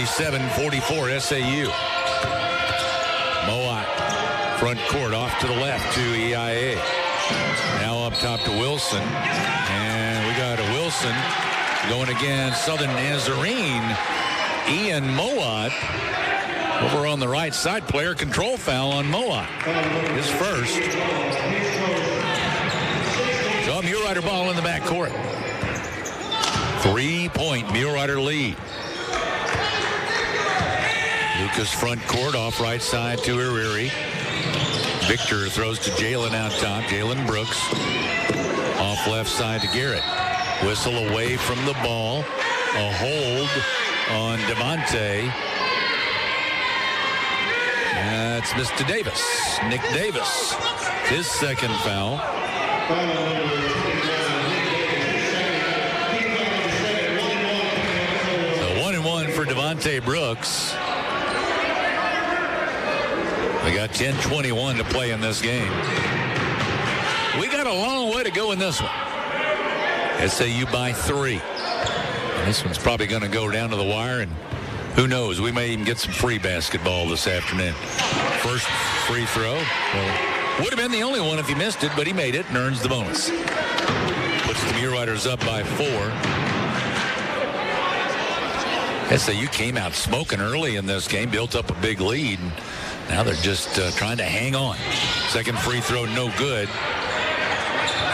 77-44 SAU. Moat, front court off to the left to EIA. Now up top to Wilson. And we got a Wilson going against Southern Nazarene. Ian Moat over on the right side. Player control foul on Moat. His first. So a Mulerider ball in the backcourt. 3-point Mulerider lead. Lucas front court off right side to Iriri. Victor throws to Jalen out top. Jalen Brooks off left side to Garrett. Whistle away from the ball. A hold on Devontae. That's Mr. Davis. Nick Davis. His second foul. So 1-1 for Devontae Brooks. We got 10:21 to play in this game. We got a long way to go in this one. SAU by 3. And this one's probably going to go down to the wire, and who knows, we may even get some free basketball this afternoon. First free throw. Well, would have been the only one if he missed it, but he made it and earns the bonus. Puts the Muleriders up by 4. SAU came out smoking early in this game, built up a big lead, and now they're just trying to hang on. Second free throw, no good.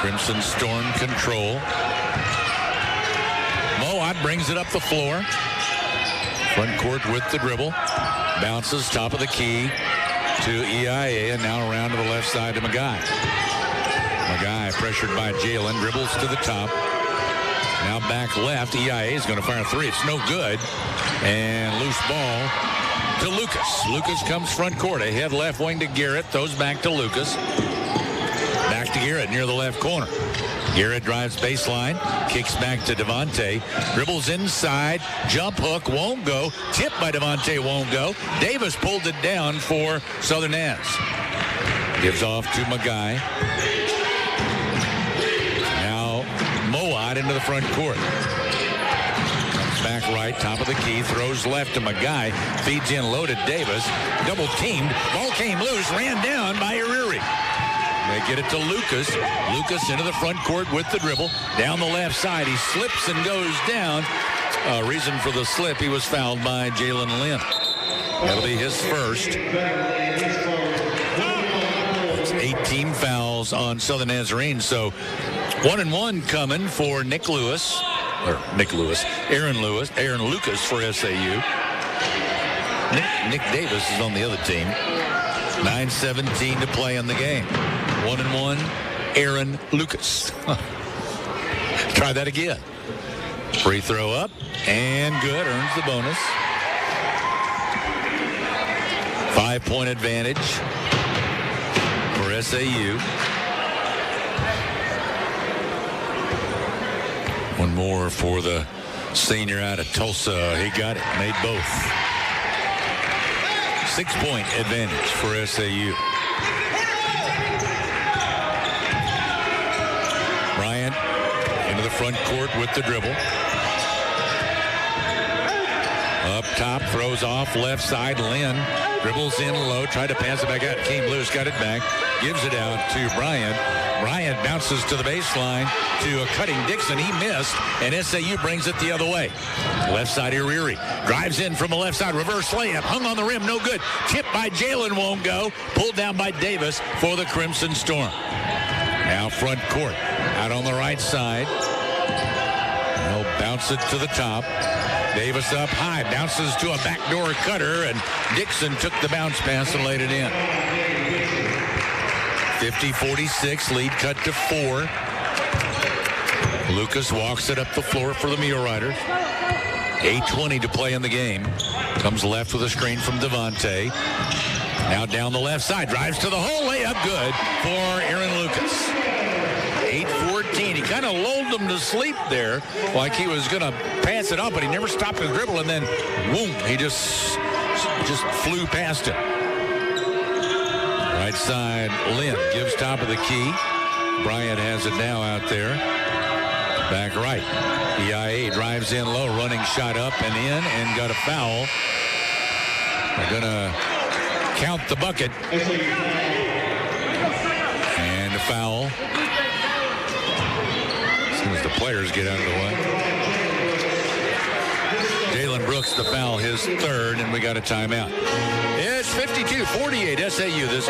Crimson Storm control. Moat brings it up the floor. Front court with the dribble. Bounces top of the key to EIA, and now around to the left side to Magai. Magai pressured by Jalen, dribbles to the top. Now back left. EIA is going to fire a 3. It's no good. And loose ball to Lucas. Lucas comes front court. Ahead left wing to Garrett. Throws back to Lucas. Back to Garrett near the left corner. Garrett drives baseline. Kicks back to Devontae. Dribbles inside. Jump hook. Won't go. Tipped by Devontae. Won't go. Davis pulled it down for Southern Naz. Gives off to Magai. Now Moat into the front court. Back right, top of the key, throws left to Magai, feeds in low to Davis, double teamed, ball came loose, ran down by Iriri. They get it to Lucas. Lucas into the front court with the dribble, down the left side, he slips and goes down. Reason for the slip, he was fouled by Jalen Lynn. That'll be his first. It's 18 fouls on Southern Nazarene, so 1-1 coming for Aaron Lucas for SAU. Nick Davis is on the other team. 9:17 to play in the game. 1-1, Aaron Lucas. Try that again. Free throw up and good, earns the bonus. 5-point advantage for SAU. One more for the senior out of Tulsa. He got it, made both. 6-point advantage for SAU. Bryant into the front court with the dribble. Up top, throws off left side. Lynn dribbles in low, tried to pass it back out. Came loose, got it back, gives it out to Bryant. Bryant bounces to the baseline to a cutting Dixon. He missed, and SAU brings it the other way. Left side, Iriri drives in from the left side. Reverse layup, hung on the rim, no good. Tipped by Jalen, won't go. Pulled down by Davis for the Crimson Storm. Now front court, out on the right side. They'll bounce it to the top. Davis up high, bounces to a backdoor cutter, and Dixon took the bounce pass and laid it in. 50-46, lead cut to 4. Lucas walks it up the floor for the Muleriders. 8:20 to play in the game. Comes left with a screen from Devontae. Now down the left side, drives to the hole, layup good for Aaron Lucas. 8:14. He kind of lulled him to sleep there, like he was going to pass it up, but he never stopped his dribble, and then, boom, he just flew past him. Right side, Lynn gives top of the key. Bryant has it now out there. Back right. EIA drives in low, running shot up and in, and got a foul. They're going to count the bucket. And a foul. As soon as the players get out of the way. Jalen Brooks, the foul, his third, and we got a timeout. It's 52-48 SAU this.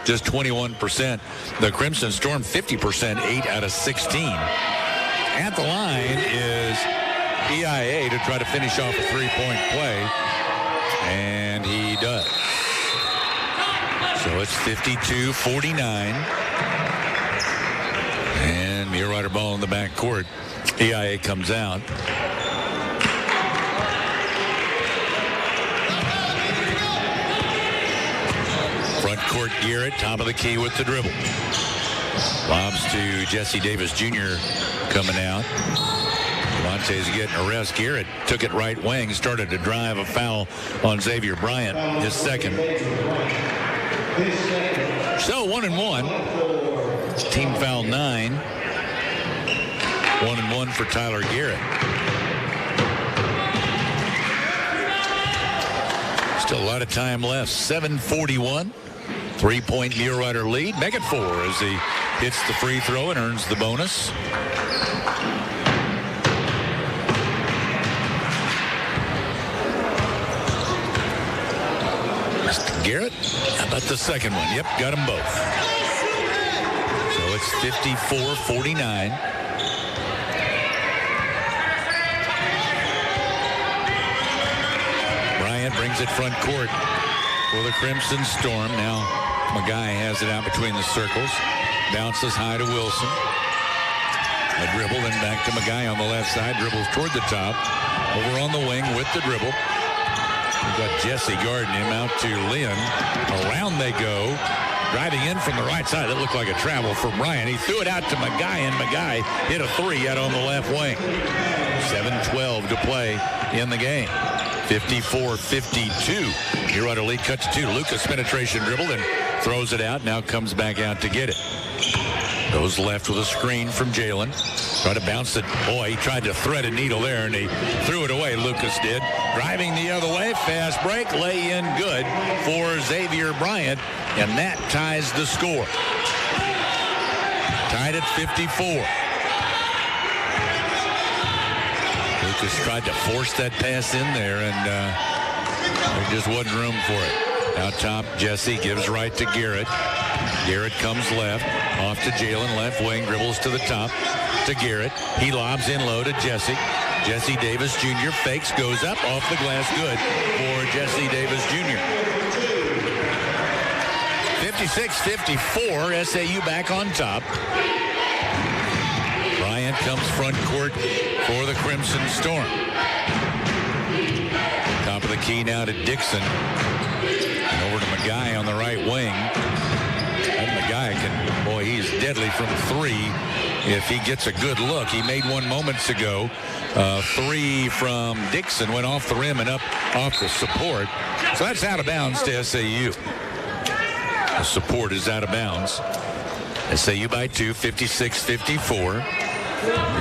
Just 21%. The Crimson Storm 50%, 8 out of 16. At the line is EIA to try to finish off a three-point play. And he does. So it's 52-49. And Mulerider ball in the back court. EIA comes out. Front court Garrett, top of the key with the dribble. Lobs to Jesse Davis Jr. coming out. Monte's getting a rest. Garrett took it right wing, started to drive, a foul on Xavier Bryant, his second. So 1-1. Team foul 9. 1-1 for Tyler Garrett. Still a lot of time left. 7:41. 3-point Mulerider lead. Make it 4 as he hits the free throw and earns the bonus. Mr. Garrett, how about the second one? Yep, got them both. So it's 54-49. Bryant brings it front court for the Crimson Storm. Now Magai has it out between the circles. Bounces high to Wilson. A dribble, then back to Magai on the left side. Dribbles toward the top. Over on the wing with the dribble. We've got Jesse guarding him out to Lynn. Around they go. Driving in from the right side. That looked like a travel for Bryant. He threw it out to Magai, and Magai hit a three out on the left wing. 7:12 to play in the game. 54-52. Mulerider lead cut to 2. Lucas penetration dribble and throws it out. Now comes back out to get it. Goes left with a screen from Jalen. Tried to bounce it. Boy, he tried to thread a needle there, and he threw it away. Lucas did. Driving the other way. Fast break. Lay in good for Xavier Bryant. And that ties the score. Tied at 54. Lucas tried to force that pass in there, and there just wasn't room for it. Out top, Jesse gives right to Garrett. Garrett comes left, off to Jalen, left wing, dribbles to the top to Garrett. He lobs in low to Jesse. Jesse Davis Jr. fakes, goes up, off the glass, good for Jesse Davis Jr. 56-54, SAU back on top. Bryant comes front court for the Crimson Storm. Top of the key now to Dixon. And over to Magai on the right wing. And Magai can, boy, he's deadly from 3. if he gets a good look. He made one moments ago. 3 from Dixon went off the rim and up off the support. So that's out of bounds to SAU. The support is out of bounds. SAU by 2, 56-54.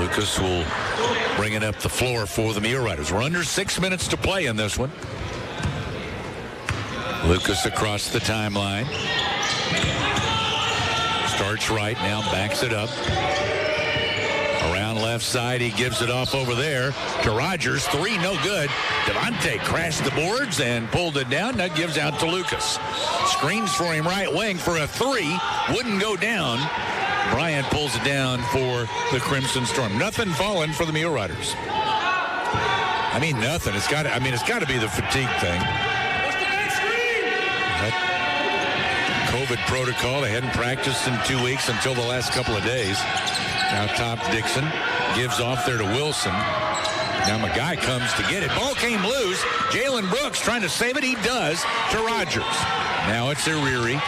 Lucas will bring it up the floor for the Mulerider. We're under 6 minutes to play in this one. Lucas across the timeline. Starts right now, backs it up. Around left side, he gives it off over there to Rogers. 3, no good. Devontae crashed the boards and pulled it down. That gives out to Lucas. Screens for him right wing for a 3. Wouldn't go down. Bryant pulls it down for the Crimson Storm. Nothing falling for the Muleriders. I mean, nothing. It's got to be the fatigue thing. That COVID protocol. They hadn't practiced in 2 weeks until the last couple of days. Now top Dixon gives off there to Wilson. Now Magai comes to get it. Ball came loose. Jalen Brooks trying to save it. He does to Rogers. Now it's Ariri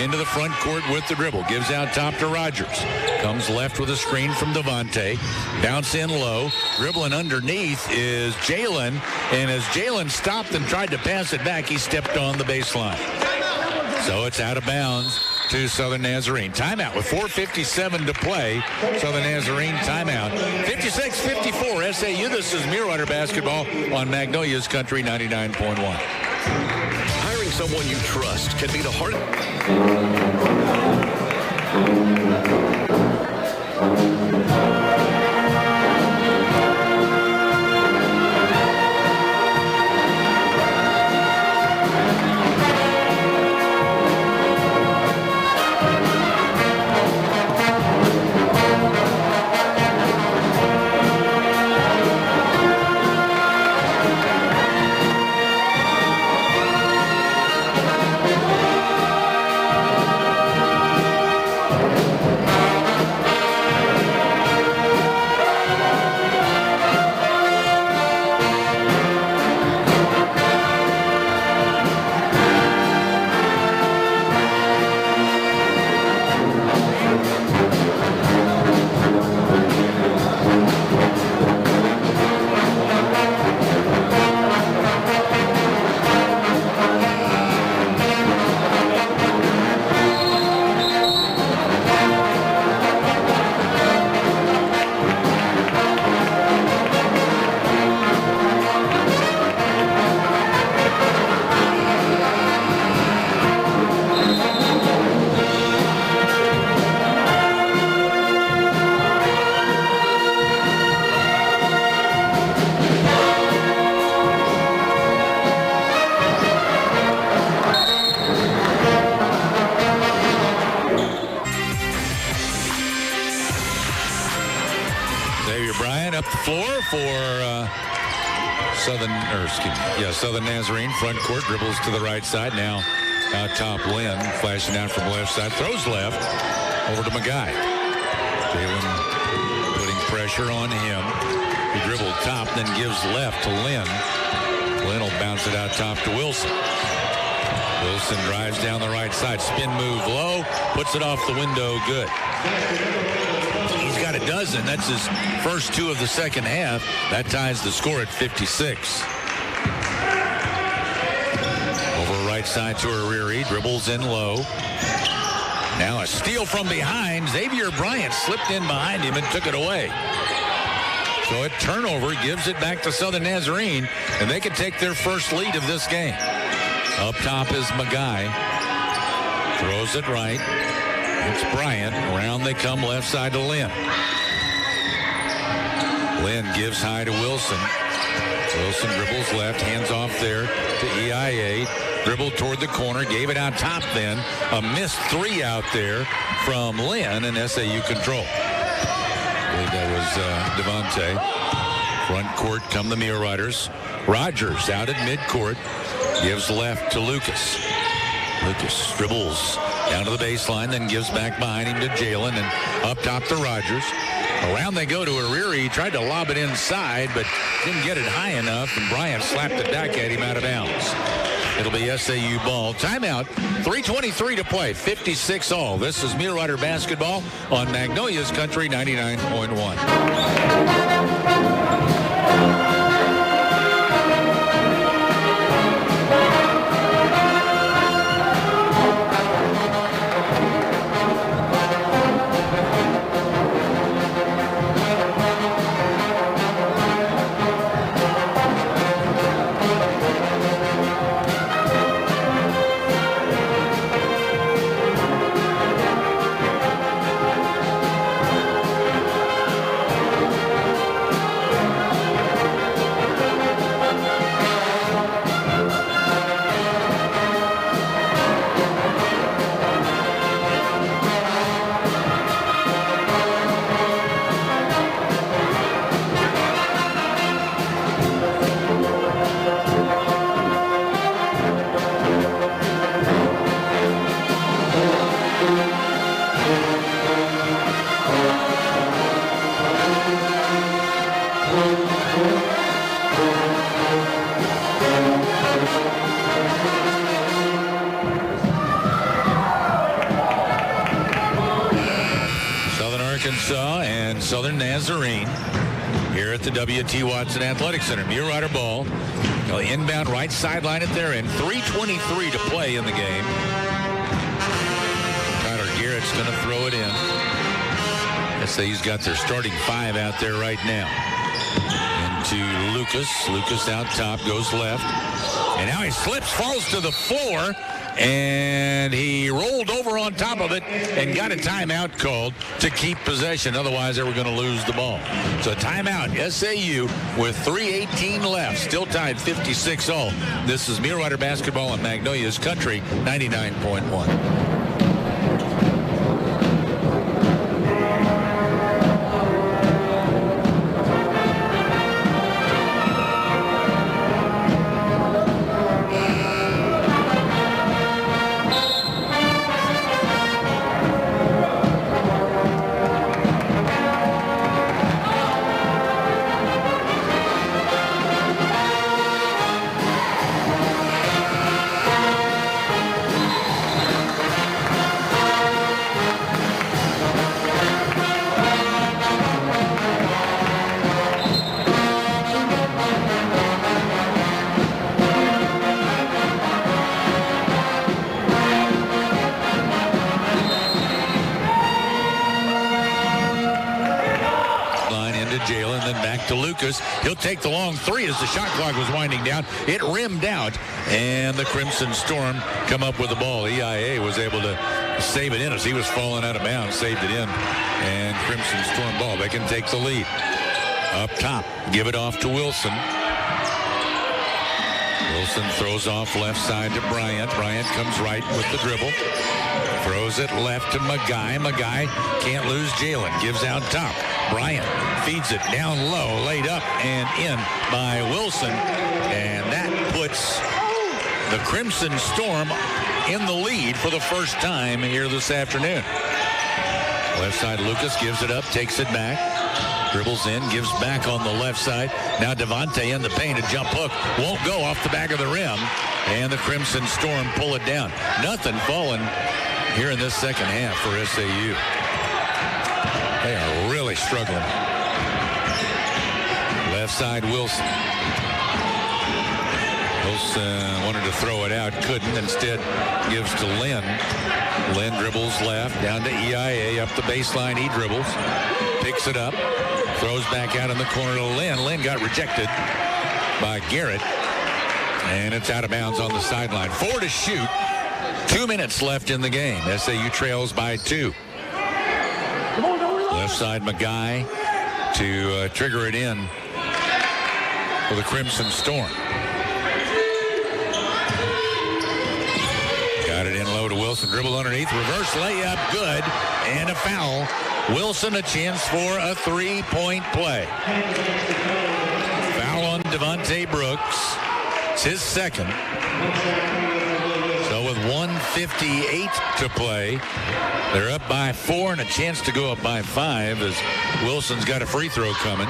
into the front court with the dribble. Gives out top to Rogers. Comes left with a screen from Devontae. Bounce in low. Dribbling underneath is Jalen. And as Jalen stopped and tried to pass it back, he stepped on the baseline. So it's out of bounds to Southern Nazarene. Timeout with 4:57 to play. Southern Nazarene timeout. 56-54 SAU. This is Mulerider basketball on Magnolia's Country 99.1. Hiring someone you trust can be the hard. Southern Nazarene front court dribbles to the right side. Now out top Lynn flashing out from left side. Throws left over to Magai. Jalen putting pressure on him. He dribbled top, then gives left to Lynn. Lynn will bounce it out top to Wilson. Wilson drives down the right side. Spin move low. Puts it off the window. Good. He's got a dozen. That's his first 2 of the second half. That ties the score at 56. Right side to Ariri, dribbles in low. Now a steal from behind. Xavier Bryant slipped in behind him and took it away. So a turnover gives it back to Southern Nazarene, and they can take their first lead of this game. Up top is Magai. Throws it right. It's Bryant. Around they come left side to Lynn. Lynn gives high to Wilson. Wilson dribbles left, hands off there to EIA. Dribbled toward the corner, gave it out top then. A missed 3 out there from Lynn, and SAU control. I believe that was Devontae. Front court come the Muleriders. Rogers out at midcourt. Gives left to Lucas. Lucas dribbles down to the baseline, then gives back behind him to Jalen, and up top to Rogers. Around they go to Ariri. He tried to lob it inside, but didn't get it high enough, and Bryant slapped it back at him out of bounds. It'll be SAU ball. Timeout. 3:23 to play. 56 all. This is Mulerider basketball on Magnolia's Country 99.1. Arkansas and Southern Nazarene here at the W.T. Watson Athletic Center. Mulerider ball. They'll inbound right sideline at their end. 3:23 to play in the game. Tyler Garrett's going to throw it in. SAU's got their starting five out there right now. Into Lucas. Lucas out top, goes left. And now he slips, falls to the floor. And he rolled over on top of it and got a timeout called to keep possession. Otherwise, they were going to lose the ball. So a timeout, SAU with 3:18 left. Still tied 56 all. This is Mulerider basketball on Magnolia's Country 99.1. To Lucas. He'll take the long three as the shot clock was winding down. It rimmed out, and the Crimson Storm come up with the ball. EIA was able to save it in as he was falling out of bounds, saved it in, and Crimson Storm ball. They can take the lead. Up top, give it off to Wilson. Wilson throws off left side to Bryant. Bryant comes right with the dribble. Throws it left to Magai. Magai can't lose Jalen. Gives out top. Bryant feeds it down low, laid up and in by Wilson. And that puts the Crimson Storm in the lead for the first time here this afternoon. Left side, Lucas gives it up, takes it back. Dribbles in, gives back on the left side. Now Devontae in the paint, a jump hook. Won't go off the back of the rim. And the Crimson Storm pull it down. Nothing falling here in this second half for SAU. They are really struggling. Left side, Wilson. Wilson wanted to throw it out, couldn't. Instead, gives to Lynn. Lynn dribbles left, down to EIA, up the baseline. He dribbles, picks it up, throws back out in the corner to Lynn. Lynn got rejected by Garrett, and it's out of bounds on the sideline. 4 to shoot. 2 minutes left in the game. SAU trails by 2. Left side, Magai to trigger it in for the Crimson Storm. Got it in low to Wilson. Dribble underneath. Reverse layup. Good. And a foul. Wilson a chance for a three-point play. Foul on Devontae Brooks. It's his second. So with 1:58 to play, they're up by 4 and a chance to go up by 5 as Wilson's got a free throw coming.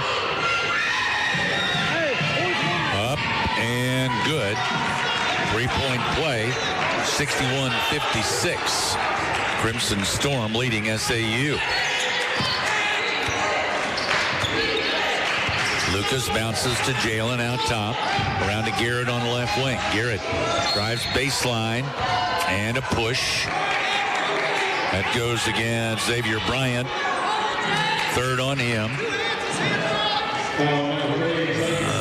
Up and good. 3-point play, 61-56. Crimson Storm leading SAU. Lucas bounces to Jalen out top. Around to Garrett on the left wing. Garrett drives baseline and a push. That goes against Xavier Bryant. Third on him.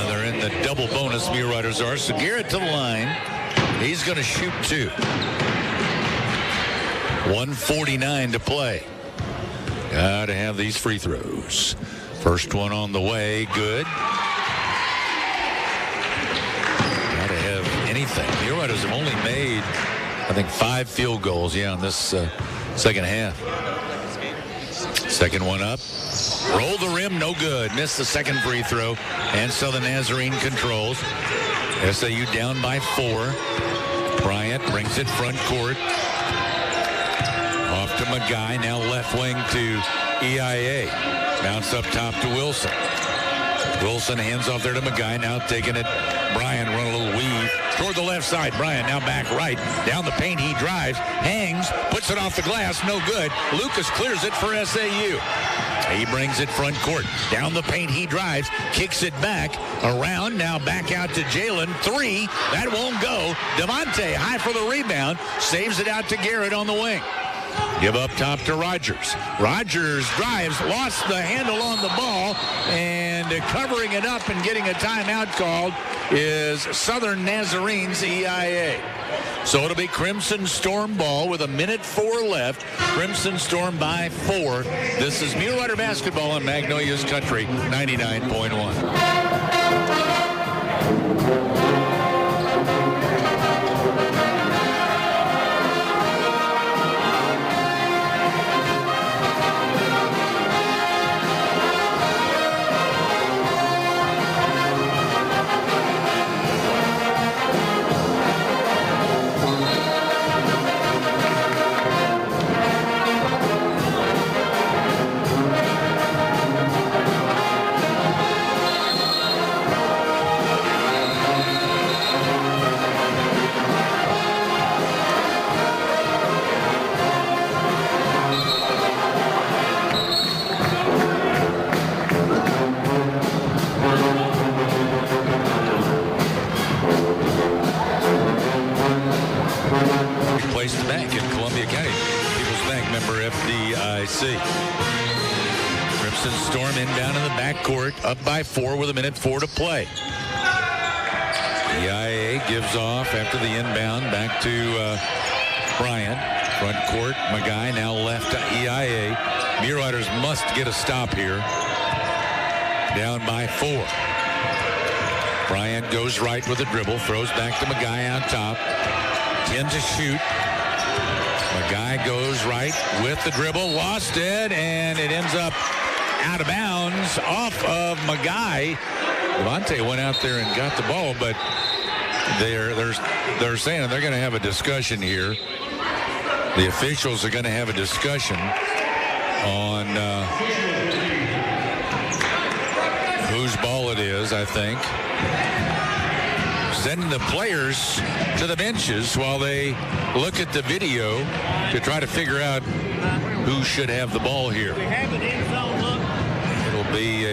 They're in the double bonus, Muleriders are. So Garrett to the line. He's going to shoot two. 1:49 to play. Got to have these free throws. First one on the way. Good. Got to have anything. Muleriders have only made, I think, 5 field goals, in this second half. Second one up. Roll the rim, no good. Missed the second free throw. And so the Nazarene controls. SAU down by 4. Bryant brings it front court. Off to McGuy. Now left wing to EIA. Bounce up top to Wilson. Wilson hands off there to McGuy. Now taking it. Bryant run a little weave toward the left side. Bryant now back right. Down the paint he drives. Hangs. Puts it off the glass. No good. Lucas clears it for SAU. He brings it front court. Down the paint he drives. Kicks it back. Around. Now back out to Jalen. 3. That won't go. Devontae high for the rebound. Saves it out to Garrett on the wing. Give up top to Rogers. Rogers drives, lost the handle on the ball, and covering it up and getting a timeout called is Southern Nazarene's EIA. So it'll be Crimson Storm ball with 1:04 left. Crimson Storm by 4. This is Mulerider basketball on Magnolia's Country 99.1. Crimson Storm inbound in the backcourt, up by 4 with 1:04 to play. EIA gives off after the inbound back to Bryant. Front court, McGuy now left to EIA. Muleriders must get a stop here. Down by 4. Bryant goes right with a dribble, throws back to McGuy out top. 10 to shoot. McGuy goes right with the dribble, lost it, and it ends up out of bounds off of McGuy. Devontae went out there and got the ball, but they're saying they're going to have a discussion here. The officials are going to have a discussion on whose ball it is, I think. Sending the players to the benches while they look at the video to try to figure out who should have the ball here. It'll be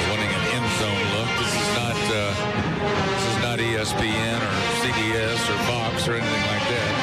wanting an end zone look. This is not ESPN or CBS or Fox or anything like that.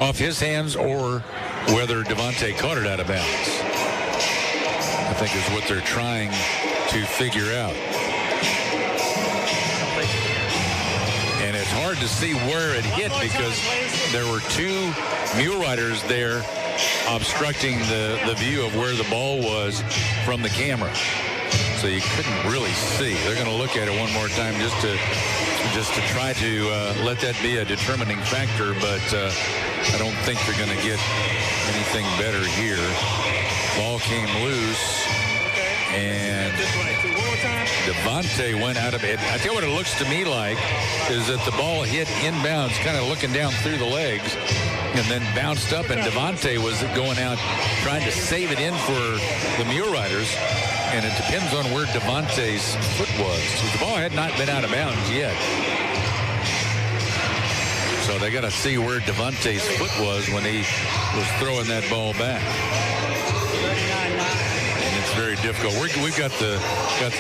off his hands or whether Devontae caught it out of bounds. I think is what they're trying to figure out. And it's hard to see where it hit because there were two mule riders there obstructing the view of where the ball was from the camera. So you couldn't really see. They're going to look at it one more time just to try to let that be a determining factor, but I don't think they're going to get anything better here. Ball came loose, and Devontae went out of it. I tell you what it looks to me like is that the ball hit inbounds, kind of looking down through the legs, and then bounced up, and Devontae was going out trying to save it in for the mule riders. And it depends on where Devontae's foot was. The ball had not been out of bounds yet. So they got to see where Devontae's foot was when he was throwing that ball back. And it's very difficult. We've got the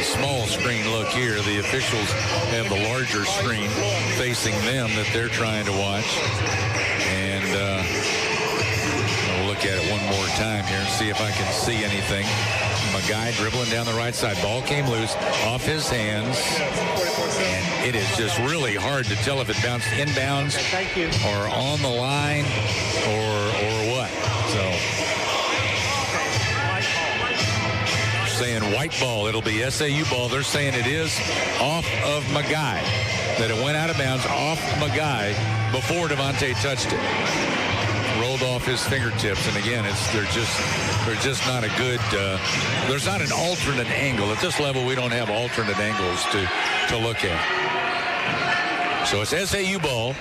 small screen look here. The officials have the larger screen facing them that they're trying to watch. And we'll look at it one more time here and see if I can see anything. A guy dribbling down the right side. Ball came loose off his hands. And it is just really hard to tell if it bounced inbounds or on the line or what. So saying white ball. It'll be SAU ball. They're saying it is off of Magai. That it went out of bounds off Magai before Devontae touched it. Rolled off his fingertips, and again, they're just not a good. There's not an alternate angle at this level. We don't have alternate angles to look at. So it's SAU ball.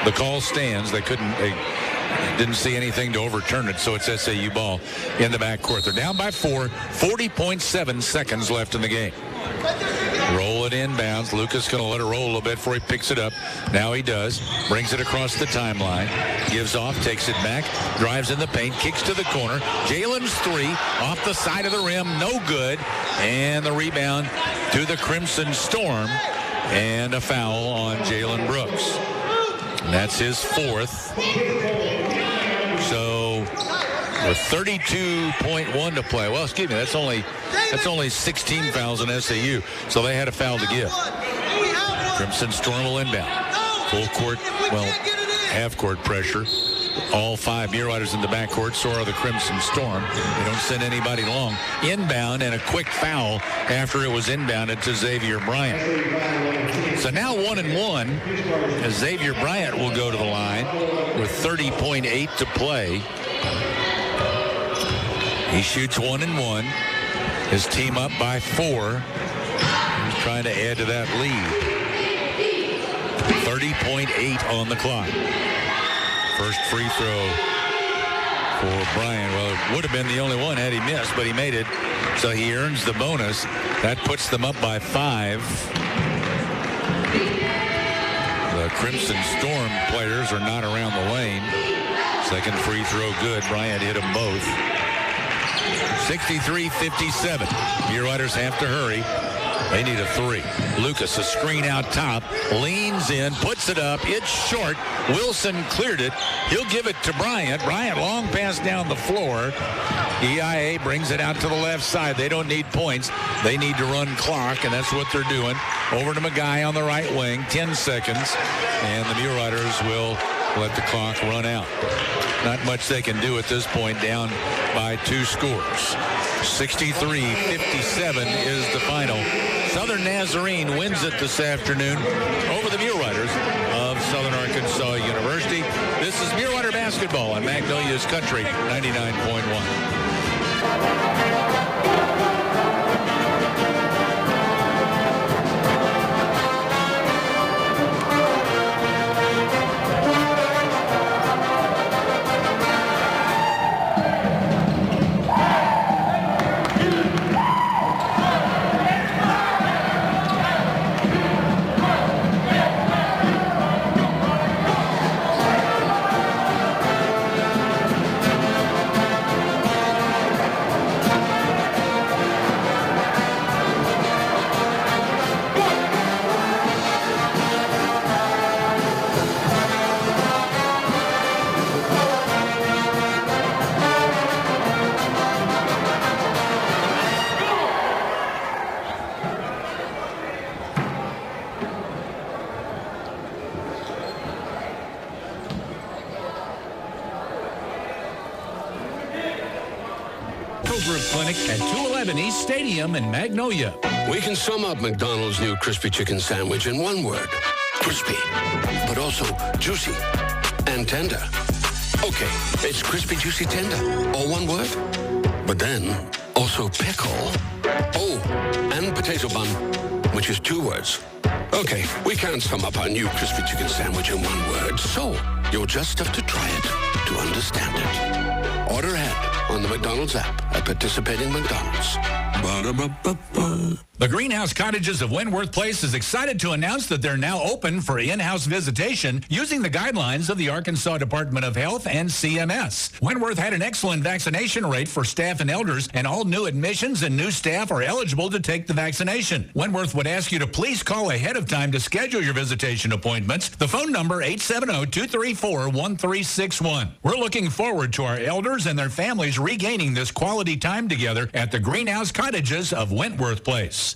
The call stands. They didn't see anything to overturn it, so it's SAU ball in the backcourt. They're down by 4. 40.7 seconds left in the game. Roll it inbounds. Lucas going to let it roll a little bit before he picks it up. Now he does. Brings it across the timeline. Gives off, takes it back, drives in the paint, kicks to the corner. Jalen's three off the side of the rim. No good. And the rebound to the Crimson Storm. And a foul on Jalen Brooks. And that's his fourth. So with 32.1 to play. Well, excuse me, that's only 16 fouls in SAU. So they had a foul to give. Crimson Storm will inbound. Full court, half court pressure. All 5 Mule Riders in the backcourt. So are the Crimson Storm. They don't send anybody long. Inbound and a quick foul after it was inbounded to Xavier Bryant. So now 1-1 as Xavier Bryant will go to the line with 30.8 to play. He shoots 1-1. His team up by 4. He's trying to add to that lead. 30.8 on the clock. First free throw for Bryant. Well, it would have been the only one had he missed, but he made it. So he earns the bonus. That puts them up by 5. The Crimson Storm players are not around the lane. Second free throw good. Bryant hit them both. 63-57. Mule Riders have to hurry. They need a 3. Lucas, a screen out top, leans in, puts it up. It's short. Wilson cleared it. He'll give it to Bryant. Bryant, long pass down the floor. EIA brings it out to the left side. They don't need points. They need to run clock, and that's what they're doing. Over to Magai on the right wing. 10 seconds, and the Mule Riders will let the clock run out. Not much they can do at this point, down by 2 scores. 63-57 is the final. Southern Nazarene wins it this afternoon over the Mule Riders of Southern Arkansas University. This is Mule Rider basketball on Magnolia's Country 99.1. Group Clinic at 211 East Stadium in Magnolia. We can sum up McDonald's new crispy chicken sandwich in one word. Crispy, but also juicy and tender. Okay, it's crispy, juicy, tender. All one word. But then, also pickle. Oh, and potato bun, which is 2 words. Okay, we can't sum up our new crispy chicken sandwich in one word. So, you'll just have to try it to understand it. Order ahead on the McDonald's app at participating McDonald's. Ba-da-ba-ba-ba. The Greenhouse Cottages of Wentworth Place is excited to announce that they're now open for in-house visitation using the guidelines of the Arkansas Department of Health and CMS. Wentworth had an excellent vaccination rate for staff and elders, and all new admissions and new staff are eligible to take the vaccination. Wentworth would ask you to please call ahead of time to schedule your visitation appointments. The phone number, 870-234-1361. We're looking forward to our elders and their families regaining this quality time together at the Greenhouse Cottages of Wentworth Place.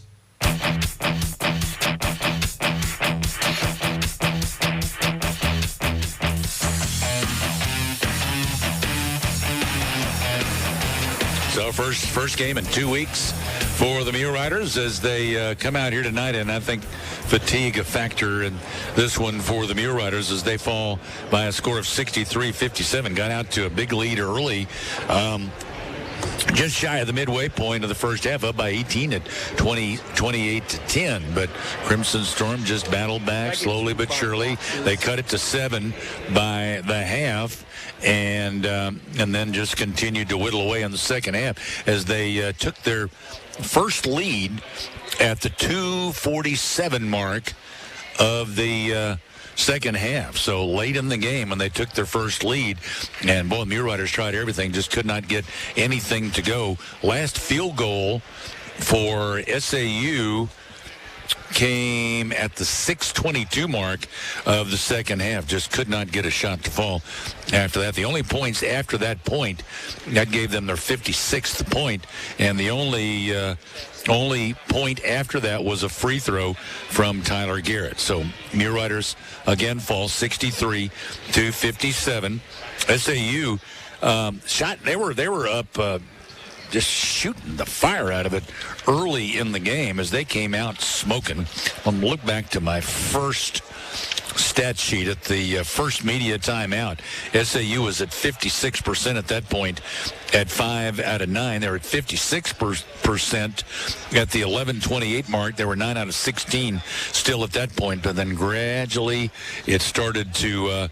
So first game in 2 weeks for the Muleriders as they come out here tonight, and I think fatigue a factor in this one for the Muleriders as they fall by a score of 63-57. Got out to a big lead early. Just shy of the midway point of the first half, up by 18 at 28-10. But Crimson Storm just battled back slowly but surely. They cut it to 7 by the half, and then just continued to whittle away in the second half as they took their first lead at the 2:47 mark of the second half. So late in the game when they took their first lead, and boy, the Muleriders tried everything, just could not get anything to go. Last field goal for SAU came at the 6:22 mark of the second half. Just could not get a shot to fall after that. The only points after that point, that gave them their 56th point, and the only point after that was a free throw from Tyler Garrett. So Muleriders again fall 63-57. SAU shot. They were up. Just shooting the fire out of it early in the game as they came out smoking. I'll look back to my first stat sheet at the first media timeout. SAU was at 56% at that point at 5 out of 9. They were at 56% at the 11:28 mark. They were 9 out of 16 still at that point, but then gradually it started to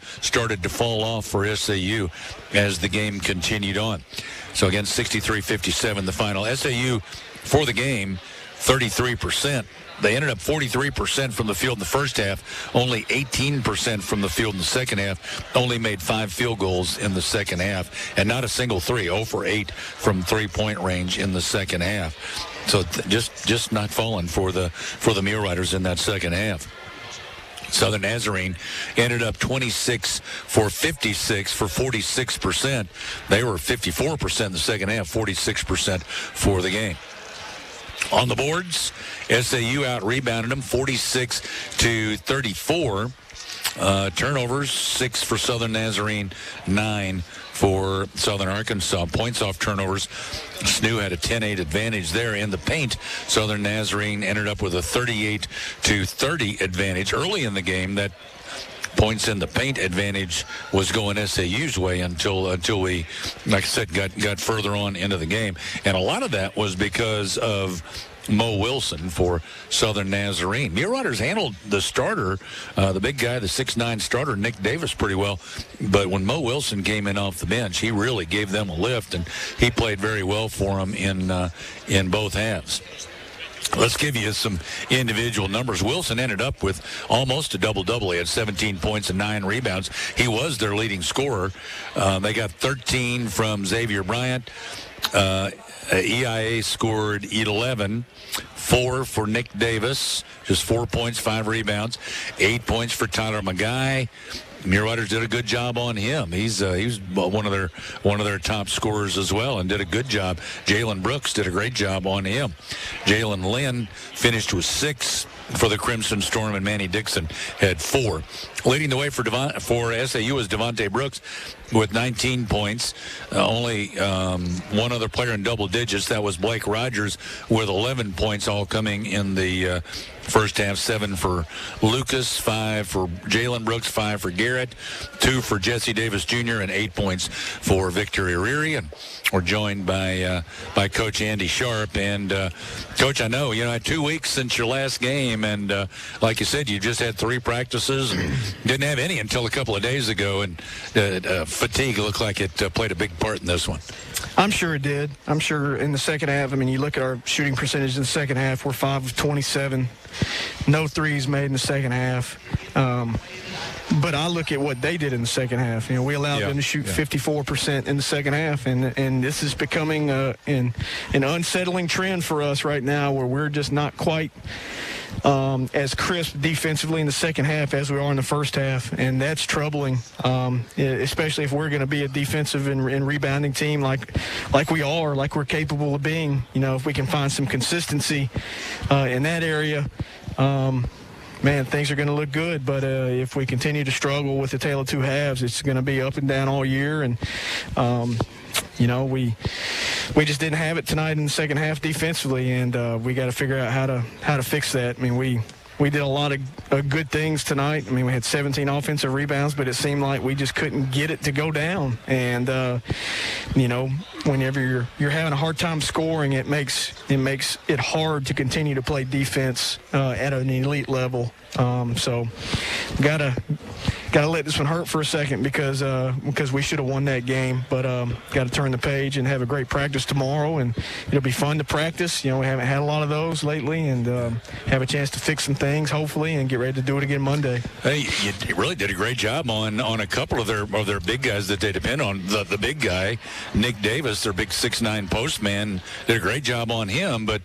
fall off for SAU as the game continued on. So again, 63-57 the final. SAU for the game, 33%. They ended up 43% from the field in the first half, only 18% from the field in the second half, only made 5 field goals in the second half, and not a single three, 0 for 8 from three-point range in the second half. So just not falling for the Muleriders in that second half. Southern Nazarene ended up 26 for 56 for 46%. They were 54% in the second half, 46% for the game. On the boards, SAU out-rebounded them 46-34. Turnovers, 6 for Southern Nazarene, 9 for Southern Arkansas. Points off turnovers, SNU had a 10-8 advantage there. In the paint, Southern Nazarene ended up with a 38-30 advantage. Early in the game, that points in the paint advantage was going SAU's way until we, like I said, got further on into the game. And a lot of that was because of Mo Wilson for Southern Nazarene. Muleriders handled the starter, the big guy, the 6'9" starter, Nick Davis, pretty well. But when Mo Wilson came in off the bench, he really gave them a lift, and he played very well for them in both halves. Let's give you some individual numbers. Wilson ended up with almost a double-double. He had 17 points and 9 rebounds. He was their leading scorer. They got 13 from Xavier Bryant. EIA scored 11, 4 for Nick Davis, just 4 points, 5 rebounds, 8 points for Tyler McGuy. Muleriders did a good job on him. He's one of their top scorers as well, and did a good job. Jalen Brooks did a great job on him. Jalen Lynn finished with 6 for the Crimson Storm, and Manny Dixon had 4. Leading the way for SAU was Devontae Brooks. with 19 points. Only one other player in double digits. That was Blake Rogers with 11 points, all coming in the first half. 7 for Lucas, 5 for Jalen Brooks, 5 for Garrett, 2 for Jesse Davis Jr., and 8 points for Victor Iriri. And we're joined by Coach Andy Sharp. And Coach, I know, you had 2 weeks since your last game, and like you said, you just had 3 practices and didn't have any until a couple of days ago, and fatigue looked like it played a big part in this one. I'm sure it did. I'm sure in the second half, you look at our shooting percentage in the second half, we're 5 of 27. No threes made in the second half. But I look at what they did in the second half. We allowed them to shoot 54% in the second half, and this is becoming an unsettling trend for us right now, where we're just not quite as crisp defensively in the second half as we are in the first half, and that's troubling, especially if we're going to be a defensive and rebounding team like we're capable of being. If we can find some consistency in that area, man, things are going to look good. But if we continue to struggle with the tale of 2 halves, it's going to be up and down all year. And we just didn't have it tonight in the second half defensively, and we got to figure out how to fix that. We did a lot of good things tonight. We had 17 offensive rebounds, but it seemed like we just couldn't get it to go down. And whenever you're having a hard time scoring, it makes it hard to continue to play defense at an elite level. So gotta let this one hurt for a second, because we should have won that game. But got to turn the page and have a great practice tomorrow, and it'll be fun to practice. We haven't had a lot of those lately, and have a chance to fix some things hopefully and get ready to do it again Monday. Hey, you really did a great job on a couple of their big guys that they depend on. The big guy, Nick Davis, their big 6'9" post man, did a great job on him. But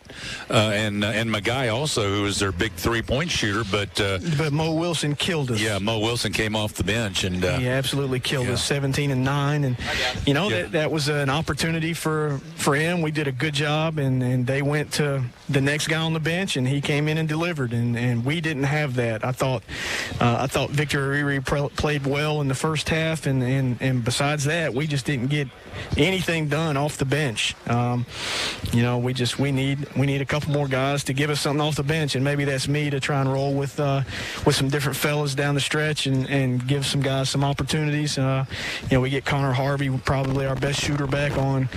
and Magai also, who is their big 3-point shooter. But Mo Wilson killed us. Yeah, Mo Wilson came off the bench, and he absolutely killed us. 17 and 9, and that was an opportunity for him. We did a good job, and they went to the next guy on the bench, and he came in and delivered, and we didn't have that. I thought Victor Iriri played well in the first half, and besides that, we just didn't get anything done off the bench. We need a couple more guys to give us something off the bench, and maybe that's me to try and roll with some different fellas down the stretch and give some guys some opportunities. We get Connor Harvey, probably our best shooter, back on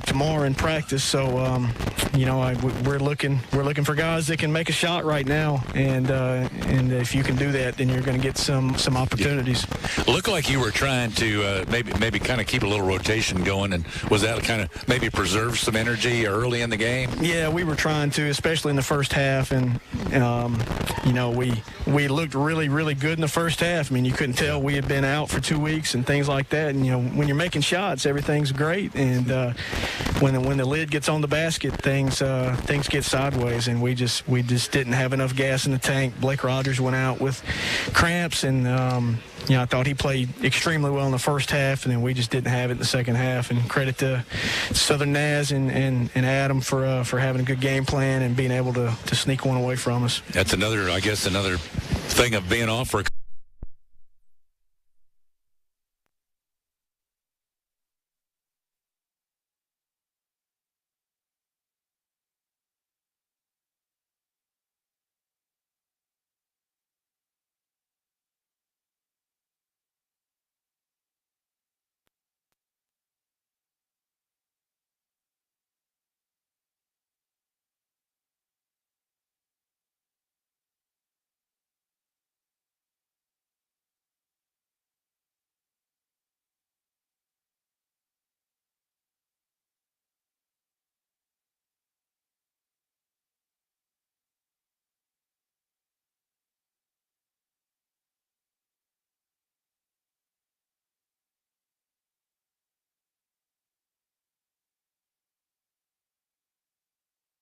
tomorrow in practice. So we're looking for guys that can make a shot right now, and if you can do that, then you're going to get some opportunities. Looked like you were trying to maybe kind of keep a little rotation going, and was that kind of maybe preserve some energy early in the game? Yeah, we were trying to, especially in the first half, and we looked really, really good in the first half. You couldn't tell we had been out for 2 weeks and things like that. And when you're making shots, everything's great, and when the lid gets on the basket, things get sideways, and we just didn't have enough gas in the tank. Blake Rogers went out with cramps, and I thought he played extremely well in the first half, and then we just didn't have it in the second half. And credit to Southern Naz and Adam for having a good game plan and being able to sneak one away from us. That's another thing of being off for